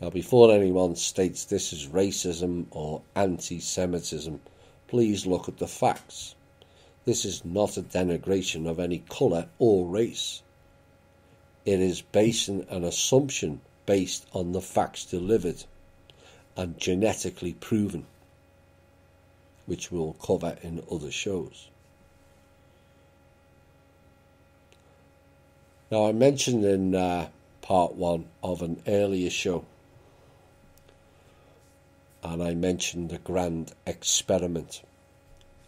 A: Now, before anyone states this is racism or anti-Semitism, please look at the facts. This is not a denigration of any colour or race. It is basing an assumption based on the facts delivered and genetically proven, which we'll cover in other shows. Now, I mentioned in part 1 of an earlier show, and I mentioned the grand experiment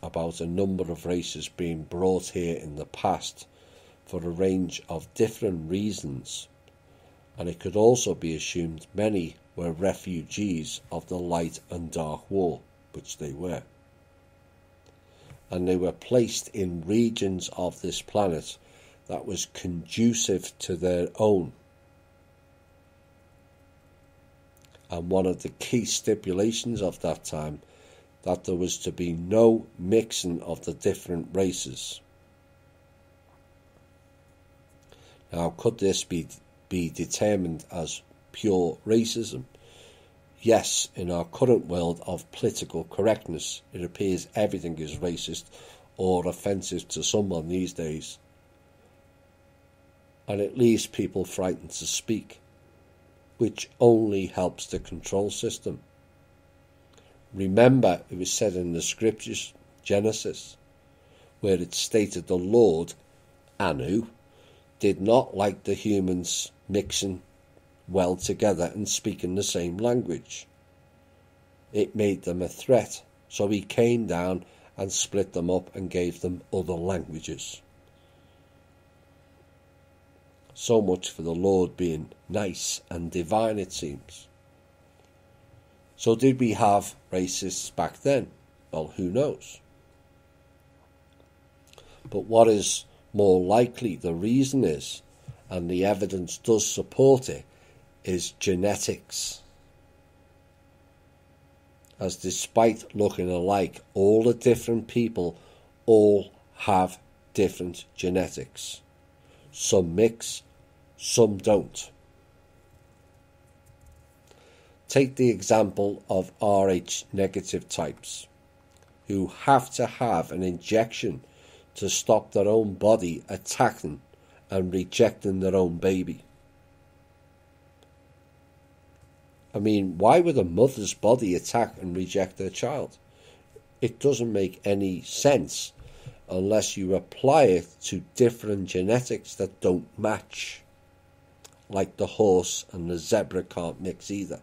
A: about a number of races being brought here in the past for a range of different reasons, and it could also be assumed many were refugees of the Light and Dark War, which they were, and they were placed in regions of this planet that was conducive to their own. And one of the key stipulations of that time that there was to be no mixing of the different races. Now, could this be determined as pure racism? Yes, in our current world of political correctness, it appears everything is racist or offensive to someone these days. And it leaves people frightened to speak, which only helps the control system. Remember, it was said in the scriptures, Genesis, where it stated the Lord, Anu, did not like the humans mixing well together and speaking the same language. It made them a threat, so he came down and split them up and gave them other languages. So much for the Lord being nice and divine, it seems. So did we have racists back then? Well, who knows? But what is more likely, the reason is, and the evidence does support it, is genetics. As despite looking alike, all the different people all have different genetics. Some mix, some don't. Take the example of Rh negative types, who have to have an injection to stop their own body attacking and rejecting their own baby. I mean, why would a mother's body attack and reject their child? It doesn't make any sense unless you apply it to different genetics that don't match. Like the horse and the zebra can't mix either.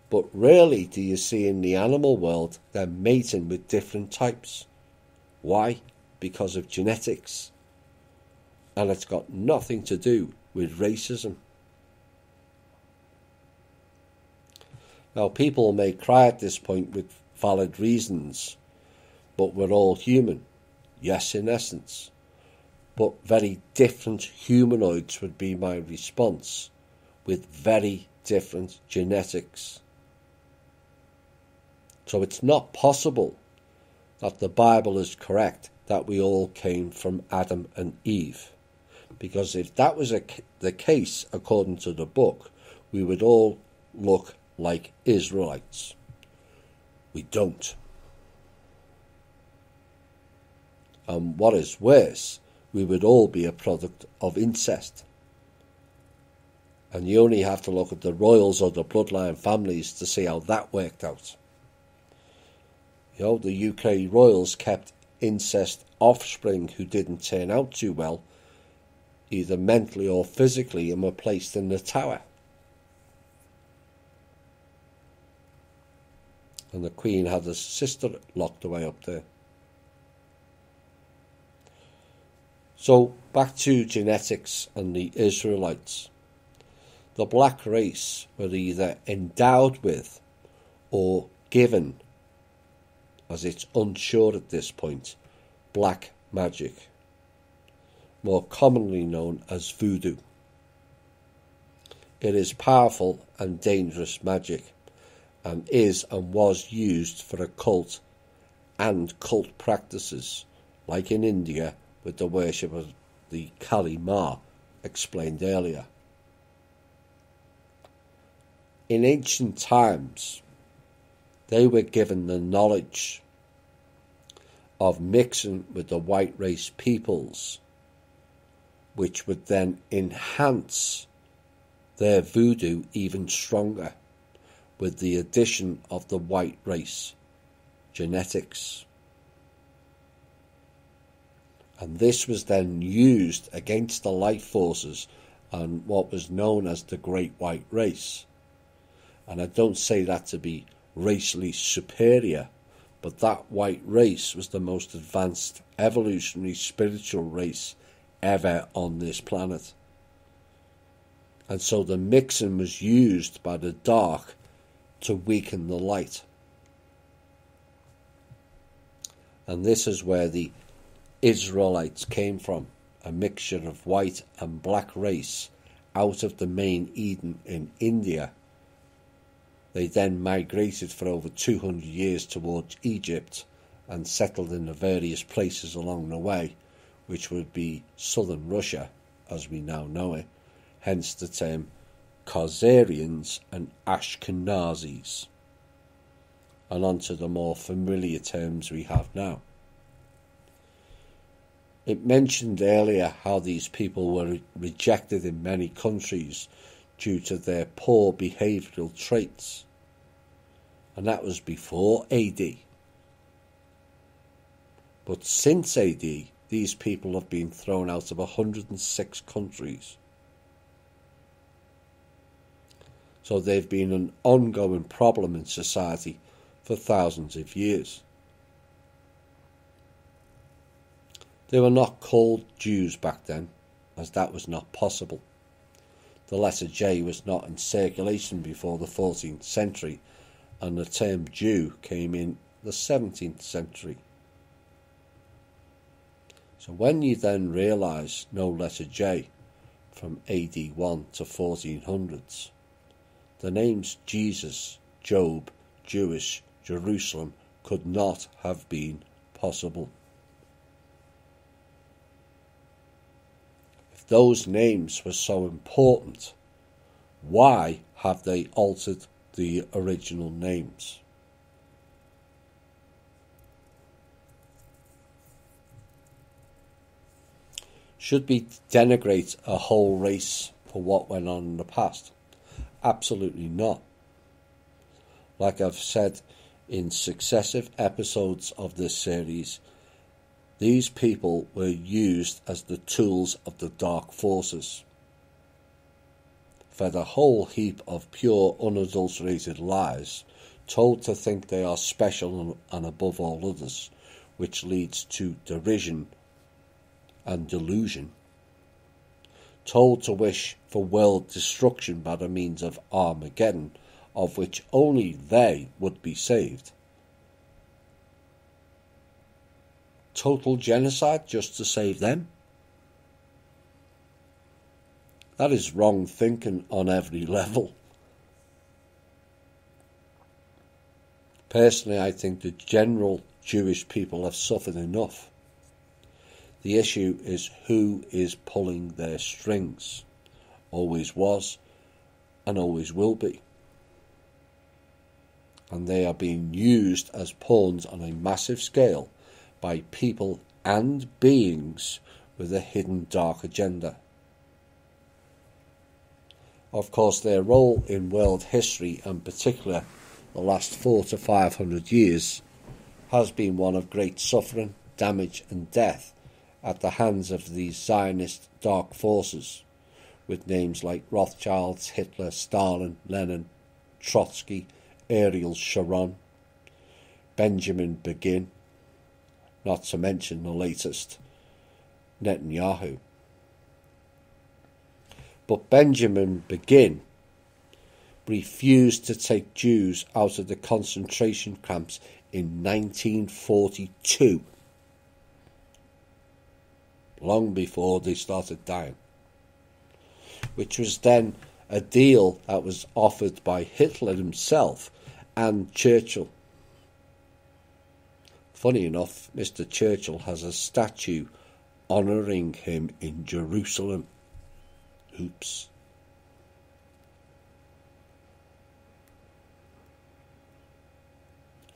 A: But rarely do you see in the animal world them mating with different types. Why? Because of genetics. And it's got nothing to do with racism. Now, people may cry at this point with valid reasons, but we're all human. Yes, in essence. But very different humanoids would be my response, with very different genetics. So it's not possible that the Bible is correct that we all came from Adam and Eve. Because if that was the case, according to the book, we would all look like Israelites. We don't. And what is worse, we would all be a product of incest. And you only have to look at the royals or the bloodline families to see how that worked out. You know, the UK royals kept incest offspring who didn't turn out too well, either mentally or physically, and were placed in the Tower. And the Queen had a sister locked away up there. So, back to genetics and the Israelites. The black race were either endowed with or given, as it's unsure at this point, black magic, more commonly known as voodoo. It is powerful and dangerous magic, and is and was used for occult and cult practices, like in India with the worship of the Kali Ma, explained earlier. In ancient times, they were given the knowledge of mixing with the white race peoples, which would then enhance their voodoo even stronger with the addition of the white race genetics. And this was then used against the life forces and what was known as the Great White Race. And I don't say that to be racially superior, but that white race was the most advanced evolutionary spiritual race ever on this planet. And so the mixing was used by the dark to weaken the light. And this is where the Israelites came from, a mixture of white and black race out of the main Eden in India, They then migrated for over 200 years towards Egypt and settled in the various places along the way, which would be southern Russia as we now know it, hence the term Khazarians and Ashkenazis, and on to the more familiar terms we have now. It mentioned earlier how these people were rejected in many countries due to their poor behavioural traits, and that was before AD. But since AD, these people have been thrown out of 106 countries. So they've been an ongoing problem in society for thousands of years. They were not called Jews back then, as that was not possible. The letter J was not in circulation before the 14th century, and the term Jew came in the 17th century. So when you then realise no letter J from AD 1 to 1400s, the names Jesus, Job, Jewish, Jerusalem could not have been possible. If those names were so important, why have they altered the original names? Should we denigrate a whole race for what went on in the past? Absolutely not. Like I've said in successive episodes of this series, these people were used as the tools of the dark forces, fed a whole heap of pure unadulterated lies, told to think they are special and above all others, which leads to derision and delusion, told to wish for world destruction by the means of Armageddon, of which only they would be saved. Total genocide just to save them? That is wrong thinking on every level. Personally, I think the general Jewish people have suffered enough. The issue is who is pulling their strings. Always was and always will be. And they are being used as pawns on a massive scale by people and beings with a hidden dark agenda. Of course, their role in world history, and in particular the last 400 to 500 years, has been one of great suffering, damage and death at the hands of these Zionist dark forces, with names like Rothschilds, Hitler, Stalin, Lenin, Trotsky, Ariel Sharon, Benjamin Begin, not to mention the latest, Netanyahu. But Benjamin Begin refused to take Jews out of the concentration camps in 1942, long before they started dying, which was then a deal that was offered by Hitler himself and Churchill. Funny enough, Mr. Churchill has a statue honouring him in Jerusalem. Oops.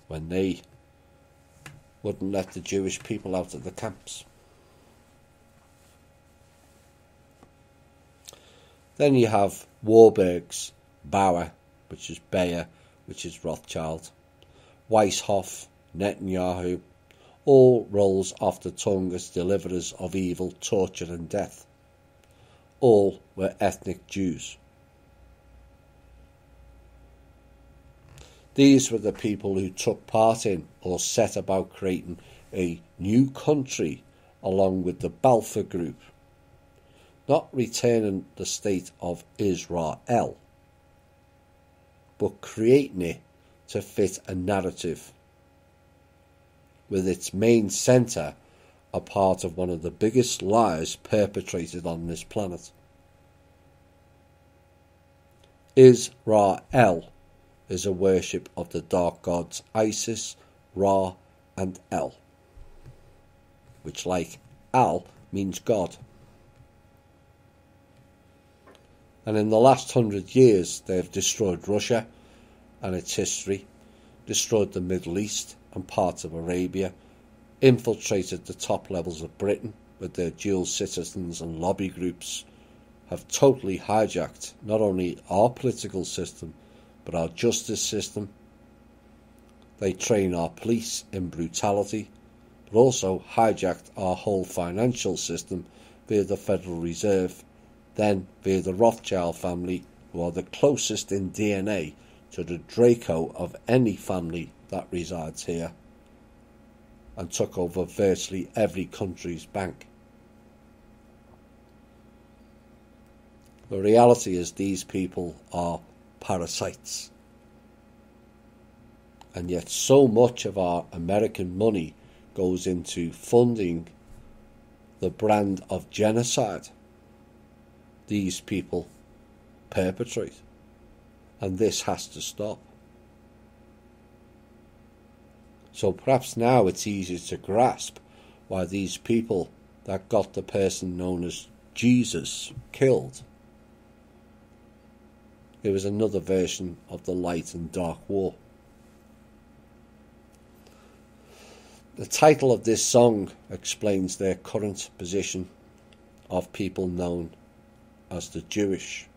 A: When they wouldn't let the Jewish people out of the camps. Then you have Warburg's, Bauer, which is Bayer, which is Rothschild, Weishaupt, Netanyahu, all rolls off the tongue as deliverers of evil, torture and death. All were ethnic Jews. These were the people who took part in or set about creating a new country along with the Balfour Group, not returning the state of Israel, but creating it to fit a narrative, with its main centre a part of one of the biggest lies perpetrated on this planet. Israel is a worship of the dark gods Isis, Ra and El, which, like Al, means God. And in the last 100 years they have destroyed Russia and its history, destroyed the Middle East and parts of Arabia, infiltrated the top levels of Britain with their dual citizens and lobby groups, have totally hijacked not only our political system but our justice system. They train our police in brutality, but also hijacked our whole financial system via the Federal Reserve, then via the Rothschild family, who are the closest in DNA to the Draco of any family that resides here, and took over virtually every country's bank. The reality is these people are parasites. And yet so much of our American money goes into funding the brand of genocide these people perpetrate. And this has to stop. So perhaps now it's easier to grasp why these people that got the person known as Jesus killed. It was another version of the light and dark war. The title of this song explains their current position of people known as the Jewish.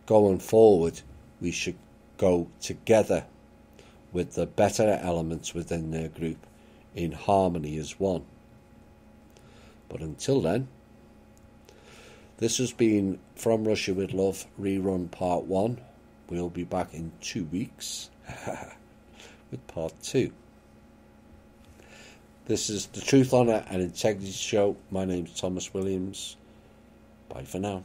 A: Going forward, we should go together with the better elements within their group in harmony as one. But until then, this has been From Russia with Love Rerun Part 1. We'll be back in 2 weeks with Part 2. This is the Truth, Honour and Integrity Show. My name's Thomas Williams. Bye for now.